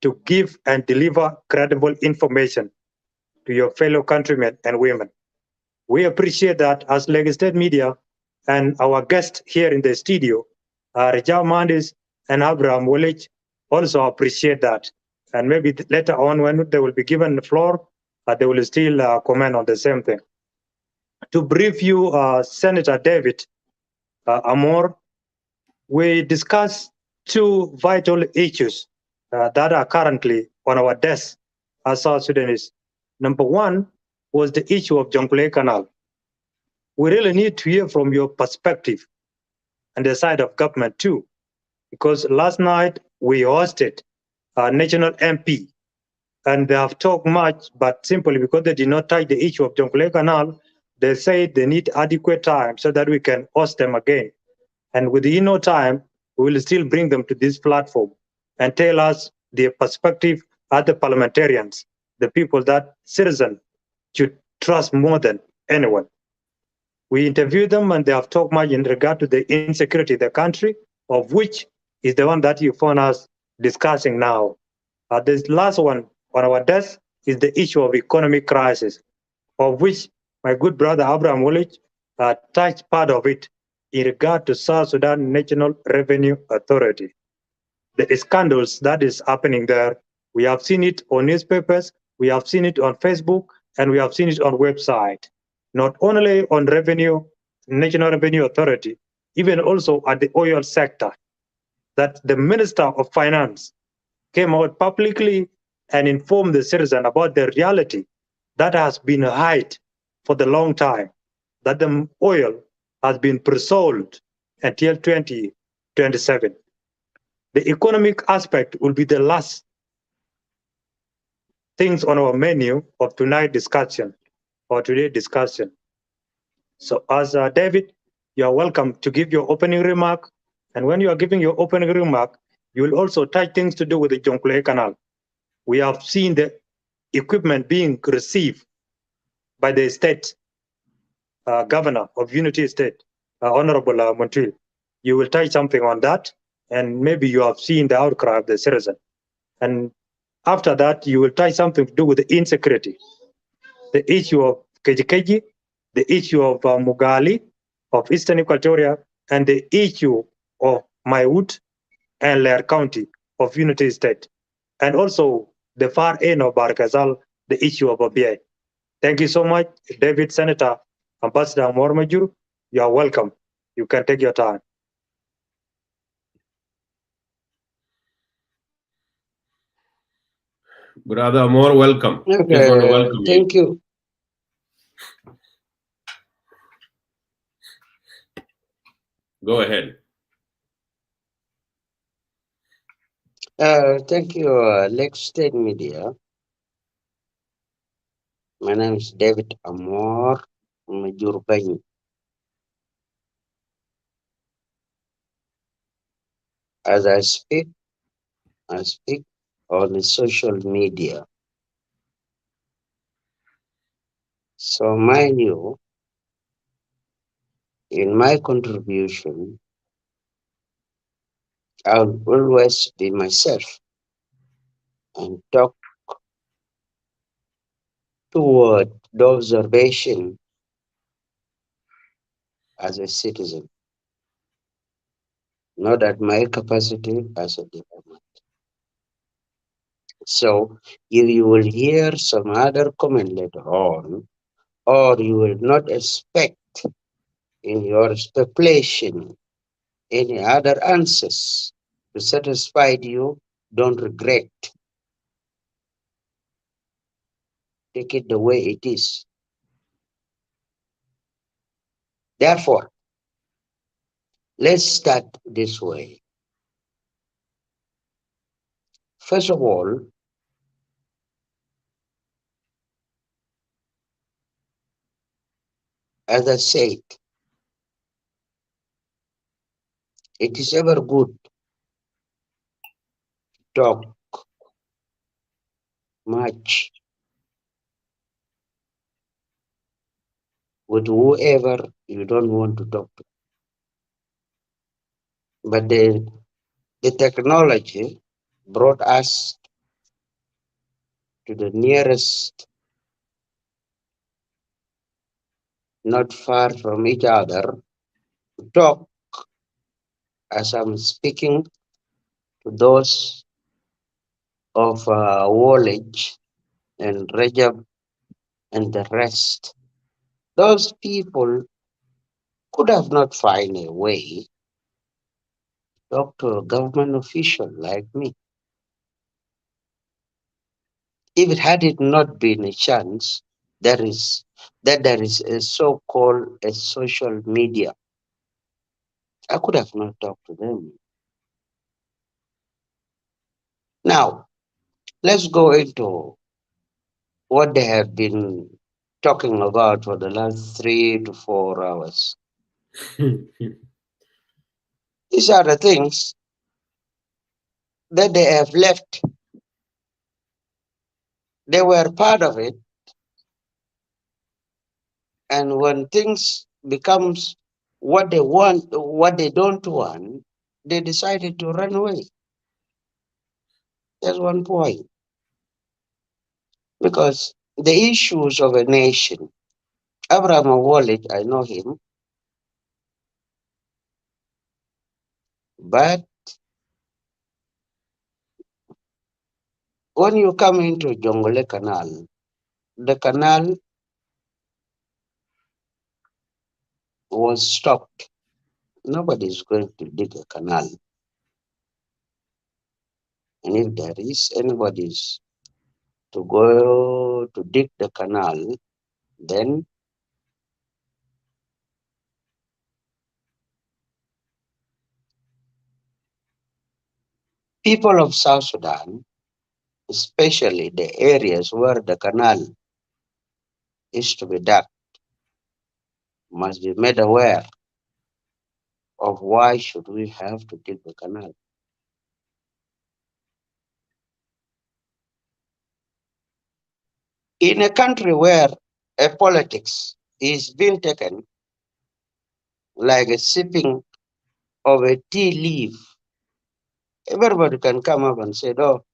to give and deliver credible information to your fellow countrymen and women. We appreciate that as Lagos State Media, and our guests here in the studio, Rajab Mohandis and Awuolic, also appreciate that. And maybe later on, when they will be given the floor, they will still comment on the same thing. To brief you, Senator David Amor, we discussed two vital issues that are currently on our desk as South Sudanese. Number one was the issue of Jonglei Canal. We really need to hear from your perspective and the side of government too, because last night we hosted a national MP, and they have talked much, but simply because they did not touch the issue of Jonglei Canal, they say they need adequate time so that we can host them again. And within no time, we will still bring them to this platform and tell us their perspective as the parliamentarians, the people that citizens should trust more than anyone. We interviewed them, and they have talked much in regard to the insecurity of the country, of which is the one that you found us discussing now. The last one on our desk is the issue of economic crisis, of which my good brother Awuolic touched part of it in regard to South Sudan National Revenue Authority. The scandals that is happening there, we have seen it on newspapers, we have seen it on Facebook, and we have seen it on website. Not only on National Revenue Authority, even also at the oil sector, that the Minister of Finance came out publicly and informed the citizen about the reality that has been hid for the long time, that the oil has been pre-sold until 2027. The economic aspect will be the last things on our menu of tonight's discussion or today's discussion. So as David, you are welcome to give your opening remark. And when you are giving your opening remark, you will also touch things to do with the Jonglei Canal. We have seen the equipment being received by the state governor of Unity State, Honorable Montreal. You will touch something on that, and maybe you have seen the outcry of the citizen. And after that, you will touch something to do with the insecurity, the issue of Kejikeji, the issue of Mugali, of Eastern Equatoria, and the issue of Maiwut and Lair County of Unity State. And also the far end of Barkazal, the issue of ABI. Thank you so much, David Senator, Ambassador Mormajur. You are welcome. You can take your time. Brother, more welcome. Just want to welcome Thank you. Go ahead. Thank you, Lake State Media. My name is David Amor Majurbany. As I speak on the social media. So mind you, in my contribution, I'll always be myself and talk toward the observation as a citizen, not at my capacity as a diplomat. So if you will hear some other comment later on, or you will not expect in your speculation any other answers to satisfy you, don't regret. Take it the way it is. Therefore, let's start this way. First of all, as I said, it is ever good to talk much with whoever you don't want to talk to. But the technology brought us to the nearest, not far from each other, to talk as I'm speaking to those of Awolich and Rajab and the rest. Those people could have not find a way to talk to a government official like me. If it had it not been a chance, there is a so-called a social media, I could have not talked to them. Now, let's go into what they have been talking about for the last 3 to 4 hours. These are the things that they have left. They were part of it. And when things becomes what they want, what they don't want, they decided to run away. That's one point. Because the issues of a nation, Abraham Awuolic, I know him, but when you come into Jongole Canal, the canal was stopped. Nobody is going to dig a canal. And if there is anybody to go to dig the canal, then people of South Sudan, especially the areas where the canal is to be dug, must be made aware of why should we have to dig the canal. In a country where a politics is being taken like a sipping of a tea leaf, everybody can come up and say, oh,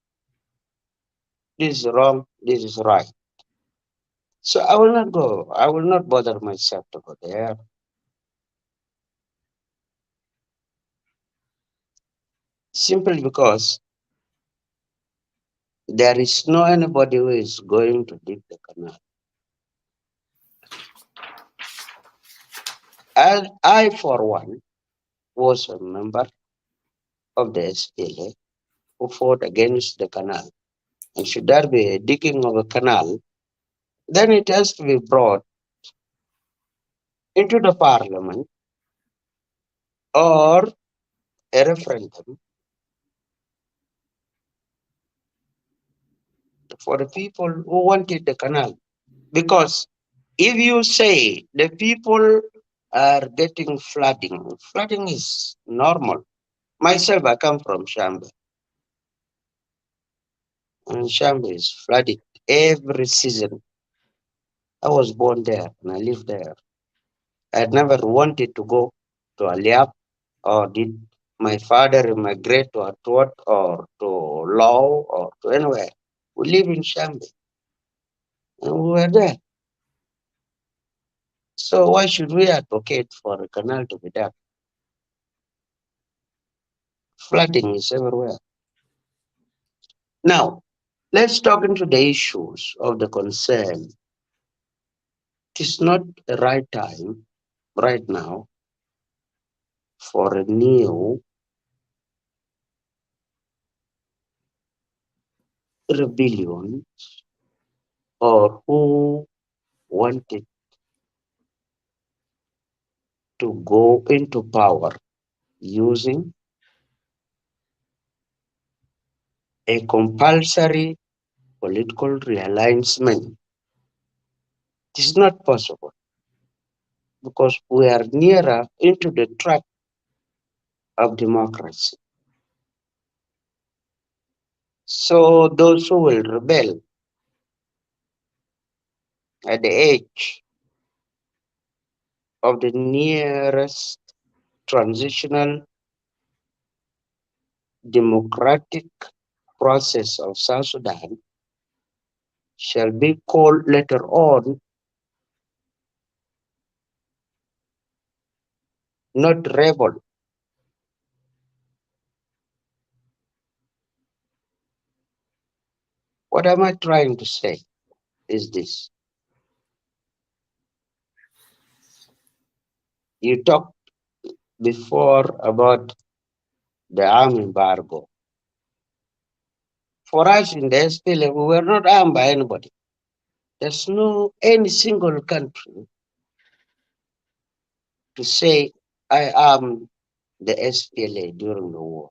this is wrong, this is right. So I will not go, I will not bother myself to go there. Simply because There is no anybody who is going to dig the canal. And I, for one, was a member of the SPLA who fought against the canal. And should there be a digging of a canal, then it has to be brought into the parliament or a referendum for the people who wanted the canal. Because if you say the people are getting flooding is normal. Myself, I come from Shamba, and Shamba is flooded every season. I was born there and I lived there. I never wanted to go to Aliap, or did my father immigrate to Atwat or to Law or to anywhere. We live in Shamba and we were there. So why should we advocate for a canal to be done? Flooding is everywhere. Now, let's talk into the issues of the concern. It is not the right time right now for a new rebellion or who wanted to go into power using a compulsory political realignment. It is not possible because we are nearer into the track of democracy. So those who will rebel at the edge of the nearest transitional democratic process of South Sudan shall be called later on not rebel. What am I trying to say is this. You talked before about the arm embargo. For us in the SPLA, we were not armed by anybody. There's no any single country to say I armed the SPLA during the war.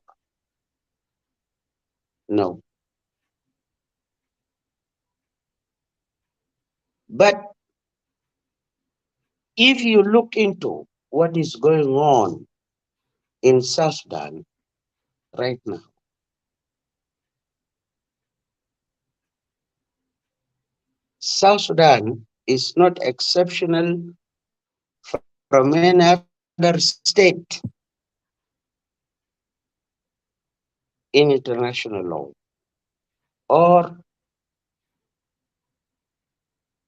No. But if you look into what is going on in South Sudan right now, South Sudan is not exceptional from any other state in international law or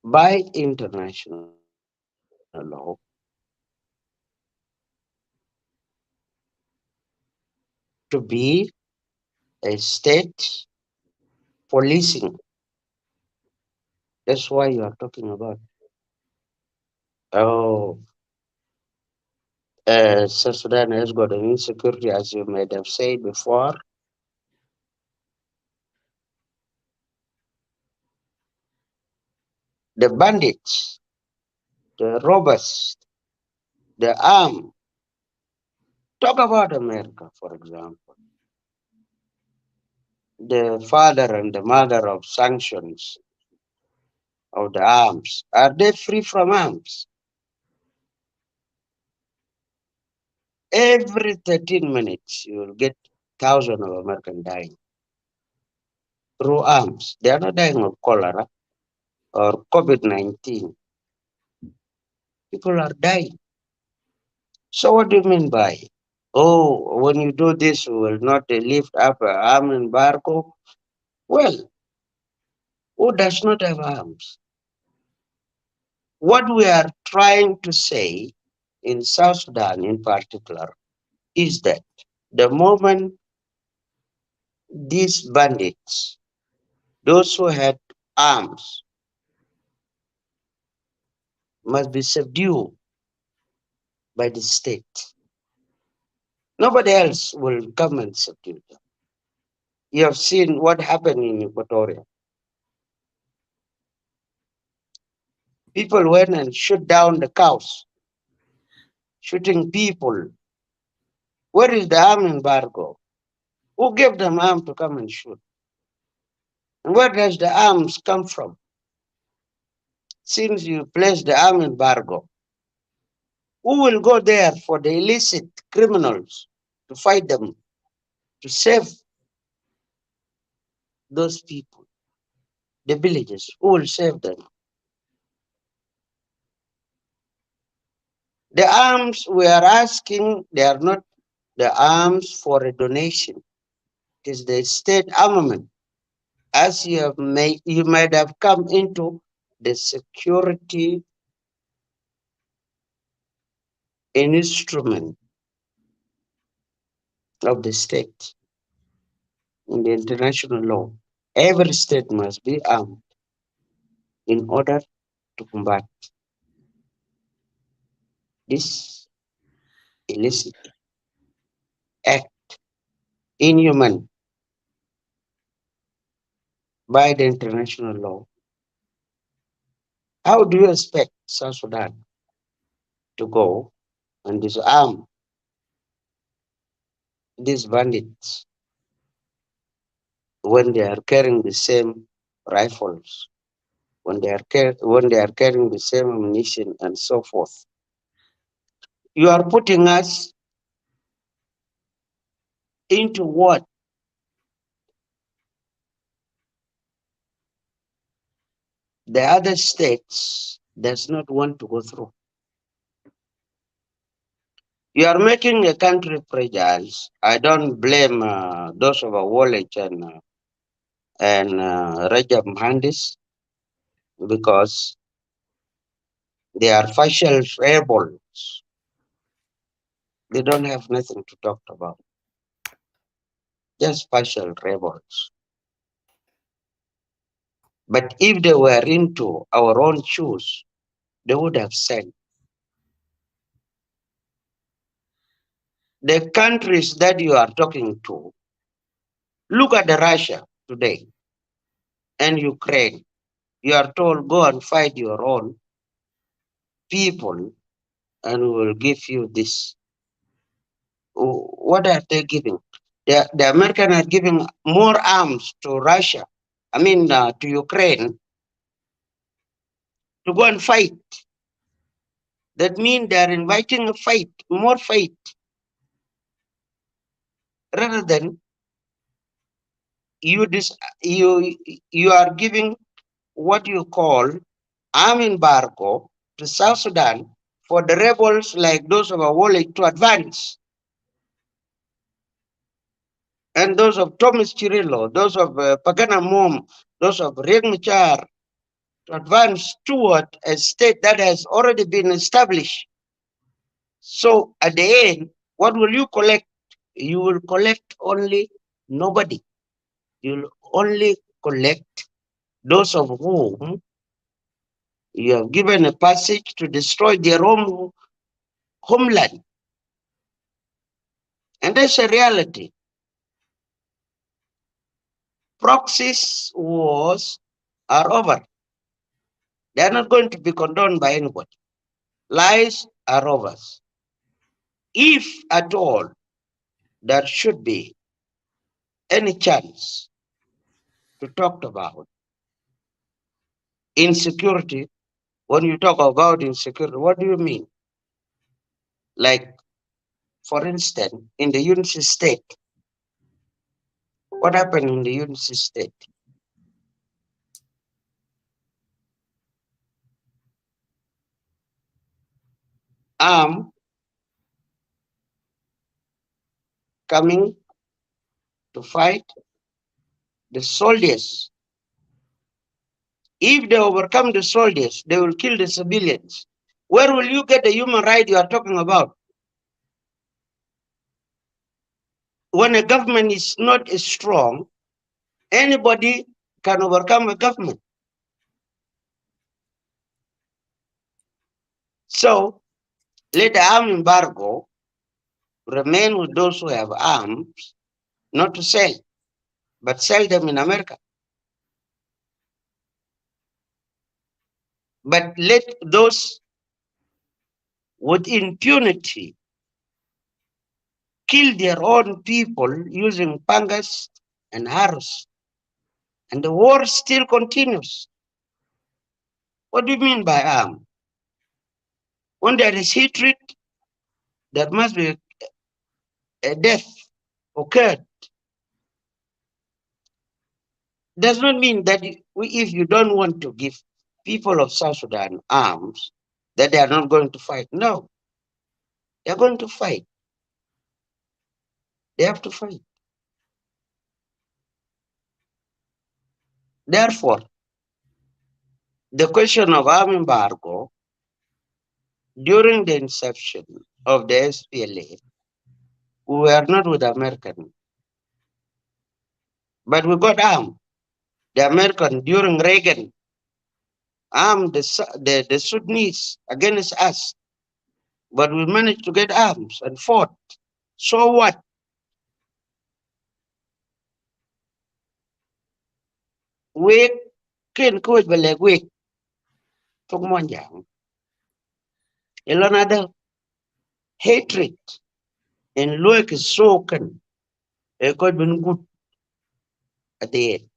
by international law to be a state policing. That's why you are talking about. Oh, South Sudan has got an insecurity, as you might have said before. The bandits, the robbers, the armed. Talk about America, for example. The father and the mother of sanctions of the arms. Are they free from arms? Every 13 minutes, you will get thousands of Americans dying through arms. They are not dying of cholera or COVID-19. People are dying. So what do you mean by, oh, when you do this, we will not lift up an arm embargo? Well, who does not have arms? What we are trying to say in South Sudan in particular is that the moment these bandits Those who had arms must be subdued by the state. Nobody else will come and subdue them. You have seen what happened in Equatoria. People went and shot down the cows, shooting people. Where is the arm embargo? Who gave them arm to come and shoot? And where does the arms come from? Since you place the arm embargo, who will go there for the illicit criminals to fight them, to save those people, the villages? Who will save them? The arms we are asking, they are not the arms for a donation. It is the state armament. As you might have come into the security instrument of the state in the international law. Every state must be armed in order to combat this illicit act, inhuman by the international law. How do you expect South Sudan to go and disarm these bandits when they are carrying the same rifles, when they are carrying the same ammunition and so forth? You are putting us into what? The other states does not want to go through. You are making a country fragile. I don't blame those of Awolich and Rajab Mohandis, because they are facial rebels. They don't have nothing to talk about. Just partial rebels. But if they were into our own shoes, they would have said, the countries that you are talking to, look at the Russia today and Ukraine. You are told, go and fight your own people and we will give you this. What are they giving? The Americans are giving more arms to Russia, to Ukraine, to go and fight. That means they are inviting a fight, more fight, rather than you are giving what you call arm embargo to South Sudan for the rebels like those of Awuolic to advance. And those of Thomas Chirillo, those of Pagana Mom, those of Riek Machar, to advance toward a state that has already been established. So at the end, what will you collect? You will collect only nobody. You will only collect those of whom you have given a passage to destroy their own homeland. And that's a reality. Proxies wars are over. They are not going to be condoned by anybody. Lies are over. If at all there should be any chance to talk about insecurity, when you talk about insecurity, what do you mean? Like, for instance, in the Unity State, what happened in the Unity State? Coming to fight the soldiers. If they overcome the soldiers, they will kill the civilians. Where will you get the human right you are talking about? When a government is not strong, anybody can overcome a government. So let the arm embargo remain with those who have arms, not to sell, but sell them in America. But let those with impunity kill their own people using pangas and arrows. And the war still continues. What do you mean by arm? When there is hatred, there must be a death occurred. Does not mean that if you don't want to give people of South Sudan arms, that they are not going to fight. No, they are going to fight. They have to fight. Therefore, the question of arm embargo during the inception of the SPLA, we were not with American, but we got armed. The American during Reagan armed the Sudanese against us, but we managed to get arms and fought. So what? We can coach the week. Another hatred and look is so can it could be good at the end.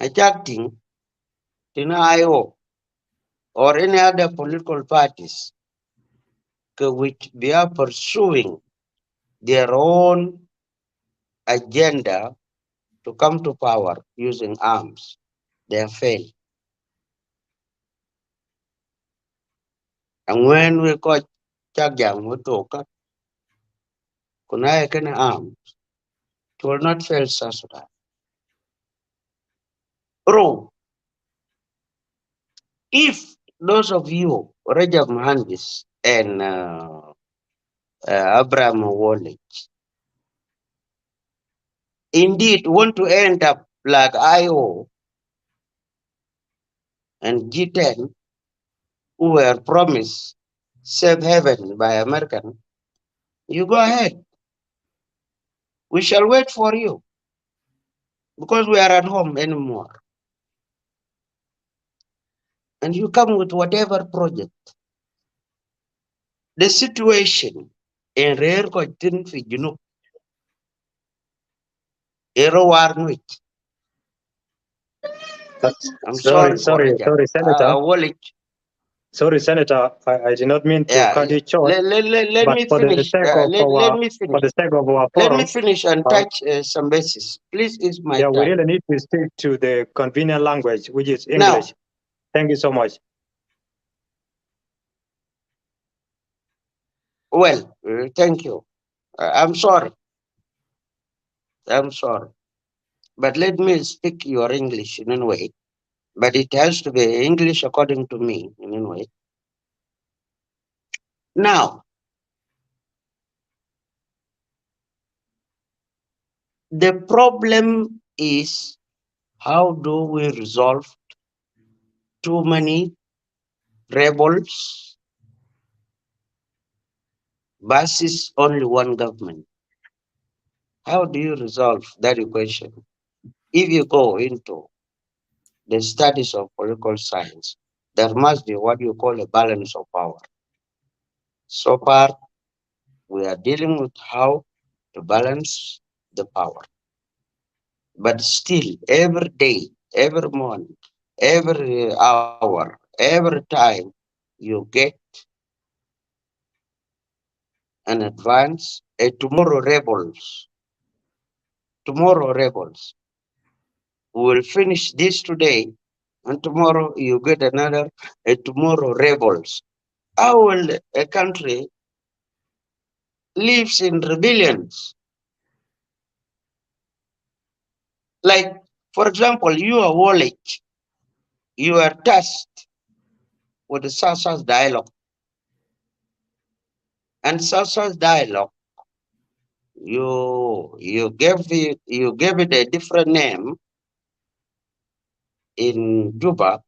Attacking IO or any other political parties which they are pursuing their own agenda to come to power using arms. They have failed. And when we got Chagyam Mutoka, Kunaya can arms, it will not fail South Sudan. Bro, if those of you, Rajab Mohandis and Abraham Awolic, indeed want to end up like IO and G10, who were promised safe haven by American, you go ahead. We shall wait for you because we are at home anymore. And you come with whatever project. The situation in rare Kotin Fijinu, Erowar I'm sorry for Rajab. Senator. Awuolic. Sorry, Senator. I did not mean to cut you short. Let but me for the finish. sake of Let our me for finish. the sake of our Let me forum, finish and touch some bases. Please, it's my yeah, we time. really need to stick to the convenient language, which is Now, English. Thank you so much. well, thank you. I'm sorry. I'm sorry. But let me speak your English in any way. But it has to be English according to me in any way. Now, the problem is how do we resolve too many rebels versus only one government? How do you resolve that equation? If you go into the studies of political science, there must be what you call a balance of power. So far, we are dealing with how to balance the power. But still, every day, every morning, every hour, every time, you get an advance, a tomorrow rebels. Tomorrow rebels. We will finish this today, and tomorrow you get another, a tomorrow rebels. How will a country lives in rebellions? Like, for example, you are Awuolic, you are tasked with the South dialogue. And South dialogue You gave it a different name in Juba.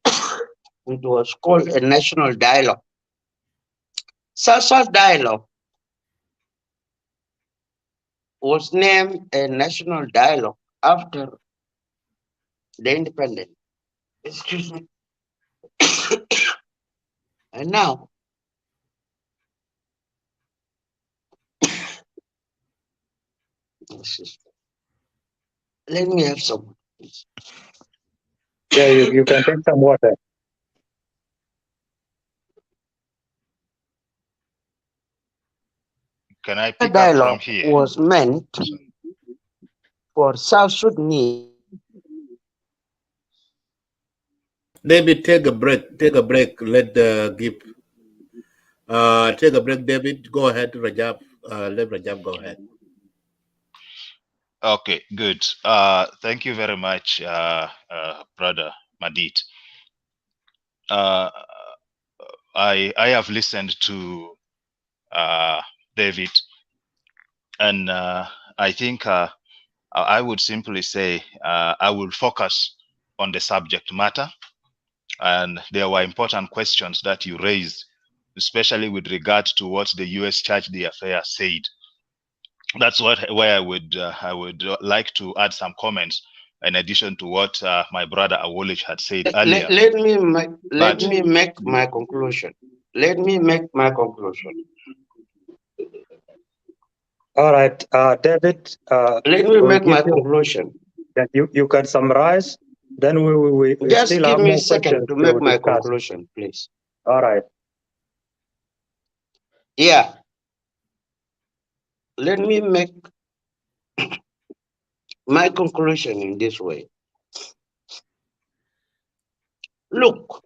It was called a national dialogue. Such dialogue was named a national dialogue after the independence. Excuse me. And now, let me have some. Yeah, you can take some water. Can I The pick up from dialogue here? was meant for South Sudanese. David, take a break. Take a break. Let give. Take a break, David. Go ahead, Rajab. Let Rajab go ahead. Okay, good. Thank you very much, Brother Madit. I have listened to David, and I think I would simply say I will focus on the subject matter, and there were important questions that you raised, especially with regard to what the U.S. Church the Affair said. That's where I would like to add some comments in addition to what my brother Awolich had said earlier. Let me make my conclusion. Let me make my conclusion. All right, David. Let me make my conclusion. That you can summarize. Then we Just still give have me a more second questions to make my discuss. conclusion, please. All right. Yeah. Let me make my conclusion in this way. Look,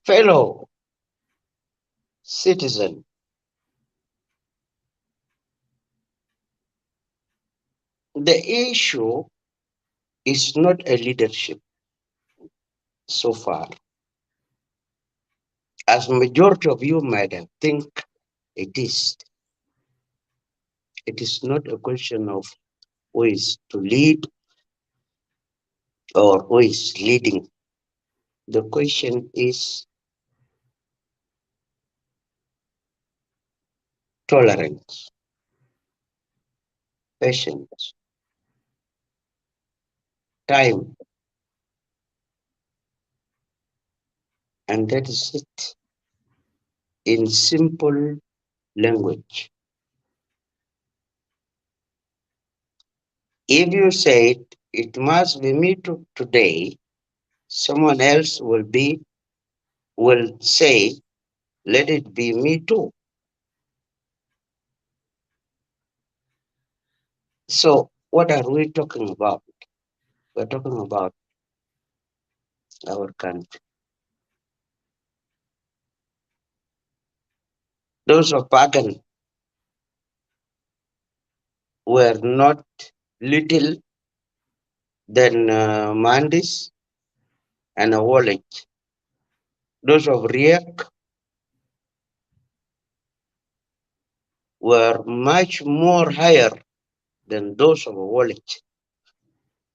fellow citizen, the issue is not a leadership so far. As majority of you might have think it is. It is not a question of who is to lead or who is leading. The question is tolerance, patience, time, and that is it in simple language. If you say it must be me today, someone else will say, let it be me too. So what are we talking about? We're talking about our country. Those of Pagan were not little than Mandis and Awolic. Those of Riek were much more higher than those of Awolic.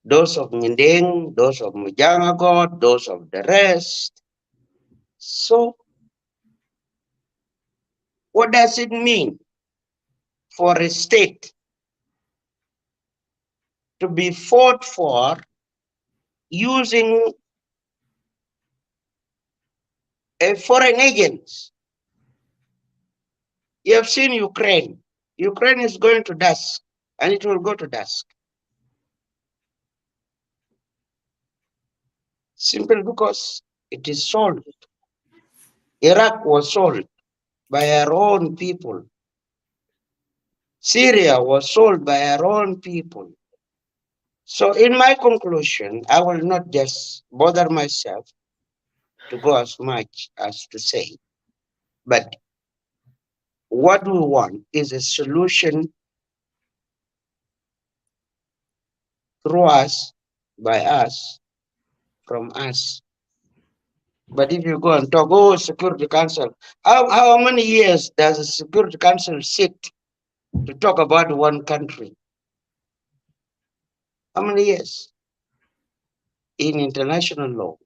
Those of Mindeng, those of Mujangagot, those of the rest. So what does it mean for a state to be fought for using a foreign agent? You have seen Ukraine. Ukraine is going to dusk, and it will go to dusk. Simply because it is sold. Iraq was sold by our own people. Syria was sold by our own people. So in my conclusion, I will not just bother myself to go as much as to say, but what we want is a solution through us, by us, from us. But if you go and talk, oh, Security Council, how many years does the Security Council sit to talk about one country? How many years in international law?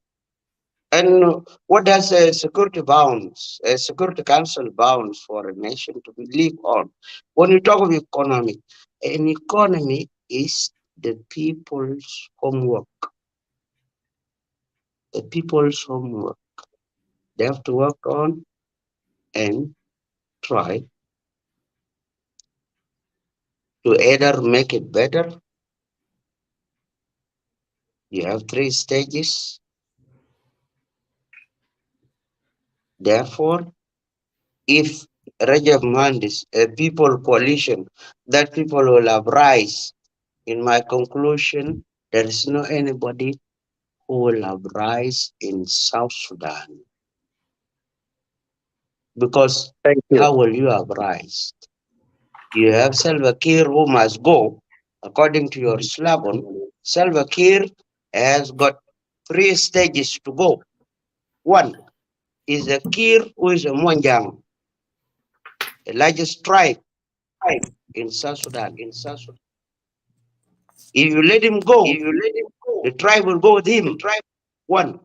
And what does a Security Council bounds for a nation to live on? When you talk of economy, an economy is the people's homework. The people's homework. They have to work on and try to either make it better. You have 3 stages. Therefore, if Rajab Mohandis, a people coalition, that people will uprise, in my conclusion, there is no anybody who will uprise in South Sudan. Because Thank you. how will you uprise? You have Salva Kiir who must go, according to your slogan. Salva Kiir has got 3 stages to go. 1 is a Kiir who is a Mwanjang, the largest tribe in South Sudan. If you let him go, the tribe will go with him. 1.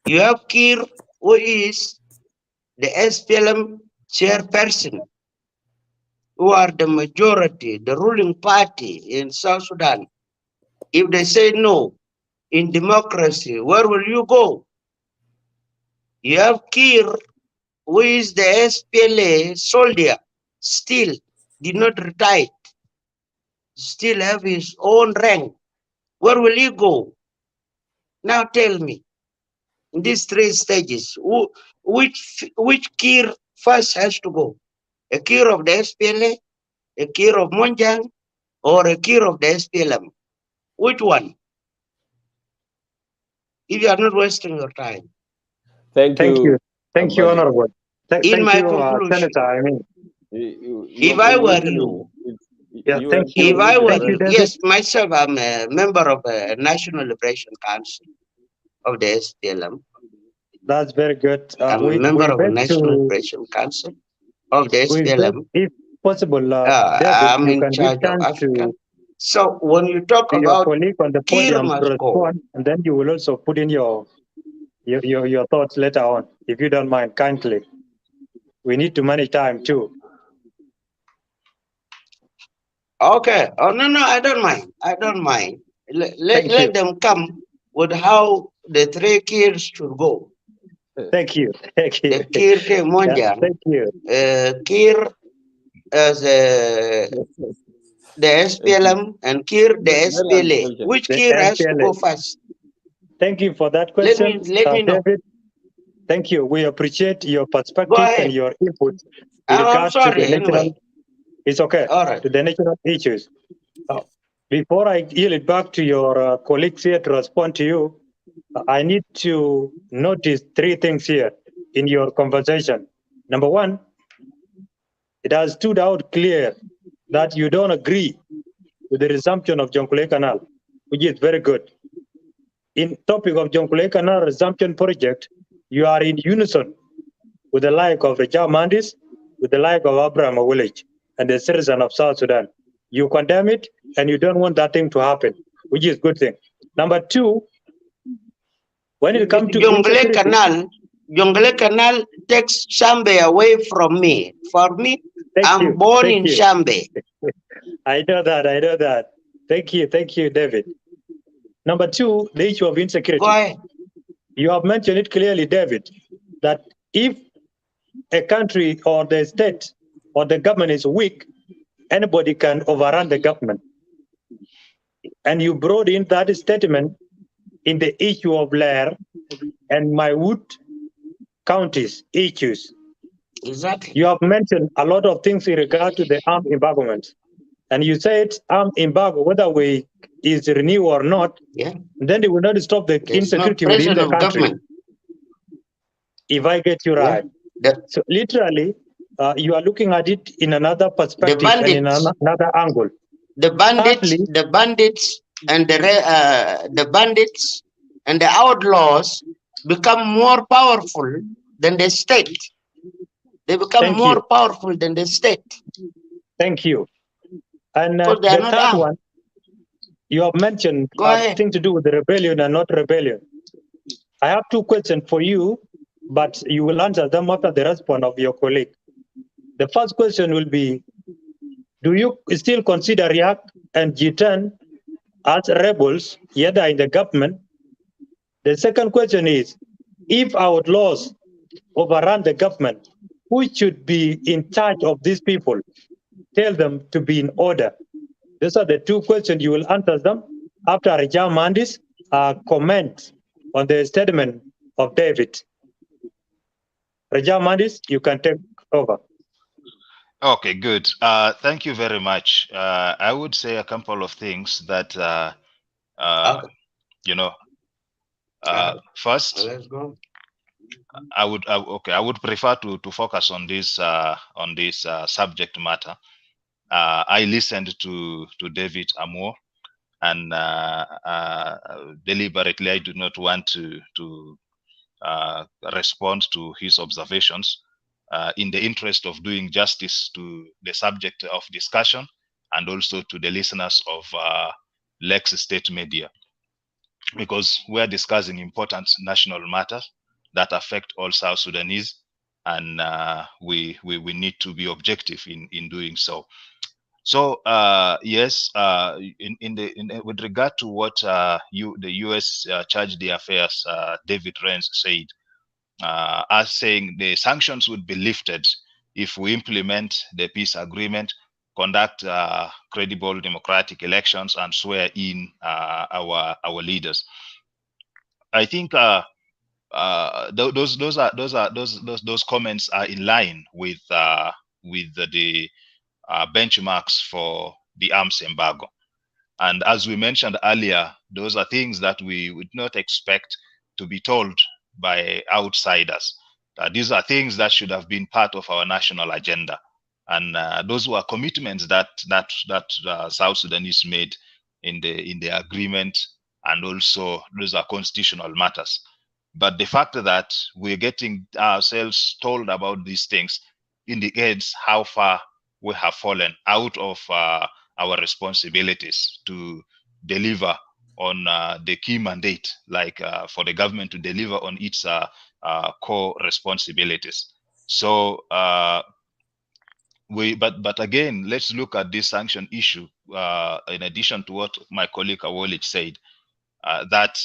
You have Kiir, who is the SPLM chairperson, who are the majority, the ruling party in South Sudan. If they say no, in democracy, where will you go? You have Kiir, who is the SPLA soldier, still did not retire, still have his own rank. Where will he go? Now tell me, in these 3 stages, which Kiir first has to go? A Kiir of the SPLA, a Kiir of Monjang, or a Kiir of the SPLM? Which one? If you are not wasting your time. Thank Thank you. you. Thank you, Honorable. In my you, conclusion, Senator. I mean, if I were you, yeah, thank you. if I were Thank you, you, David. yes, myself, I'm a member of a National Liberation Council of the SPLM. That's very good. I'm a member of a National Liberation Council of the SPLM. If possible, David, I'm you in can give charge of chance Africa. So when you talk to your about colleague on the Kiir podium to must go, respond, and then you will also put in your thoughts later on, if you don't mind, kindly. We need to manage time too. okay. Oh no, I don't mind. I don't mind. Let them come with how the 3 Kiirs should go. Thank you. Thank you. The Kiir ke Monjang, thank you. Kiir as the SPLM and Kiir the SPLA. Which Kiir has to go first? Thank you for that question. Let me know. David, thank you. We appreciate your perspective Go ahead. and your input in I'm regards to sorry, the national. anyway. It's okay. All right. To the national issues. Before I yield it back to your colleagues here to respond to you, I need to notice 3 things here in your conversation. Number 1, it has stood out clear that you don't agree with the resumption of Jonglei Canal, which is very good. In topic of Jonglei Canal resumption project, you are in unison with the like of Rajab Mohandis, with the like of Awuolic, and the citizen of South Sudan. You condemn it, and you don't want that thing to happen, which is a good thing. Number 2, when it comes to Jonglei Canal takes Shambe away from me. For me, I'm born in Shambe. I know that. Thank you, David. Number 2, the issue of insecurity. Go ahead. You have mentioned it clearly, David, that if a country or the state or the government is weak, anybody can overrun the government. And you brought in that statement in the issue of Lair and Mywood counties issues. Exactly. You have mentioned a lot of things in regard to the armed embargoment. And you said armed embargo, whether we is renewed or not, then it will not stop the insecurity within the country. Government. If I get you right. So literally, you are looking at it in another perspective and in another angle. The bandits and the bandits and the outlaws become more powerful than the state. They become Thank more you. powerful than the state. Thank you. And Because they are the not third armed. one, you have mentioned Go ahead. thing to do with the rebellion and not rebellion. I have two questions for you, but you will answer them after the response of your colleague. The first question will be, do you still consider Riak and G10 as rebels, yet are in the government? The second question is, if outlaws overrun the government, who should be in charge of these people? Tell them to be in order. These are the two questions. You will answer them after Rajab Mohandis comment on the statement of David. Rajab Mohandis, you can take over. Okay, good. Thank you very much. I would say a couple of things that, Okay. you know, first, Let's go. I would prefer to focus on this subject matter. I listened to David Amor, and deliberately I do not want to respond to his observations in the interest of doing justice to the subject of discussion and also to the listeners of Lex State Media, because we're discussing important national matters that affect all South Sudanese, and we need to be objective in doing so. So yes, with regard to what the U.S. Charge d'Affaires David Renz said, as saying the sanctions would be lifted if we implement the peace agreement, conduct credible democratic elections, and swear in our leaders. I think those comments are in line with the benchmarks for the arms embargo. And as we mentioned earlier, those are things that we would not expect to be told by outsiders. These are things that should have been part of our national agenda. And those were commitments that South Sudanese made in the agreement, and also those are constitutional matters. But the fact that we're getting ourselves told about these things indicates how far we have fallen out of our responsibilities to deliver on the key mandate, like for the government to deliver on its core responsibilities. So but again, let's look at this sanction issue in addition to what my colleague Awolich said, that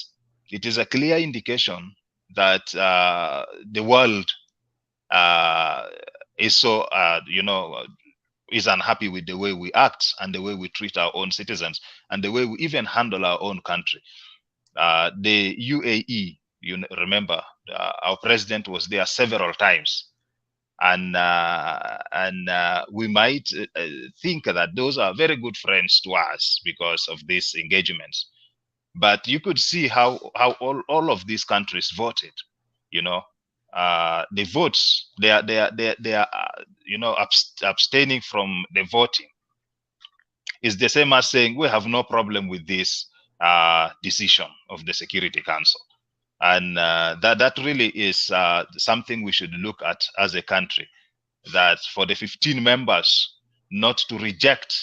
it is a clear indication that the world is so is unhappy with the way we act and the way we treat our own citizens and the way we even handle our own country. The UAE, you remember, our president was there several times, and we might think that those are very good friends to us because of these engagements. But you could see how all of these countries voted. The votes, they are abstaining from the voting is the same as saying we have no problem with this decision of the Security Council. And that really is something we should look at as a country, that for the 15 members not to reject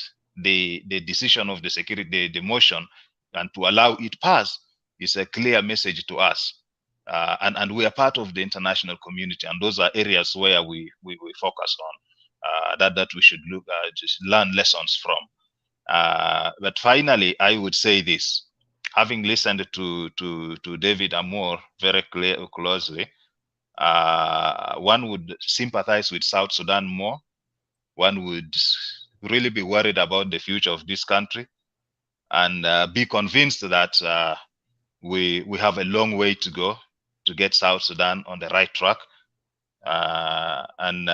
the decision of the security, the motion, and to allow it pass is a clear message to us. And we are part of the international community, and those are areas where we focus on, that we should look just learn lessons from. But finally, I would say this: having listened to David Amor very closely, one would sympathize with South Sudan more. One would really be worried about the future of this country, and be convinced that we have a long way to go to get South Sudan on the right track. And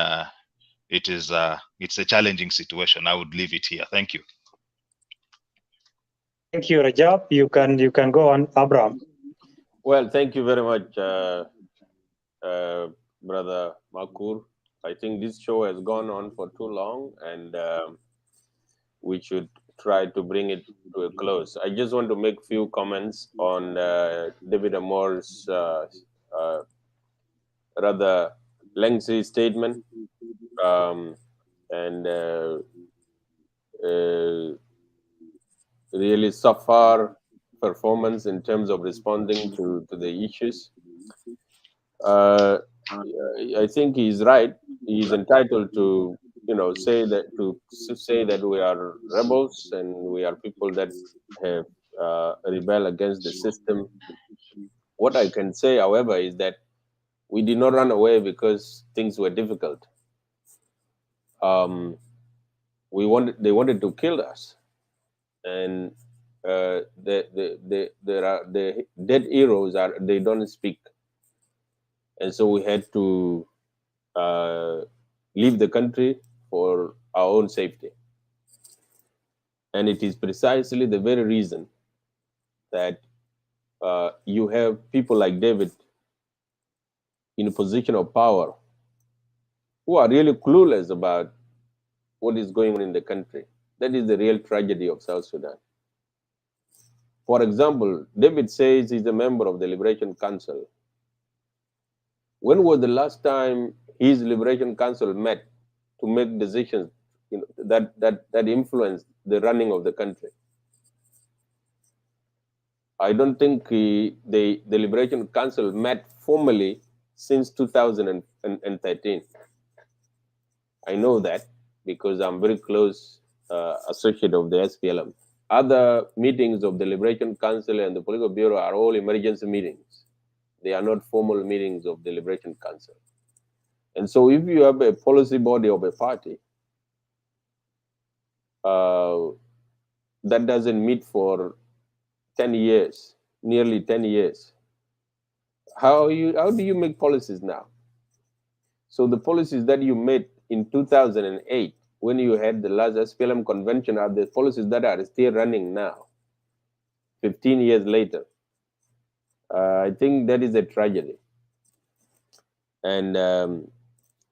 it's a challenging situation. I would leave it here. Thank you. Thank you, Rajab. You can go on, Abraham. Well, thank you very much, Brother Makur. I think this show has gone on for too long, and we should try to bring it to a close. I just want to make a few comments on David Amor's rather lengthy statement, and really suffer performance in terms of responding to the issues. I think he's right. He's entitled to, say that we are rebels and we are people that have rebelled against the system. What I can say, however, is that we did not run away because things were difficult. They wanted to kill us, and the dead heroes they don't speak, and so we had to leave the country for our own safety. And it is precisely the very reason that you have people like David in a position of power who are really clueless about what is going on in the country. That is the real tragedy of South Sudan. For example, David says he's a member of the Liberation Council. When was the last time his Liberation Council met to make decisions that influence the running of the country? I don't think the Liberation Council met formally since 2013. I know that because I'm very close associate of the SPLM. Other meetings of the Liberation Council and the Political Bureau are all emergency meetings. They are not formal meetings of the Liberation Council. And so if you have a policy body of a party that doesn't meet for 10 years, nearly 10 years, how do you make policies now? So the policies that you made in 2008, when you had the last SPLM convention, are the policies that are still running now, 15 years later. I think that is a tragedy. And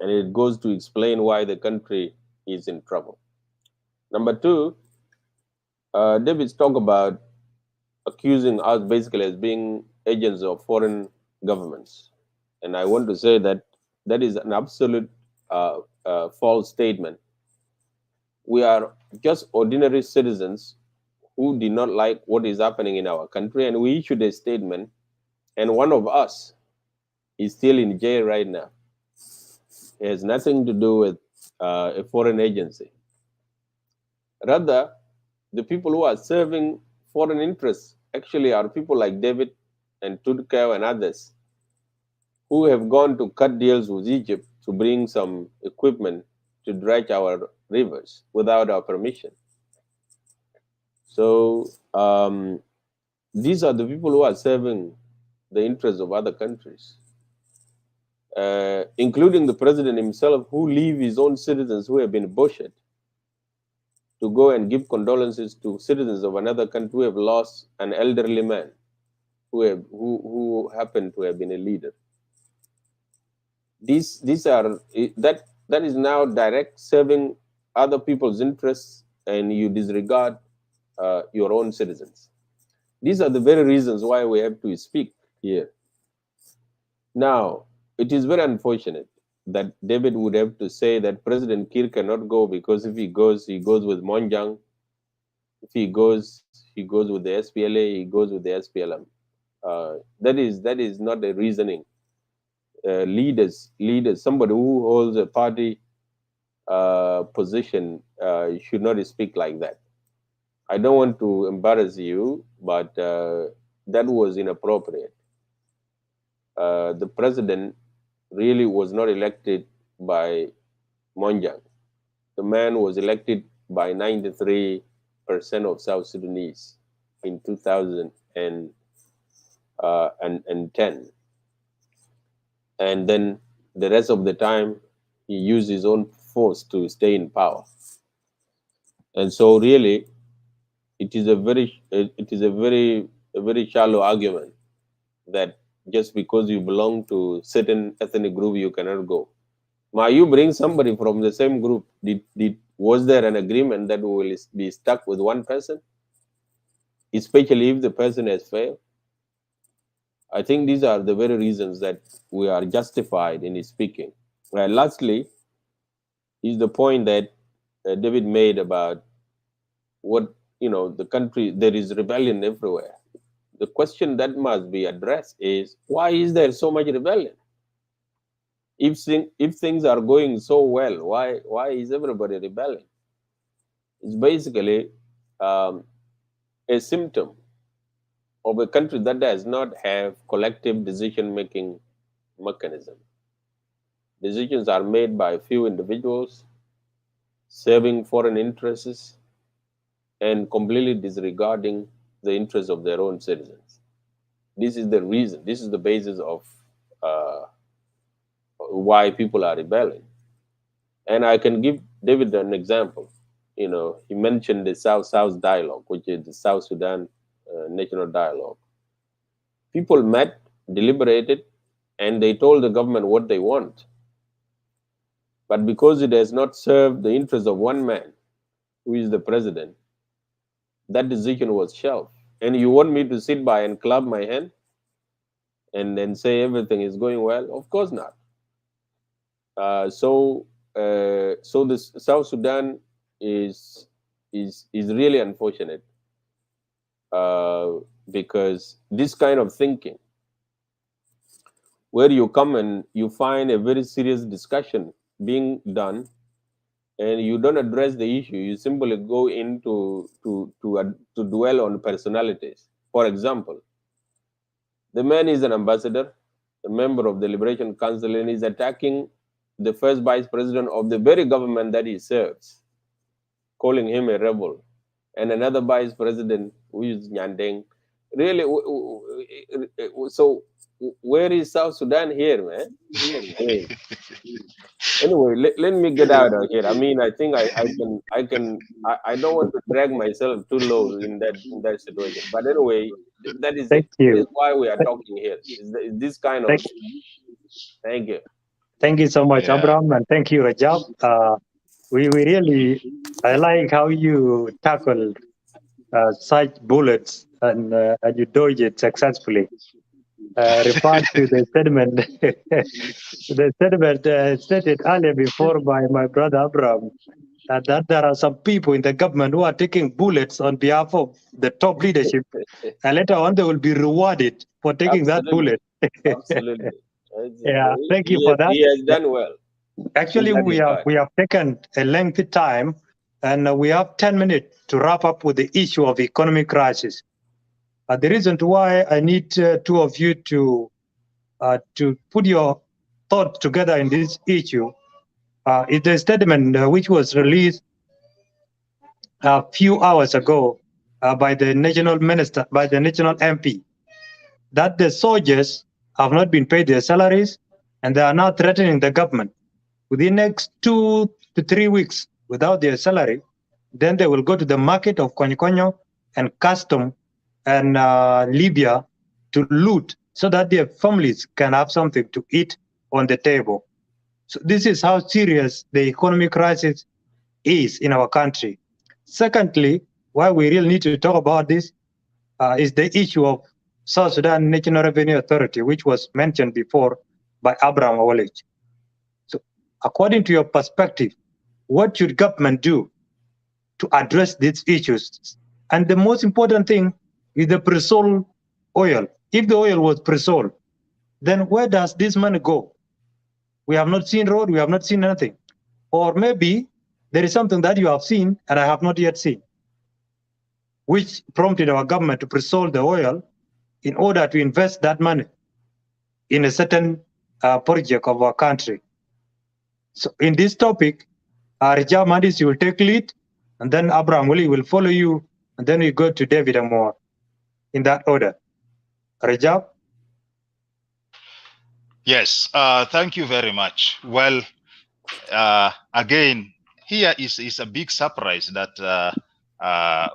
it goes to explain why the country is in trouble. Number two, David's talk about accusing us basically as being agents of foreign governments. And I want to say that that is an absolute false statement. We are just ordinary citizens who did not like what is happening in our country, and we issued a statement, and one of us is still in jail right now. It has nothing to do with a foreign agency. Rather, the people who are serving foreign interests actually are people like David and Tudkau and others who have gone to cut deals with Egypt to bring some equipment to dredge our rivers without our permission. So these are the people who are serving the interests of other countries, including the president himself, who leave his own citizens who have been butchered to go and give condolences to citizens of another country who have lost an elderly man who happened to have been a leader. These are that is now direct serving other people's interests, and you disregard your own citizens. These are the very reasons why we have to speak here. Now, it is very unfortunate that David would have to say that President Kiir cannot go because if he goes with Monjang. If he goes with the SPLA, he goes with the SPLM. That is not a reasoning. Leaders, somebody who holds a party position should not speak like that. I don't want to embarrass you, but that was inappropriate. The president really was not elected by Monjang. The man was elected by 93% of South Sudanese in 2010. And then the rest of the time, he used his own force to stay in power. And so really, it is a very shallow argument that just because you belong to certain ethnic group, you cannot go. Now you bring somebody from the same group. Was there an agreement that we will be stuck with one person, especially if the person has failed? I think these are the very reasons that we are justified in speaking. Lastly, is the point that David made about what, the country, there is rebellion everywhere. The question that must be addressed is, why is there so much rebellion? If things are going so well, why is everybody rebelling? It's basically a symptom of a country that does not have collective decision-making mechanism. Decisions are made by a few individuals serving foreign interests and completely disregarding the interests of their own citizens. This is the reason, this is the basis of why people are rebelling. And I can give David an example. He mentioned the South-South dialogue, which is the South Sudan national dialogue. People met, deliberated, and they told the government what they want. But because it has not served the interests of one man, who is the president, that decision was shelved. And you want me to sit by and clap my hand and then say everything is going well? Of course not. So the South Sudan is really unfortunate because this kind of thinking, where you come and you find a very serious discussion being done, and you don't address the issue, you simply go into to dwell on personalities. For example, the man is an ambassador, a member of the Liberation Council, and is attacking the first vice president of the very government that he serves, calling him a rebel, and another vice president who is Nyandeng. Really, so where is South Sudan here, man? Anyway, let me get out of here. I mean, I think I don't want to drag myself too low in that situation. But anyway, that is Thank you. That is why we are talking here. Is this kind of? Thank you. Thank you so much, Yeah. Abraham, and thank you, Rajab. We really, I like how you tackle such bullets and you dodge it successfully. Referred to the statement, the statement stated earlier before by my brother Abraham, that there are some people in the government who are taking bullets on behalf of the top leadership, and later on they will be rewarded for taking that bullet. Absolutely. Yeah, thank you for that. He has done well. Actually, we have taken a lengthy time, and we have 10 minutes to wrap up with the issue of economic crisis. The reason why I need two of you to put your thoughts together in this issue is the statement which was released a few hours ago by the national minister, by the national MP, that the soldiers have not been paid their salaries and they are now threatening the government. Within the next 2 to 3 weeks without their salary, then they will go to the market of Konyo and custom and Libya to loot so that their families can have something to eat on the table. So this is how serious the economic crisis is in our country. Secondly, why we really need to talk about this is the issue of South Sudan National Revenue Authority, which was mentioned before by Abraham Awolich. So according to your perspective, what should government do to address these issues? And the most important thing is the pre-sold oil. If the oil was pre-sold, then where does this money go? We have not seen road, we have not seen anything. Or maybe there is something that you have seen and I have not yet seen, which prompted our government to pre-sold the oil in order to invest that money in a certain project of our country. So in this topic, Rajab Mohandis, you will take lead, and then Abraham will follow you, and then we go to David Amor in that order. Rajab? Yes, thank you very much. Well, again, here is a big surprise that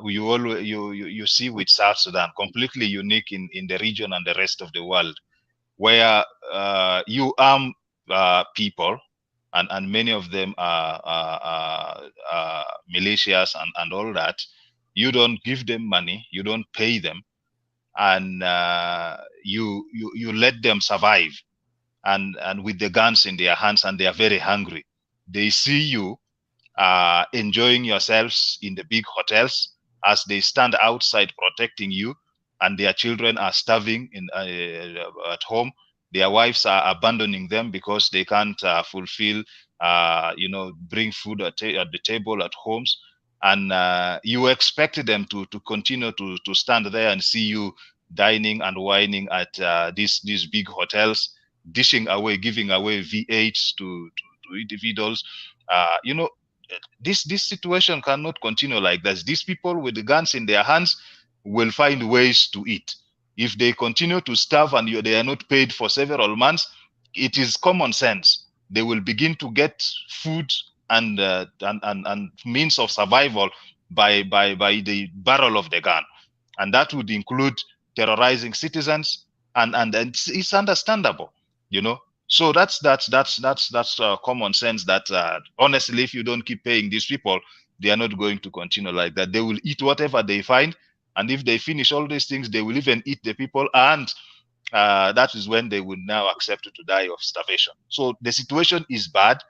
you see with South Sudan, completely unique in the region and the rest of the world, where you arm people, and many of them are militias and all that. You don't give them money, you don't pay them, and you let them survive, and with the guns in their hands, and they are very hungry. They see you enjoying yourselves in the big hotels as they stand outside protecting you, and their children are starving at home. Their wives are abandoning them because they can't fulfill, bring food at the table at homes. And you expect them to continue to stand there and see you dining and wining at these big hotels, dishing away, giving away V8s to individuals. This situation cannot continue like this. These people with the guns in their hands will find ways to eat. If they continue to starve and they are not paid for several months, it is common sense. They will begin to get food and means of survival by the barrel of the gun, and that would include terrorizing citizens, and it's understandable, you know. So that's common sense. That honestly, if you don't keep paying these people, they are not going to continue like that. They will eat whatever they find, and if they finish all these things, they will even eat the people, and that is when they will now accept to die of starvation. So the situation is bad,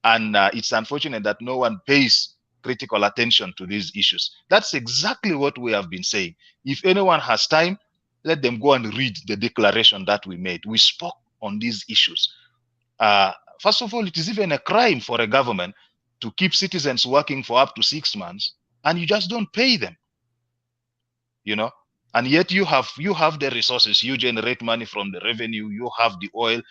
and it's unfortunate that no one pays critical attention to these issues. That's exactly what we have been saying. If anyone has time, let them go and read the declaration that we made. We spoke on these issues. First of all, it is even a crime for a government to keep citizens working for up to 6 months and you just don't pay them, you know. And yet you have the resources, you generate money from the revenue, you have the oil,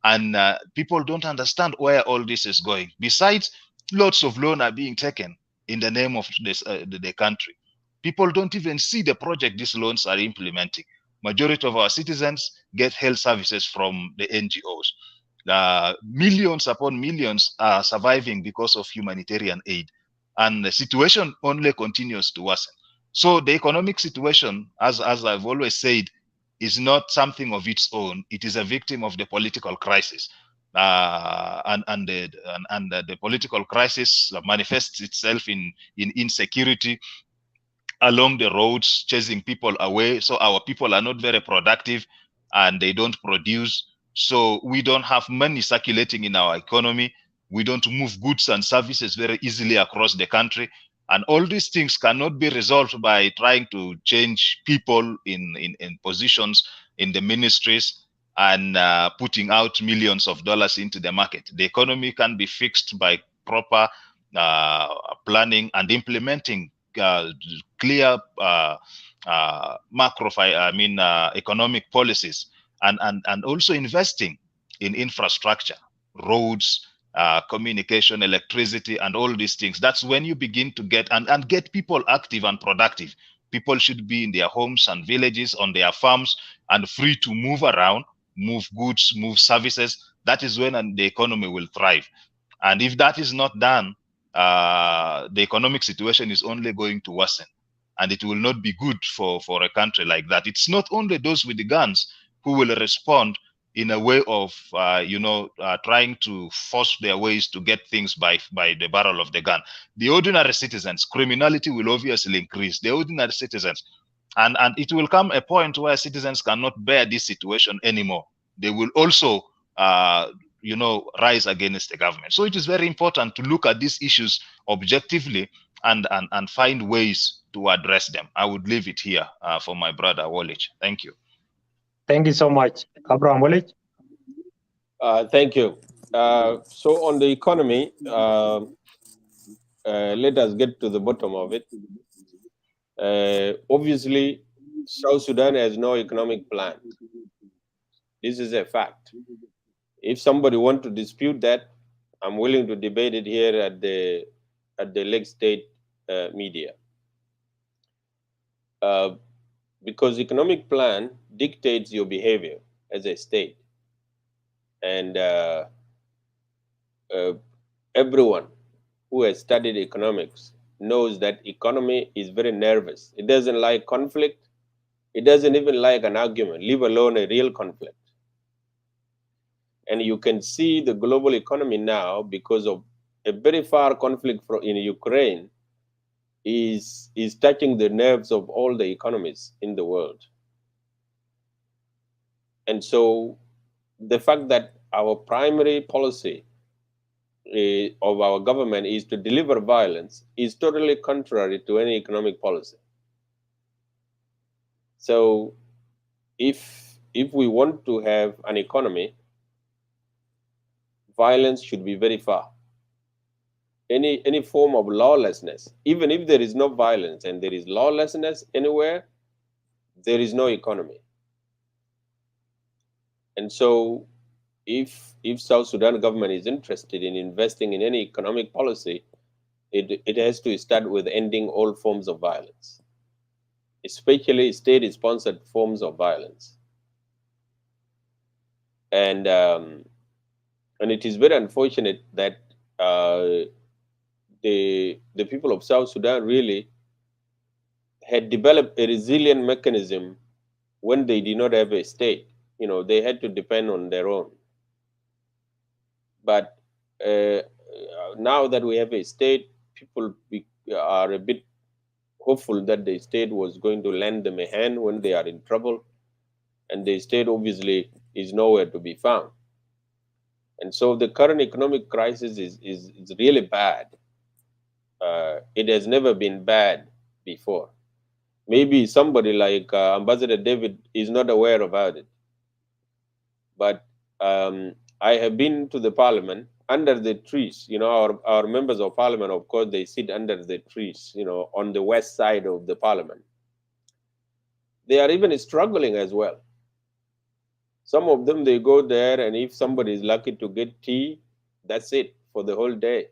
and people don't understand where all this is going. Besides, lots of loans are being taken in the name of this, the country. People don't even see the project these loans are implementing. Majority of our citizens get health services from the NGOs. Millions upon millions are surviving because of humanitarian aid, and the situation only continues to worsen. So the economic situation, as I've always said, is not something of its own. It is a victim of the political crisis, and the political crisis manifests itself in insecurity along the roads, chasing people away. So our people are not very productive and they don't produce. So we don't have money circulating in our economy. We don't move goods and services very easily across the country. And all these things cannot be resolved by trying to change people in positions in the ministries and putting out millions of dollars into the market. The economy can be fixed by proper planning and implementing clear economic policies, and also investing in infrastructure, roads, communication, electricity, and all these things. That's when you begin to get and get people active and productive. People should be in their homes and villages, on their farms, and free to move around, move goods, move services. That is when the economy will thrive. And if that is not done, the economic situation is only going to worsen, and it will not be good for a country like that. It's not only those with the guns who will respond in a way of trying to force their ways to get things by the barrel of the gun. The ordinary citizens, criminality will obviously increase. The ordinary citizens, and it will come a point where citizens cannot bear this situation anymore. They will also rise against the government. So it is very important to look at these issues objectively and find ways to address them. I would leave it here for my brother Awolich. Thank you. Thank you so much, Awuolic. Thank you. So on the economy, let us get to the bottom of it. Obviously, South Sudan has no economic plan. This is a fact. If somebody wants to dispute that, I'm willing to debate it here at the Lake State media. Because economic plan dictates your behavior as a state. And everyone who has studied economics knows that economy is very nervous. It doesn't like conflict. It doesn't even like an argument, leave alone a real conflict. And you can see the global economy now, because of a very far conflict in Ukraine, is touching the nerves of all the economies in the world. And so the fact that our primary policy of our government is to deliver violence is totally contrary to any economic policy. So if we want to have an economy, violence should be very far. Any form of lawlessness, even if there is no violence and there is lawlessness anywhere, there is no economy. And so if South Sudan government is interested in investing in any economic policy, it has to start with ending all forms of violence, especially state-sponsored forms of violence. And it is very unfortunate that the people of South Sudan really had developed a resilient mechanism when they did not have a state. You know, they had to depend on their own. But now that we have a state, people are a bit hopeful that the state was going to lend them a hand when they are in trouble. And the state obviously is nowhere to be found. And so the current economic crisis is really bad. It has never been bad before. Maybe somebody like Ambassador David is not aware about it. But I have been to the parliament under the trees. You know, our members of parliament, of course, they sit under the trees, you know, on the west side of the parliament. They are even struggling as well. Some of them, they go there, and if somebody is lucky to get tea, that's it for the whole day.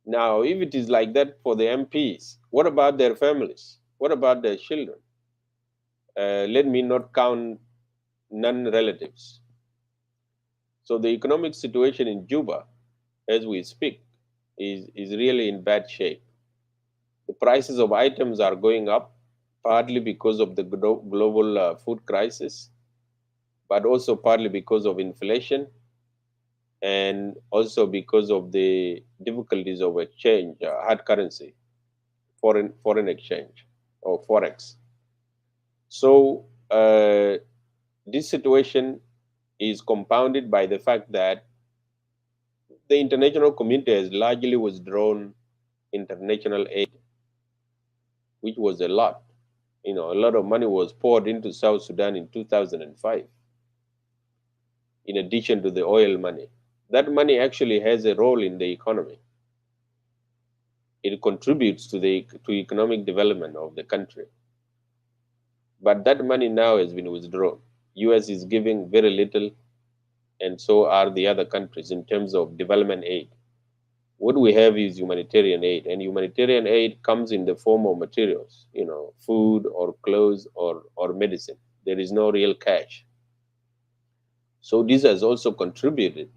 Now, if it is like that for the MPs, what about their families? What about their children? Let me not count non-relatives. So the economic situation in Juba, as we speak, is really in bad shape. The prices of items are going up, partly because of the global food crisis, but also partly because of inflation, and also because of the difficulties of exchange, hard currency, foreign exchange, or forex. So this situation is compounded by the fact that the international community has largely withdrawn international aid, which was a lot. You know, a lot of money was poured into South Sudan in 2005, in addition to the oil money. That money actually has a role in the economy. It contributes to economic development of the country. But that money now has been withdrawn. US is giving very little, and so are the other countries in terms of development aid. What we have is humanitarian aid, and humanitarian aid comes in the form of materials, you know, food or clothes or medicine. There is no real cash. So this has also contributed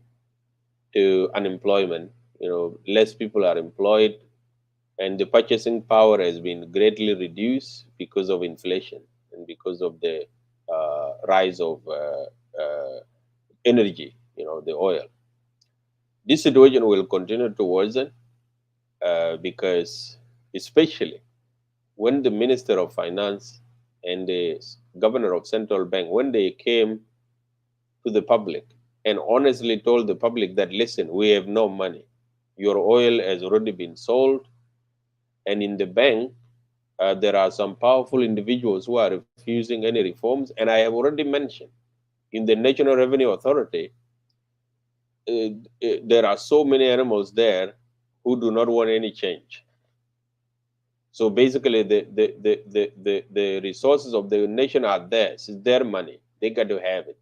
to unemployment. You know, less people are employed, and the purchasing power has been greatly reduced because of inflation and because of the rise of energy, you know, the oil. This situation will continue to worsen because, especially when the Minister of Finance and the Governor of Central Bank, when they came to the public and honestly told the public that, listen, we have no money. Your oil has already been sold. And in the bank, there are some powerful individuals who are refusing any reforms. And I have already mentioned, in the National Revenue Authority, there are so many animals there who do not want any change. So basically, the resources of the nation are theirs. It's their money. They got to have it.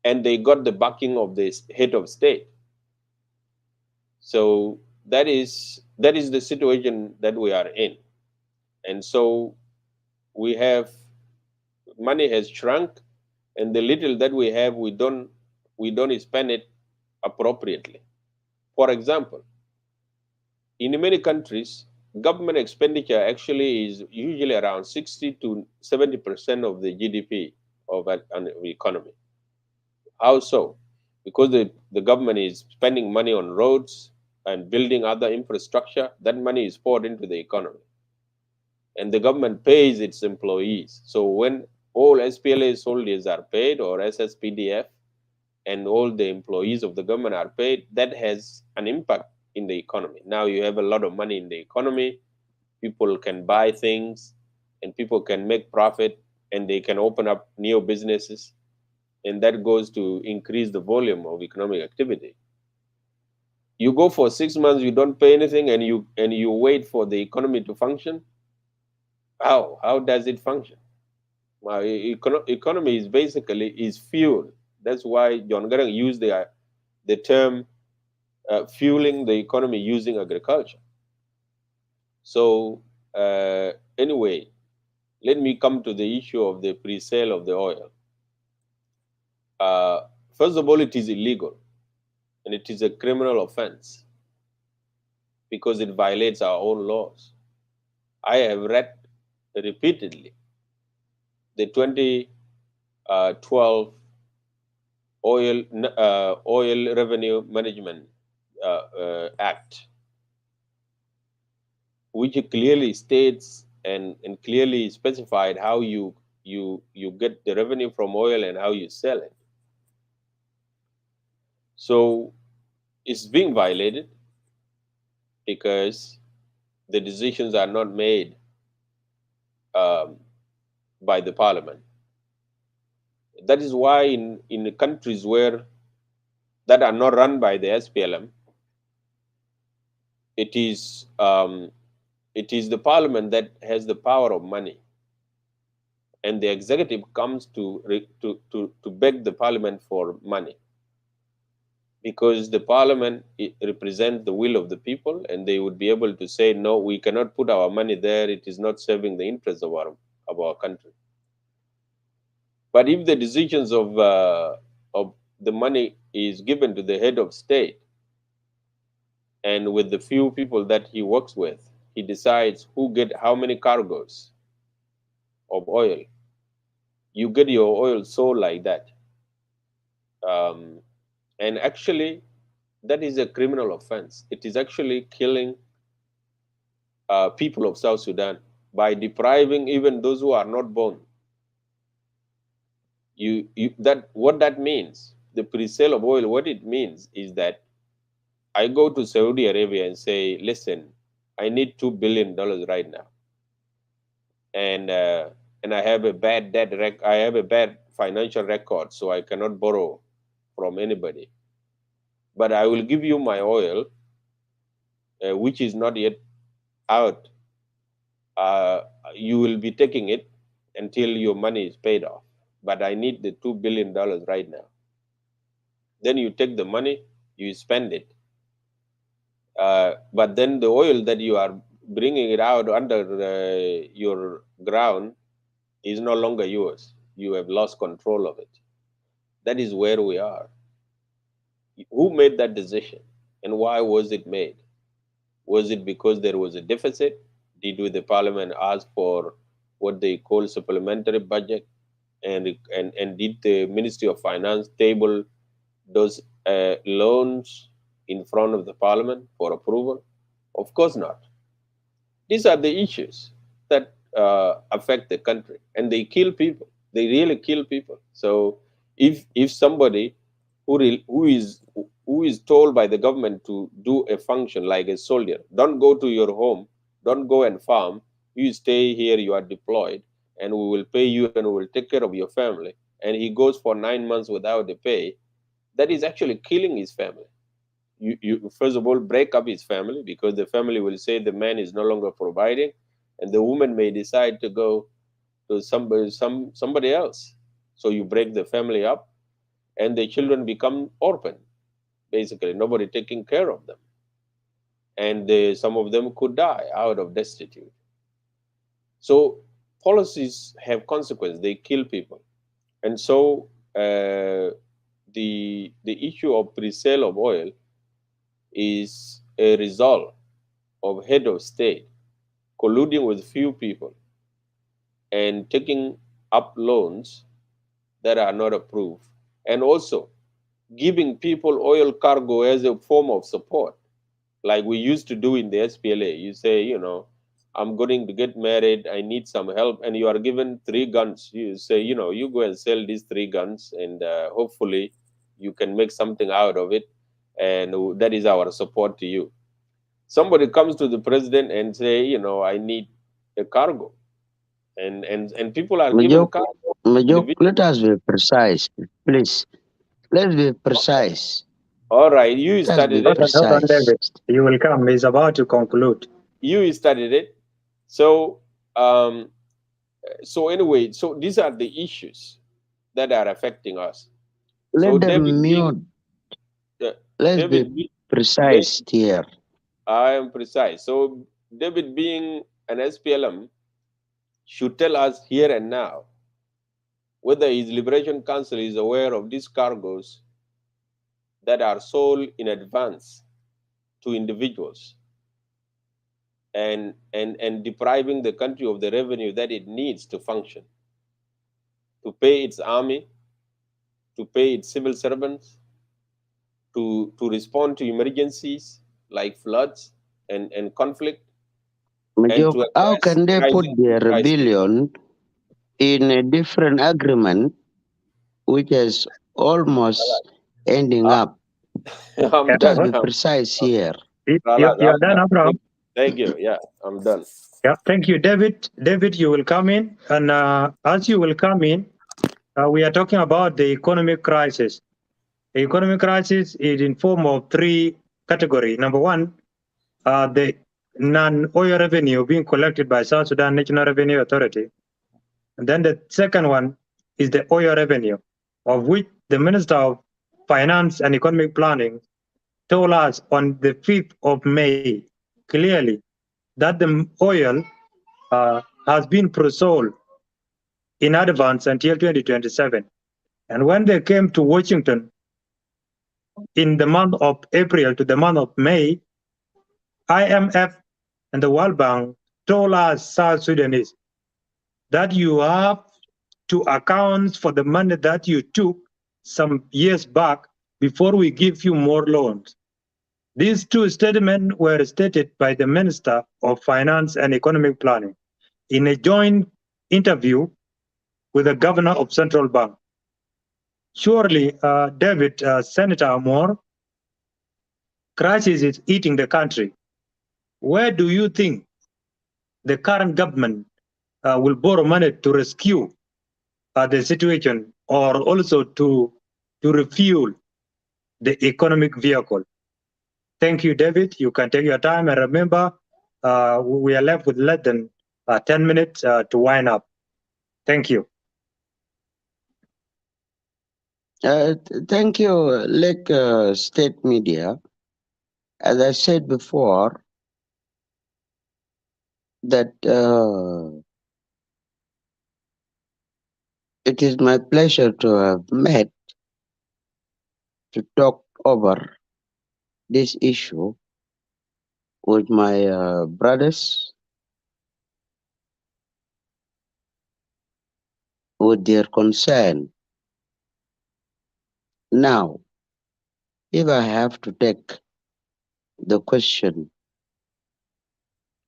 And they got the backing of the head of state. So that is the situation that we are in. And so we have, money has shrunk, and the little that we have, we don't spend it appropriately. For example, in many countries, government expenditure actually is usually around 60 to 70% of the GDP of an economy. How so? Because the government is spending money on roads and building other infrastructure. That money is poured into the economy. And the government pays its employees. So when all SPLA soldiers are paid, or SSPDF, and all the employees of the government are paid, that has an impact in the economy. Now you have a lot of money in the economy, people can buy things, and people can make profit, and they can open up new businesses, and that goes to increase the volume of economic activity. You go for 6 months, you don't pay anything, and you wait for the economy to function. How does it function? Well, economy is basically fuel. That's why John Garang used the term fueling the economy using agriculture. So anyway, let me come to the issue of the pre-sale of the oil. First of all, it is illegal, and it is a criminal offense because it violates our own laws. I have read repeatedly the 2012 Oil Revenue Management Act, which clearly states and clearly specified how you get the revenue from oil and how you sell it. So it's being violated because the decisions are not made by the parliament. That is why in the countries that are not run by the SPLM, it is the parliament that has the power of money, and the executive comes to beg the parliament for money, because the parliament represents the will of the people, and they would be able to say, no, we cannot put our money there, it is not serving the interests of our country. But if the decisions of the money is given to the head of state, and with the few people that he works with, he decides who get how many cargoes of oil. You get your oil sold like that. And actually, that is a criminal offense. It is actually killing people of South Sudan by depriving even those who are not born. What that means, the pre-sale of oil, what it means is that I go to Saudi Arabia and say, listen, I need $2 billion right now, and I have a bad I have a bad financial record, so I cannot borrow from anybody. But I will give you my oil, which is not yet out. You will be taking it until your money is paid off. But I need the $2 billion right now. Then you take the money, you spend it. But then the oil that you are bringing it out under your ground is no longer yours. You have lost control of it. That is where we are. Who made that decision, and why was it made? Was it because there was a deficit? Did the parliament ask for what they call supplementary budget? And did the Ministry of Finance table those loans in front of the parliament for approval? Of course not. These are the issues that affect the country, and they kill people. They really kill people. So if somebody who is told by the government to do a function like a soldier, don't go to your home, don't go and farm, you stay here, you are deployed, and we will pay you and we will take care of your family, and he goes for 9 months without the pay, that is actually killing his family. You first of all break up his family, because the family will say the man is no longer providing, and the woman may decide to go to somebody else. So you break the family up, and the children become orphan. Basically, nobody taking care of them, and some of them could die out of destitute. So policies have consequences; they kill people, and so the issue of pre-sale of oil is a result of head of state colluding with few people and taking up loans that are not approved, and also giving people oil cargo as a form of support, like we used to do in the SPLA. You say, I'm going to get married, I need some help, and you are given 3 guns. You say, you know, you go and sell these 3 guns, and hopefully you can make something out of it, and that is our support to you. Somebody comes to the president and say, you know, I need a cargo, and people are given cargo. Majok, let us be precise, please. Let's be precise. All right, you Let's started be it. Hold on, precise. David. You will come. He's about to conclude. You started it. So, so anyway, so these are the issues that are affecting us. So Let them David mute. Let's David, be precise here. I am precise. So David, being an SPLM, should tell us here and now whether his Liberation Council is aware of these cargoes that are sold in advance to individuals and depriving the country of the revenue that it needs to function, to pay its army, to pay its civil servants, to respond to emergencies like floods and conflict, and to Majok, how address can they put rising their food prices. rebellion in a different agreement, which is almost ending up? I'm Yeah. Let's done. be precise here. You're done, Abraham. Thank you. Yeah, I'm done. Yeah, thank you, David. David, you will come in, and as you will come in, we are talking about the economic crisis. The economic crisis is in form of 3 categories. Number 1, the non-oil revenue being collected by South Sudan National Revenue Authority. And then the second one is the oil revenue, of which the Minister of Finance and Economic Planning told us on the 5th of May clearly that the oil has been pre-sold in advance until 2027. And when they came to Washington in the month of April to the month of May, IMF and the World Bank told us South Sudanese that you have to account for the money that you took some years back before we give you more loans. These 2 statements were stated by the Minister of Finance and Economic Planning in a joint interview with the Governor of Central Bank. Surely, David, Senator Moore, crisis is eating the country. Where do you think the current government will borrow money to rescue the situation, or also to refuel the economic vehicle? Thank you, David. You can take your time, and remember, we are left with less than 10 minutes to wind up. Thank you. Thank you, Lake State Media. As I said before, that it is my pleasure to have met to talk over this issue with my brothers, with their concern. Now, if I have to take the question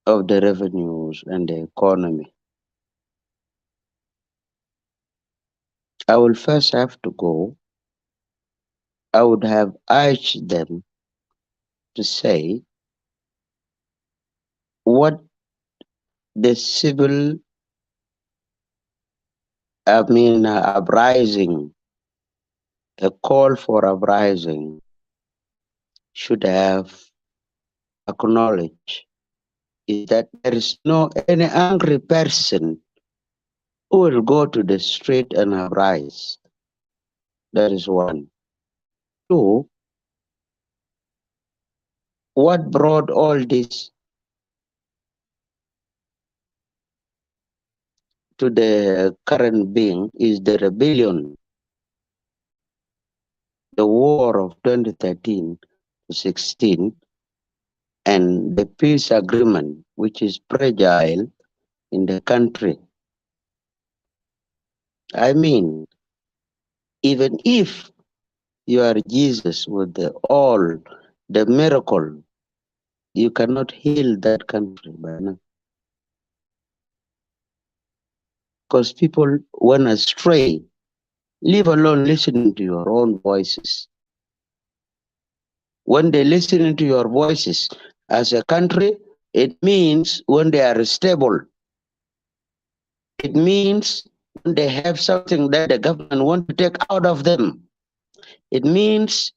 of the revenues and the economy, I will first have to go. I would have urged them to say what the civil, uprising, a call for uprising should have acknowledged is that there is no any angry person who will go to the street and uprise. That is one. 2, what brought all this to the current being is the rebellion, the war of 2013 to 16, and the peace agreement, which is fragile in the country. I mean, even if you are Jesus with all the miracle, you cannot heal that country by now. because people went astray, leave alone listening to your own voices. When they listen to your voices as a country, it means when they are stable. It means when they have something that the government want to take out of them. It means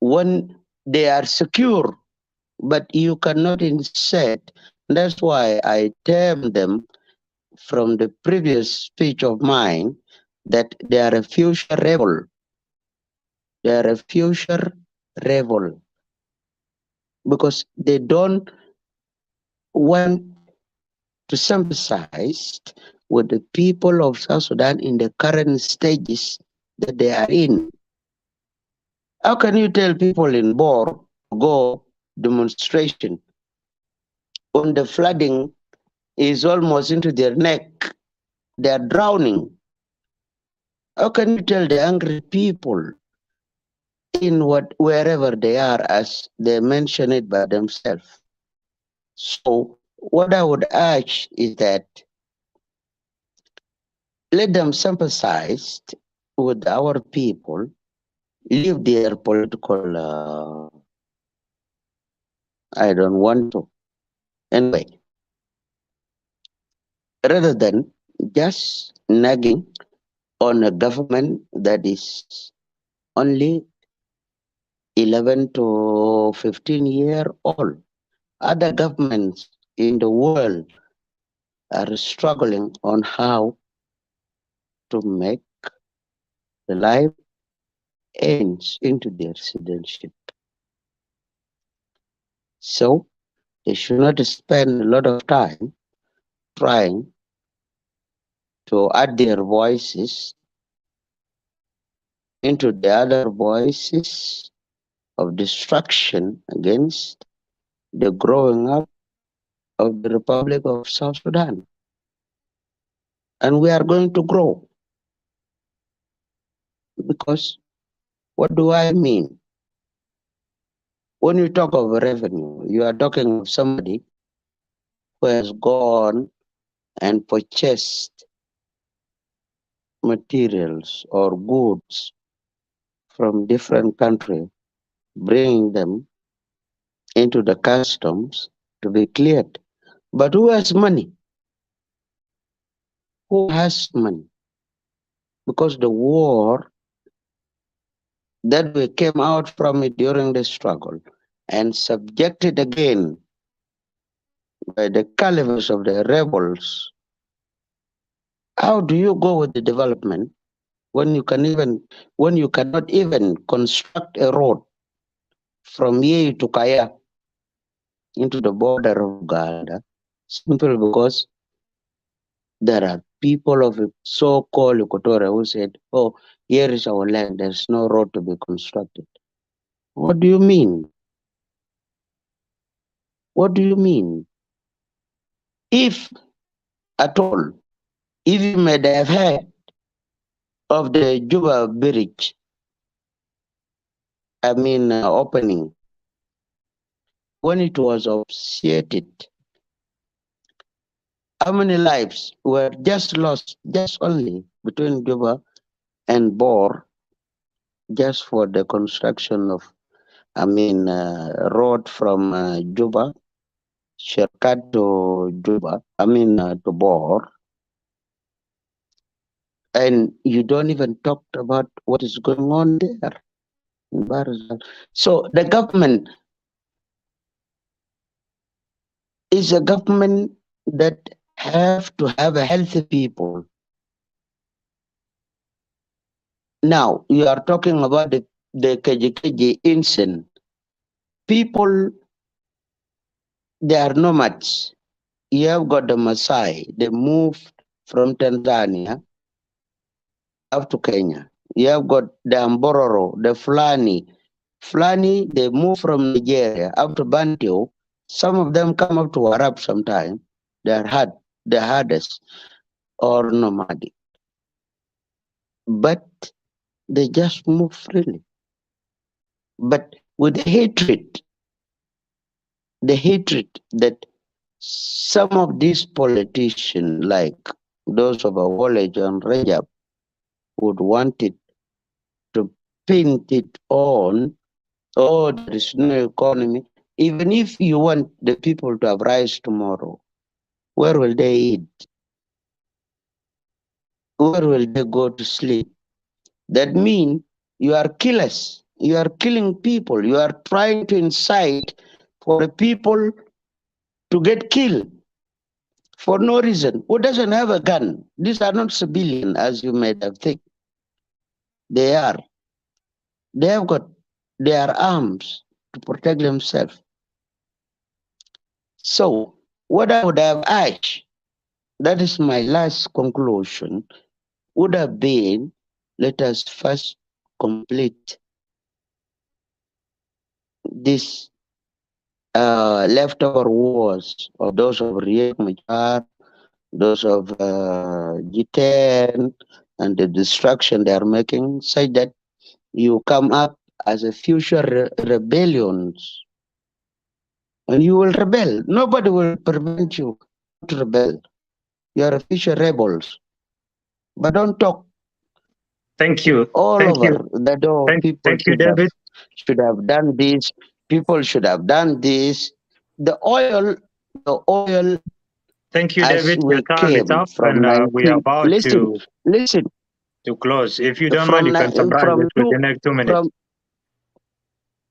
when they are secure, but you cannot insert. That's why I term them from the previous speech of mine that they are a future rebel. They are a future rebel because they don't want to sympathize with the people of South Sudan in the current stages that they are in. How can you tell people in Bor go demonstration when the flooding is almost into their neck? They are drowning. How can you tell the angry people in wherever they are as they mention it by themselves? So what I would urge is that let them sympathize with our people, leave their political, I don't want to. Anyway, rather than just nagging on a government that is only 11 to 15-year old. Other governments in the world are struggling on how to make the life ends into their citizenship. So they should not spend a lot of time trying to add their voices into the other voices of destruction against the growing up of the Republic of South Sudan. And we are going to grow. Because what do I mean? When you talk of revenue, you are talking of somebody who has gone and purchased materials or goods from different countries, bringing them into the customs to be cleared. But who has money? Who has money? Because the war that we came out from it during the struggle and subjected again by the calibers of the rebels. How do you go with the development when you cannot even construct a road from here to Kaya into the border of Uganda, simply because there are people of so-called Equatorial who said, oh, here is our land, there's no road to be constructed. What do you mean? What do you mean? If at all, if you may have heard of the Juba Bridge, opening, when it was officiated, how many lives were just lost, just only between Juba and Bor, just for the construction of, road from Juba, shortcut to Juba, to Bor. And you don't even talk about what is going on there. So the government is a government that have to have a healthy people. Now, you are talking about the KGKG incident. People, they are nomads. You have got the Maasai. They moved from Tanzania up to Kenya. You have got the Ambororo, the Fulani. Fulani, they move from Nigeria up to Bantu. Some of them come up to Warab sometime. They are the hardest or nomadic. But they just move freely. But with the hatred that some of these politicians like those of Awolich and Rajab would want it to paint it on, oh, there is no economy. Even if you want the people to have rise tomorrow, where will they eat? Where will they go to sleep? That means you are killers. You are killing people. You are trying to incite for the people to get killed for no reason. Who doesn't have a gun? These are not civilians, as you may have think. They are. They have got their arms to protect themselves. So, what I would have asked, that is my last conclusion, would have been, let us first complete this leftover wars of those of Riek Machar, those of G10, and the destruction they are making, such that you come up as a future rebellions. And you will rebel. Nobody will prevent you to rebel. You are a future rebels. But don't talk Thank you. all Thank over you. the door. People Thank you, David. should have done this. People should have done this. The oil. Thank you, As David. Your we time is came up, from and we are 19. about Listen. to close. If you don't mind, From you can summarize it two, within the next 2 minutes. from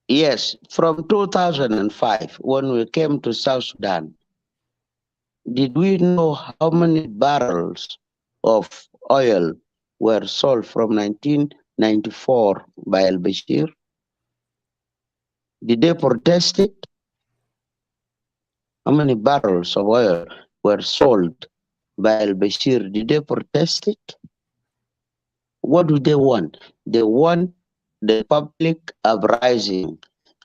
yes, from 2005 when we came to South Sudan, did we know how many barrels of oil were sold from 1994 by Al Bashir? Did they protest it? How many barrels of oil were sold by Al Bashir? Did they protest it? What do they want? They want the public uprising.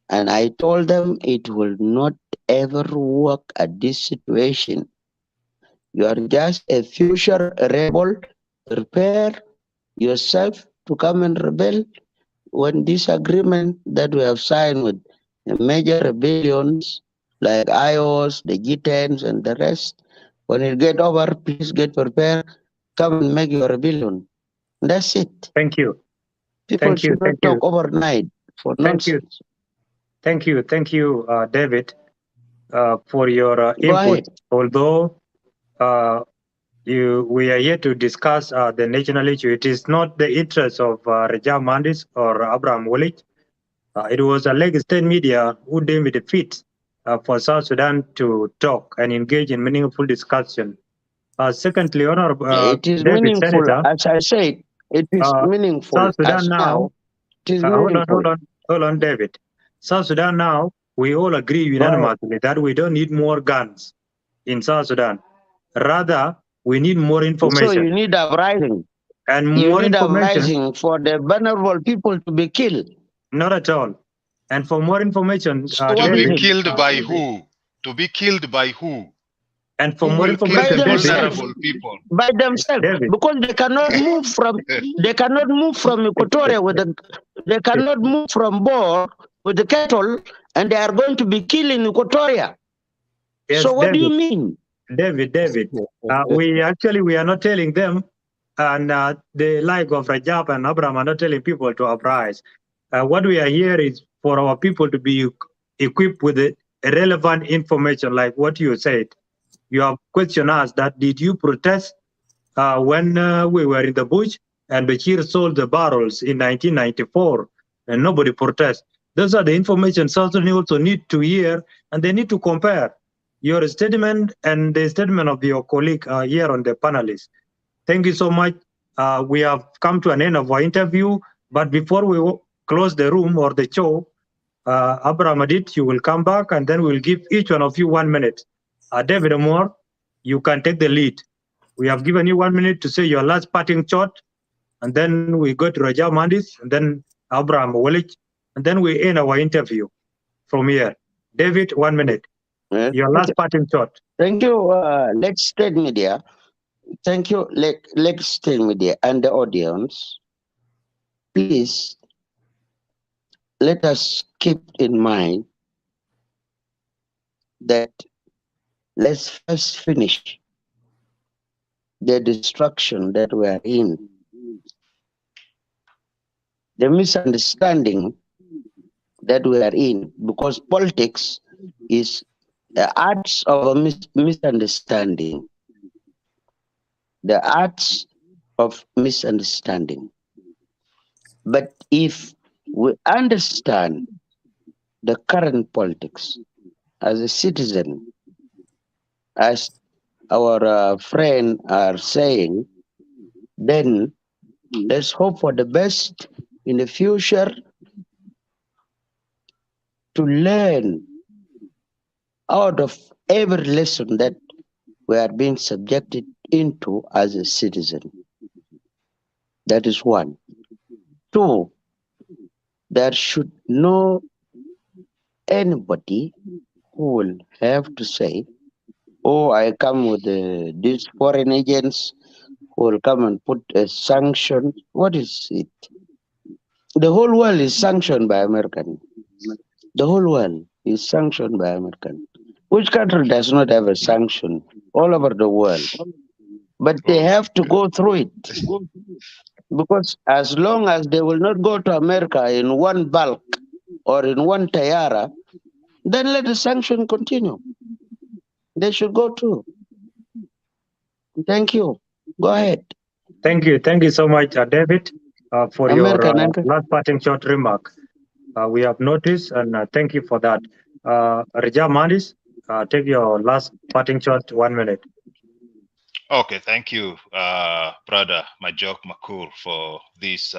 And I told them it will not ever work at this situation. You are just a future rebel. Prepare yourself to come and rebel when this agreement that we have signed with major rebellions like IOS, the G10s, and the rest, when it get over, please get prepared. Come and make your rebellion. That's it. Thank you. People should not talk overnight for nonsense. Thank you, David, for your Go input. ahead. Although we are here to discuss the national issue, it is not the interest of Rajab Mohandis or Abraham Awuolic. It was a Lagos State media who deemed it fit for South Sudan to talk and engage in meaningful discussion. Secondly, Honorable it is David, meaningful, Senator, as I said. It is meaningful. South Sudan as now. It is meaningful. Hold on, David. South Sudan now, we all agree unanimously that we don't need more guns in South Sudan. Rather, we need more information. So you need uprising. And more you need information. Uprising for the vulnerable people to be killed. Not at all. And for more information, So to be killed by who? To be killed by who? And for who more will information, kill David, vulnerable people? By themselves, David. because they cannot move from Equatoria with they cannot move from Bor with the cattle, and they are going to be killed in Equatoria. Yes, so what David, do you mean? David, we are not telling them, and the like of Rajab and Abraham are not telling people to uprise. What we are here is for our people to be equipped with the relevant information, like what you said. You have questioned us that did you protest when we were in the bush and Bashir sold the barrels in 1994 and nobody protested. Those are the information South Sudan also need to hear, and they need to compare your statement and the statement of your colleague here on the panelists. Thank you so much. We have come to an end of our interview, but before we close the room or the show, Abraham Adit, you will come back and then we'll give each one of you 1 minute. David Amor, you can take the lead. We have given you 1 minute to say your last parting shot, and then we go to Rajab Mohandis, and then Abraham Awuolic, and then we end our interview from here. David, 1 minute. Your last parting shot. Thank you, Lex State Media. Thank you, Lex State Media and the audience. Please, let us keep in mind that let's first finish the destruction that we are in, the misunderstanding that we are in, because politics is the arts of a misunderstanding, the arts of misunderstanding. But if we understand the current politics as a citizen, as our friend are saying, then let's hope for the best in the future to learn out of every lesson that we are being subjected into as a citizen. That is one. Two, there should no anybody who will have to say, oh, I come with these foreign agents who will come and put a sanction. What is it? The whole world is sanctioned by American. The whole world is sanctioned by American. Which country does not have a sanction all over the world? But they have to go through it. Because as long as they will not go to America in one bulk or in one tiara, then let the sanction continue. They should go too. Thank you. Go ahead. Thank you so much, David, for American your uncle. last parting short remark. We have noticed, and thank you for that. Rajab Mohandis, take your last parting shot, 1 minute. Okay, thank you, brother Jok Makur, for this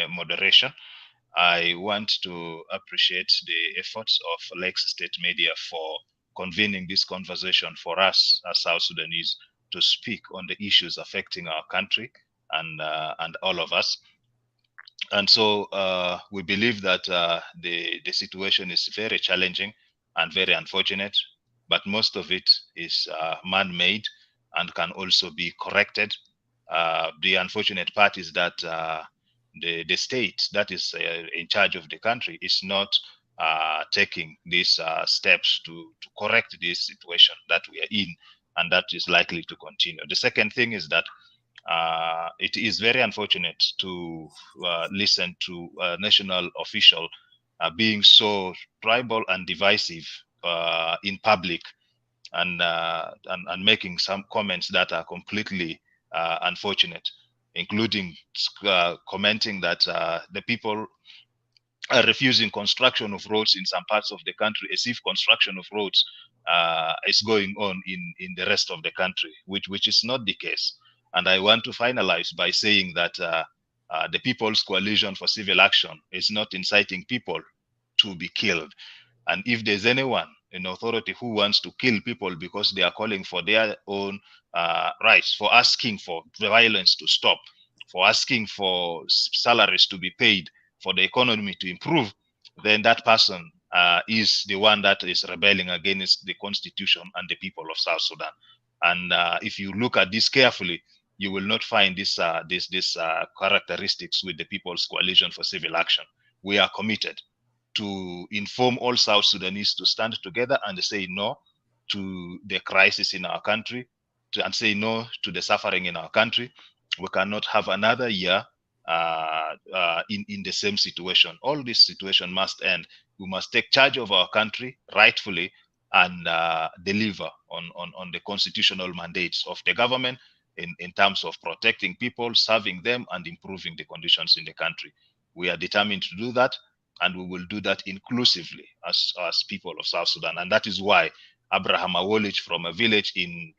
moderation. I want to appreciate the efforts of Lakes State Media for convening this conversation for us as South Sudanese to speak on the issues affecting our country and all of us. And so we believe that the situation is very challenging and very unfortunate, but most of it is man-made and can also be corrected. The unfortunate part is that the state that is in charge of the country is not taking these steps to correct this situation that we are in, and that is likely to continue. The second thing is that it is very unfortunate to listen to a national official being so tribal and divisive in public, and making some comments that are completely unfortunate, including commenting that the people are refusing construction of roads in some parts of the country, as if construction of roads is going on in the rest of the country, which is not the case. And I want to finalize by saying that the People's Coalition for Civil Action is not inciting people to be killed. And if there's anyone in authority who wants to kill people because they are calling for their own rights, for asking for the violence to stop, for asking for salaries to be paid, for the economy to improve, then that person is the one that is rebelling against the constitution and the people of South Sudan. And if you look at this carefully, you will not find this characteristics with the People's Coalition for Civil Action. We are committed to inform all South Sudanese to stand together and say no to the crisis in our country, and say no to the suffering in our country. We cannot have another year in the same situation. All this situation must end. We must take charge of our country rightfully and deliver on the constitutional mandates of the government in terms of protecting people, serving them, and improving the conditions in the country. We are determined to do that, and we will do that inclusively as people of South Sudan. And that is why Abraham Awolich from a village in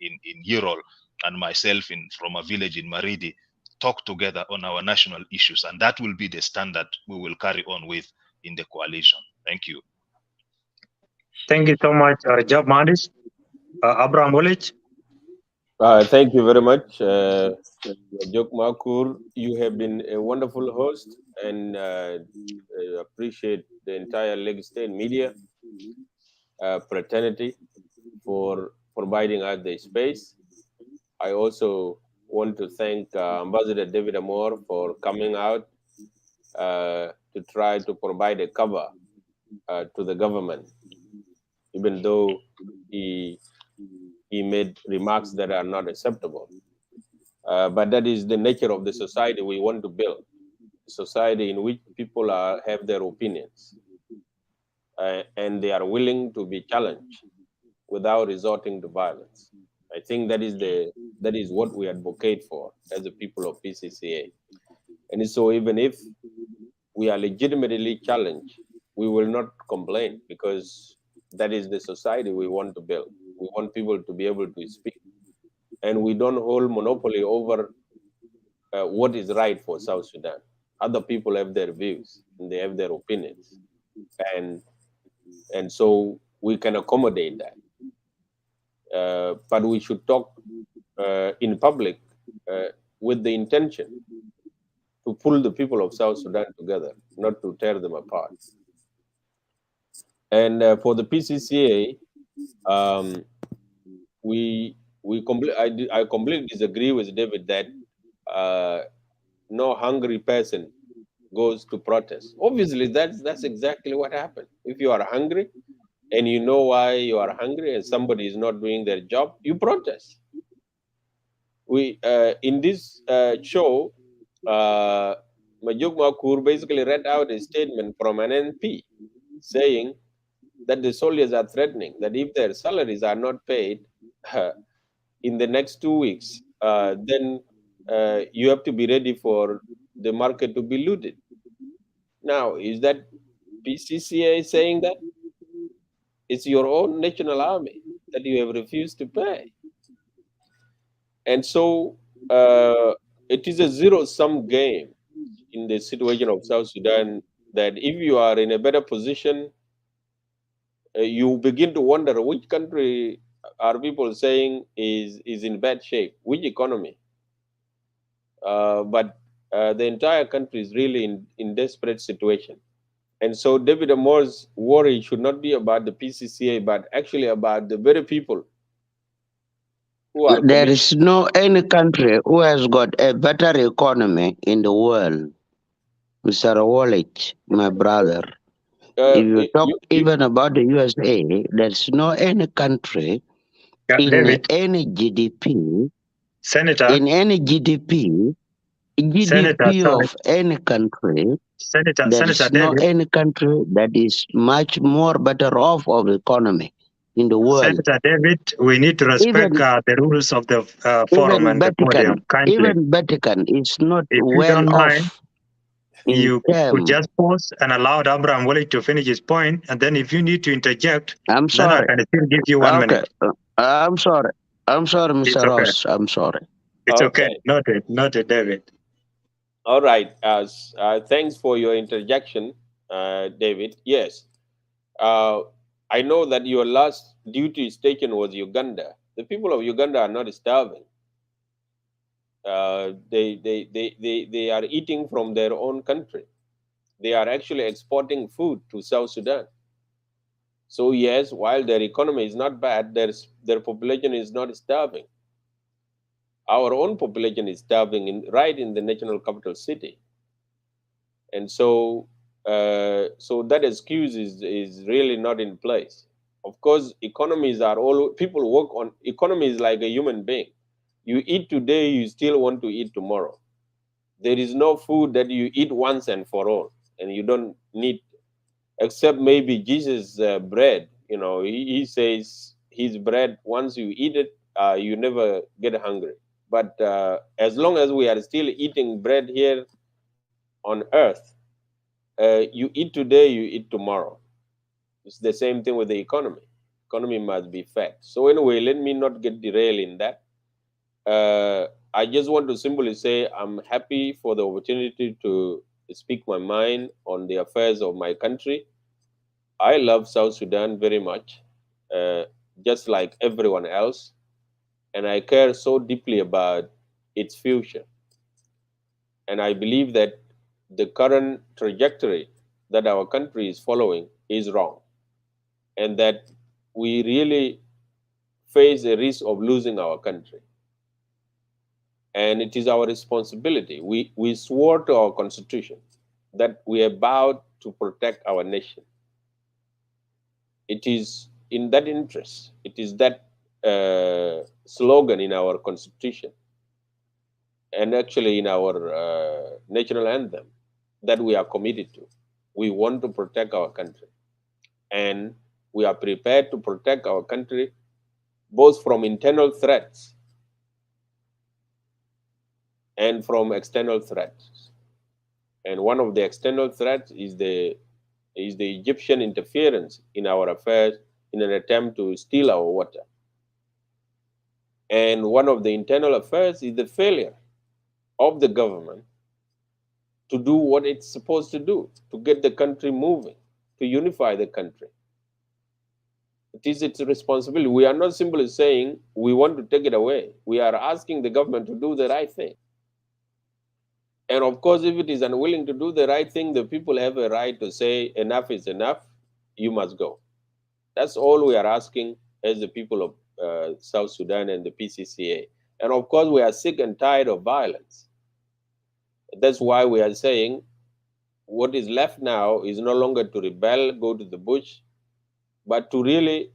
Yerol and myself from a village in Maridi talk together on our national issues, and that will be the standard we will carry on with in the coalition. Thank you. Thank you so much, Rajab Mohandis. Abraham Awuolic. Thank you very much, Jok Makur. You have been a wonderful host, and appreciate the entire Lagos State media fraternity for providing us the space. I also want to thank Ambassador David Amor for coming out to try to provide a cover to the government, even though he made remarks that are not acceptable. But that is the nature of the society we want to build, a society in which people have their opinions and they are willing to be challenged without resorting to violence. I think that is what we advocate for as the people of PCCA. And so even if we are legitimately challenged, we will not complain, because that is the society we want to build. We want people to be able to speak, and we don't hold monopoly over what is right for South Sudan. Other people have their views and they have their opinions, and so we can accommodate that. But we should talk in public with the intention to pull the people of South Sudan together, not to tear them apart. And for the PCCA, I completely disagree with David that no hungry person goes to protest. Obviously, that's exactly what happened. If you are hungry and you know why you are hungry and somebody is not doing their job, you protest. We in this show, Majok Makur basically read out a statement from an NP saying that the soldiers are threatening that if their salaries are not paid in the next 2 weeks, then you have to be ready for the market to be looted. Now, is that PCCA saying that? It's your own national army that you have refused to pay. And so it is a zero-sum game in the situation of South Sudan, that if you are in a better position, you begin to wonder which country are people saying is in bad shape, which economy. But the entire country is really in desperate situation. And so David Amore's worry should not be about the PCCA, but actually about the very people who are There committed. is no any country who has got a better economy in the world. Mr. Awolich, my brother. If you talk even about the USA, there's no any country in David, any GDP, Senator, in any GDP, Senator, GDP sorry, of any country, Senator there's no David, any country that is much more better off of economy in the world. Senator David, we need to respect Even the rules of the forum and the podium. Kindly, Vatican is not if you well don't mind, off in you could term. just pause and allow Abraham Wally to finish his point, and then if you need to interject, I'm then I sorry. can still give you 1 Okay. minute. I'm sorry. I'm sorry, It's Mr. okay. Ross. I'm sorry. It's okay. Okay. Noted, David. All right. Thanks for your interjection, David. Yes. I know that your last duty station was Uganda. The people of Uganda are not starving. They are eating from their own country. They are actually exporting food to South Sudan. So yes, while their economy is not bad, their population is not starving. Our own population is starving right in the national capital city. And so so that excuse is really not in place. Of course, economies are all, people work on, economy is like a human being. You eat today, you still want to eat tomorrow. There is no food that you eat once and for all, and you don't need, except maybe Jesus' bread. You know, he says his bread, once you eat it, you never get hungry. But as long as we are still eating bread here on earth, you eat today, you eat tomorrow. It's the same thing with the economy. Economy must be fed. So anyway, let me not get derailed in that. I just want to simply say I'm happy for the opportunity to speak my mind on the affairs of my country. I love South Sudan very much, just like everyone else, and I care so deeply about its future. And I believe that the current trajectory that our country is following is wrong, and that we really face a risk of losing our country. And it is our responsibility. We swore to our constitution that we are bound to protect our nation. It is in that interest, it is that slogan in our constitution and actually in our national anthem that we are committed to. We want to protect our country, and we are prepared to protect our country both from internal threats and from external threats. And one of the external threats is the Egyptian interference in our affairs in an attempt to steal our water. And one of the internal affairs is the failure of the government to do what it's supposed to do, to get the country moving, to unify the country. It is its responsibility. We are not simply saying we want to take it away. We are asking the government to do the right thing. And of course, if it is unwilling to do the right thing, the people have a right to say, enough is enough, you must go. That's all we are asking as the people of South Sudan and the PCCA. And of course, we are sick and tired of violence. That's why we are saying what is left now is no longer to rebel, go to the bush, but to really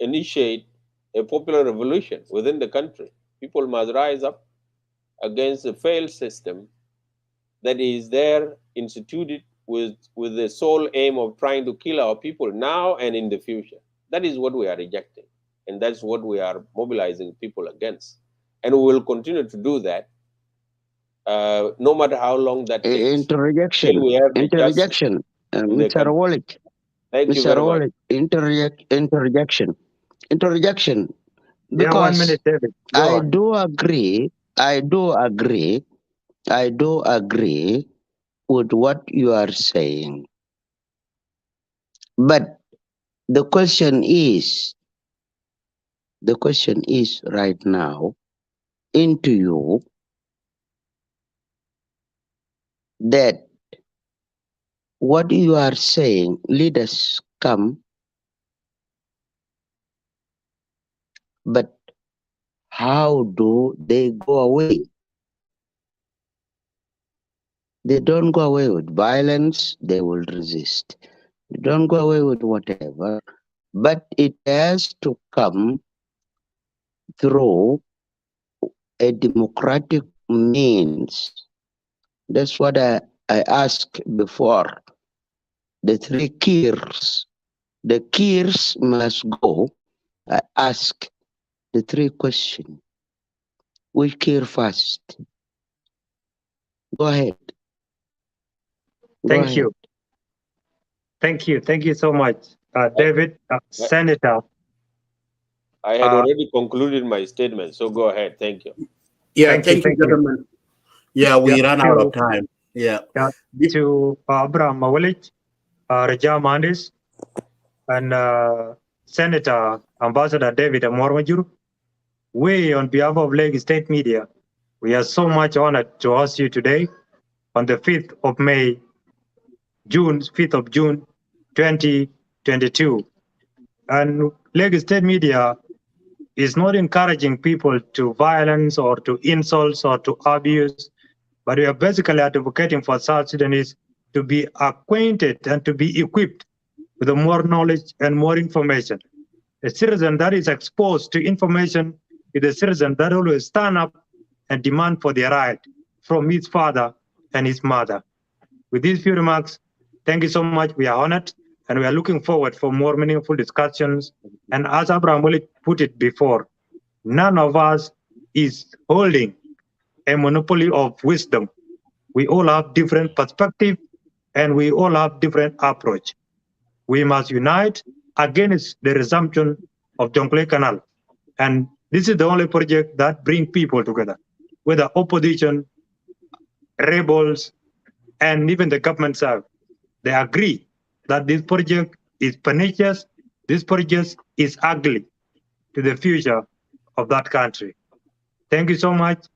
initiate a popular revolution within the country. People must rise up against the failed system that is there instituted with the sole aim of trying to kill our people now and in the future. That is what we are rejecting. And that's what we are mobilizing people against. And we will continue to do that no matter how long that takes. Interjection. Mr. Awuolic. Thank you Mr. very much. Awuolic, interjection. Because 1 minute, David. I do agree with what you are saying. But the question is right now into you that what you are saying, leaders come, but how do they go away? They don't go away with violence, they will resist. They don't go away with whatever, but it has to come through a democratic means. That's what I asked before. The three Kirs. The Kirs must go. I ask the three questions. Which Kir first? Go ahead. Thank you. Thank you so much, David, Senator. I had already concluded my statement, so go ahead. Thank you. Yeah, thank you, gentlemen. Yeah, we ran out of time. Yeah. To Abraham Awuolic, Rajab Mohandis, and Senator Ambassador David Amormajuru, we, on behalf of Lagos State Media, we are so much honored to host you today on the 5th of June 2022. And Lagos State Media is not encouraging people to violence or to insults or to abuse, but we are basically advocating for South Sudanese to be acquainted and to be equipped with more knowledge and more information. A citizen that is exposed to information is a citizen that always stand up and demand for their right from his father and his mother. With these few remarks, thank you so much. We are honored and we are looking forward for more meaningful discussions. And as Abraham Awuolic put it before, none of us is holding a monopoly of wisdom. We all have different perspectives and we all have different approach. We must unite against the resumption of Jonglei Canal. And this is the only project that brings people together, whether opposition, rebels, and even the government side. They agree that this project is pernicious, this project is ugly to the future of that country. Thank you so much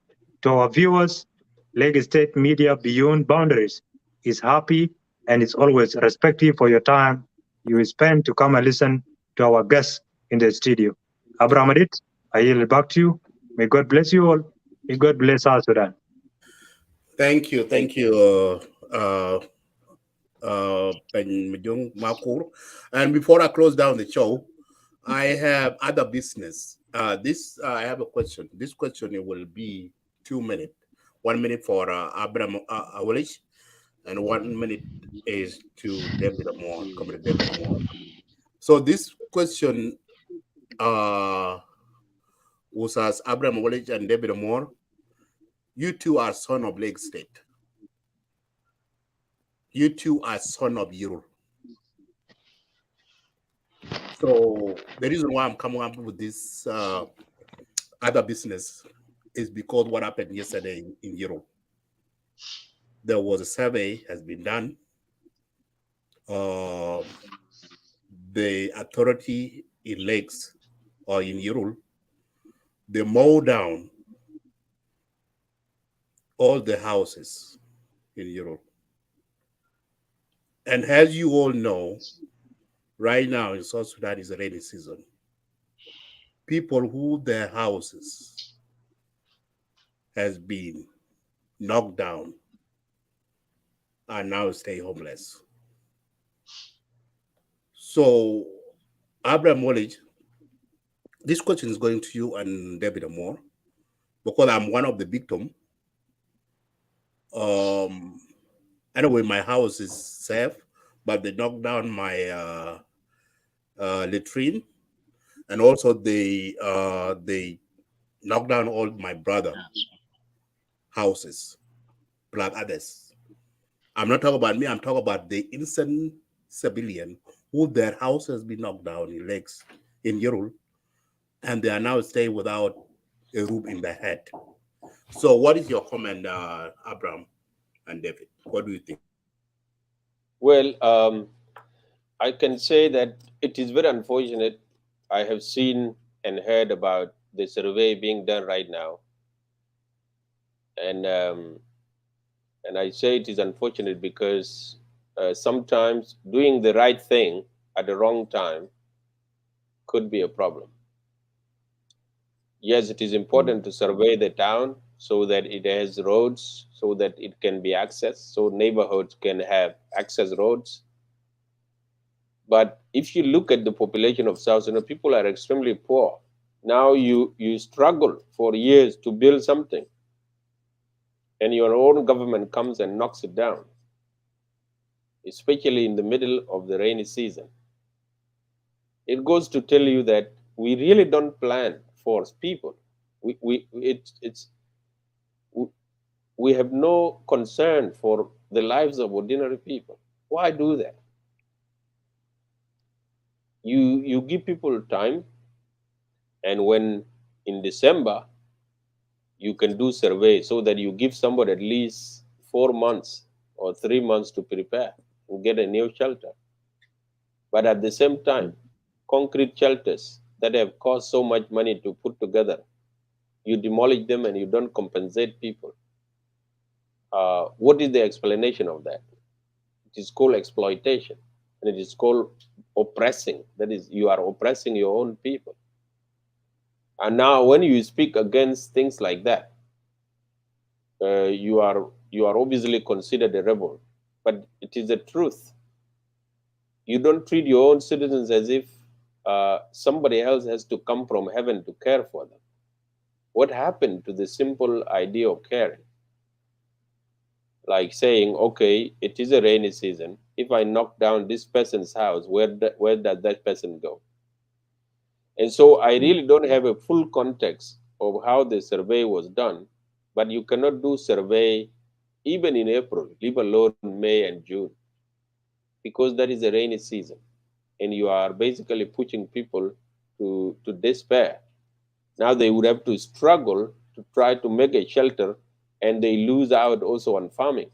to our viewers. Lagos State Media Beyond Boundaries is happy and is always respectful for your time you spend to come and listen to our guests in the studio. Abraham Adit, I yield it back to you. May God bless you all. May God bless South Sudan. Thank you. And before I close down the show, I have other business. I have a question. This question will be 2 minutes. 1 minute for Abraham Awolich, and 1 minute is to David Amor, Comrade David Amor. So this question was asked Abraham Awolich and David Amor. You two are son of Lake State. You two are son of Yuru. So the reason why I'm coming up with this other business is because what happened yesterday in Europe. There was a survey has been done. The authority in lakes or in Europe, they mow down all the houses in Europe. And as you all know, right now in South Sudan is a rainy season. People who their houses has been knocked down are now stay homeless. So, Abraham Wallich, this question is going to you and David Amor, because I'm one of the victims. Anyway, my house is safe, but they knocked down my latrine, and also they knocked down all my brother houses, plus others. I'm not talking about me. I'm talking about the innocent civilian who their house has been knocked down in lakes in Europe, and they are now staying without a roof in their head. So, what is your comment, Abraham and David? What do you think? Well, I can say that it is very unfortunate. I have seen and heard about the survey being done right now, and I say it is unfortunate because sometimes doing the right thing at the wrong time could be a problem. Yes, it is important to survey the town so that it has roads, so that it can be accessed, so neighborhoods can have access roads. But if you look at the population of South Sudan, people are extremely poor. Now you struggle for years to build something, and your own government comes and knocks it down, especially in the middle of the rainy season. It goes to tell you that we really don't plan for people. We have no concern for the lives of ordinary people. Why do that? You give people time, and when in December you can do survey so that you give somebody at least 4 months or 3 months to prepare and get a new shelter. But at the same time, concrete shelters that have cost so much money to put together, you demolish them and you don't compensate people. What is the explanation of that? It is called exploitation, and it is called oppressing. That is, you are oppressing your own people. And now when you speak against things like that, you are obviously considered a rebel. But it is the truth. You don't treat your own citizens as if somebody else has to come from heaven to care for them. What happened to the simple idea of caring? Like saying, okay, it is a rainy season. If I knock down this person's house, where does that person go? And so I really don't have a full context of how the survey was done, but you cannot do survey even in April, leave alone May and June, because that is a rainy season. And you are basically pushing people to despair. Now they would have to struggle to try to make a shelter, and they lose out also on farming,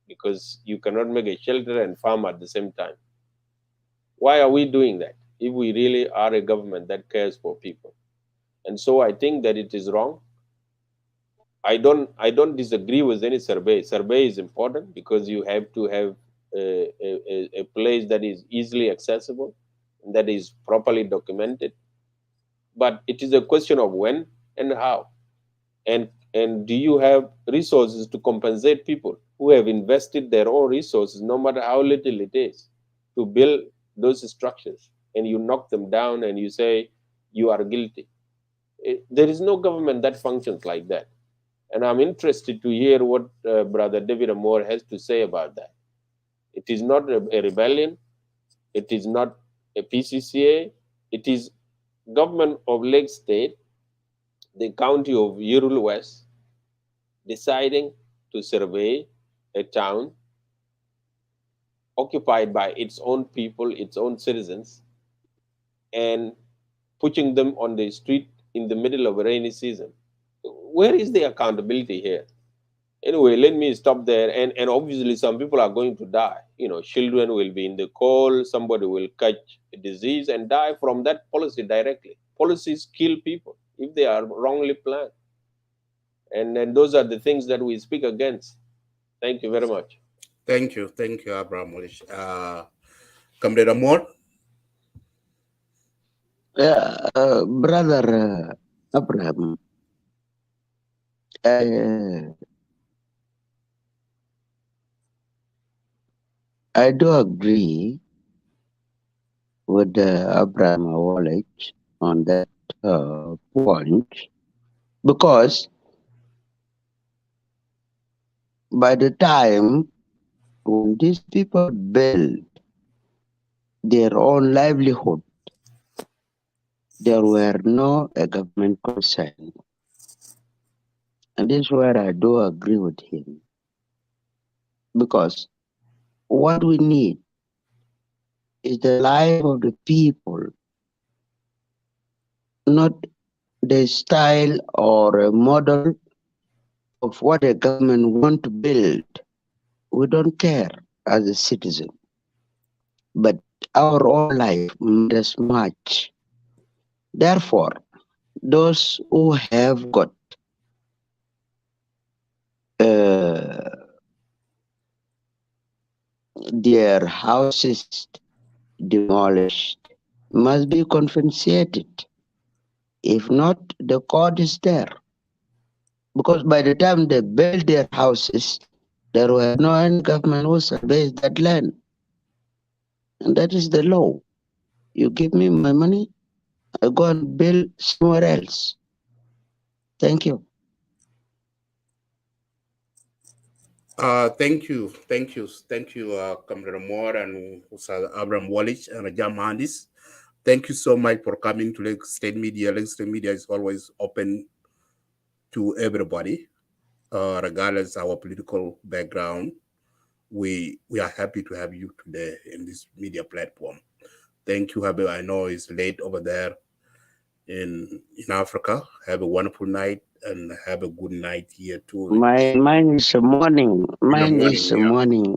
because you cannot make a shelter and farm at the same time. Why are we doing that if we really are a government that cares for people? And so I think that it is wrong. I don't disagree with any survey. Survey is important because you have to have a place that is easily accessible, that is properly documented. But it is a question of when and how. And do you have resources to compensate people who have invested their own resources, no matter how little it is, to build those structures, and you knock them down and you say you are guilty? There is no government that functions like that. And I'm interested to hear what Brother David Amor has to say about that. It is not a rebellion. It is not a PCCA. It is government of Lake State, the county of Yerul West, deciding to survey a town occupied by its own people, its own citizens, and pushing them on the street in the middle of a rainy season. Where is the accountability here? Anyway, let me stop there. And obviously, some people are going to die. You know, children will be in the cold. Somebody will catch a disease and die from that policy directly. Policies kill people if they are wrongly planned. And those are the things that we speak against. Thank you very much. Thank you, Awolich. Comrade Amor? Brother Abraham, I do agree with Abraham Awuolic on that point, because by the time when these people build their own livelihood, there were no government concern. And this is where I do agree with him. Because what we need is the life of the people, not the style or a model of what a government want to build. We don't care as a citizen. But our own life matters much. Therefore, those who have got their houses demolished must be compensated. If not, the court is there. Because by the time they built their houses, there were no any government who surveys that land. And that is the law. You give me my money, I go and build somewhere else. Thank you. Thank you, Comrade Amor and Abraham Awuolic and Rajab Mohandis. Thank you so much for coming to Lake State Media. Lake State Media is always open to everybody, regardless of our political background. We are happy to have you today in this media platform. Thank you, Habib. I know it's late over there in Africa. Have a wonderful night and have a good night here too. Mine is a morning. Mine is a morning.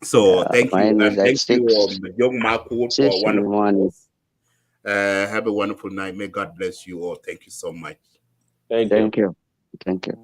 So thank you. And thank you, Jok Madut for wonderful. Have a wonderful night. May God bless you all. Thank you so much. Thank you. Thank you.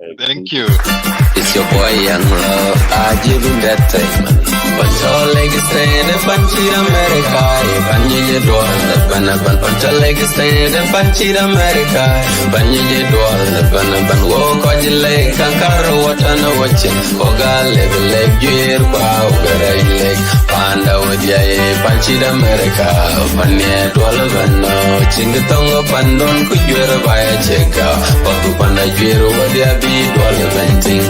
It's your boy Young Love. I give him that time. But your leg is staying in Panchir America. Panye Dwal, but your leg is staying in Panchir America. Panye Dwal, Banaban, walk on your leg, Kankara, what on a watching. Oga, level leg, year, pow, very leg. Panda with ya, Panchir America. Panye Dwal, Bano, Chingatonga, Pandon, could you ever buy a check out? Papu Panda, Jero. There be all venting.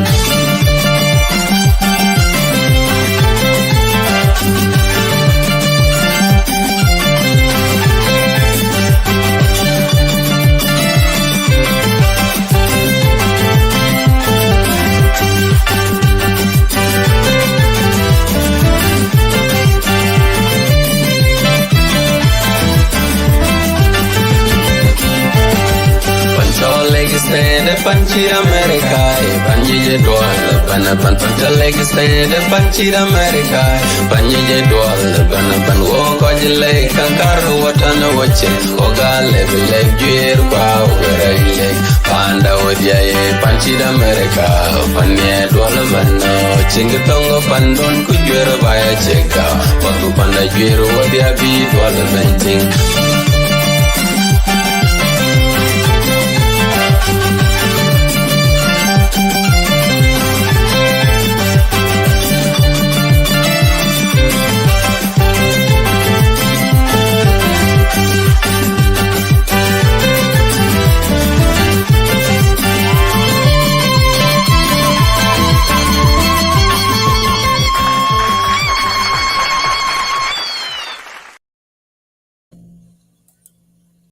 Panchir America, Panye Dwal, Banaban, Pantaleg State, Panchir America, Panye Dwal, Banaban, walk on your leg, Kankara, what on a watching, Oga, level leg, gear, pow, very leg, Panda with ya, Panchir America, Panye Dwal, Bano, Chingatonga, Pandon, could you ever buy a check out? Papu Panda, Jero, what ya be, Dwal, venting.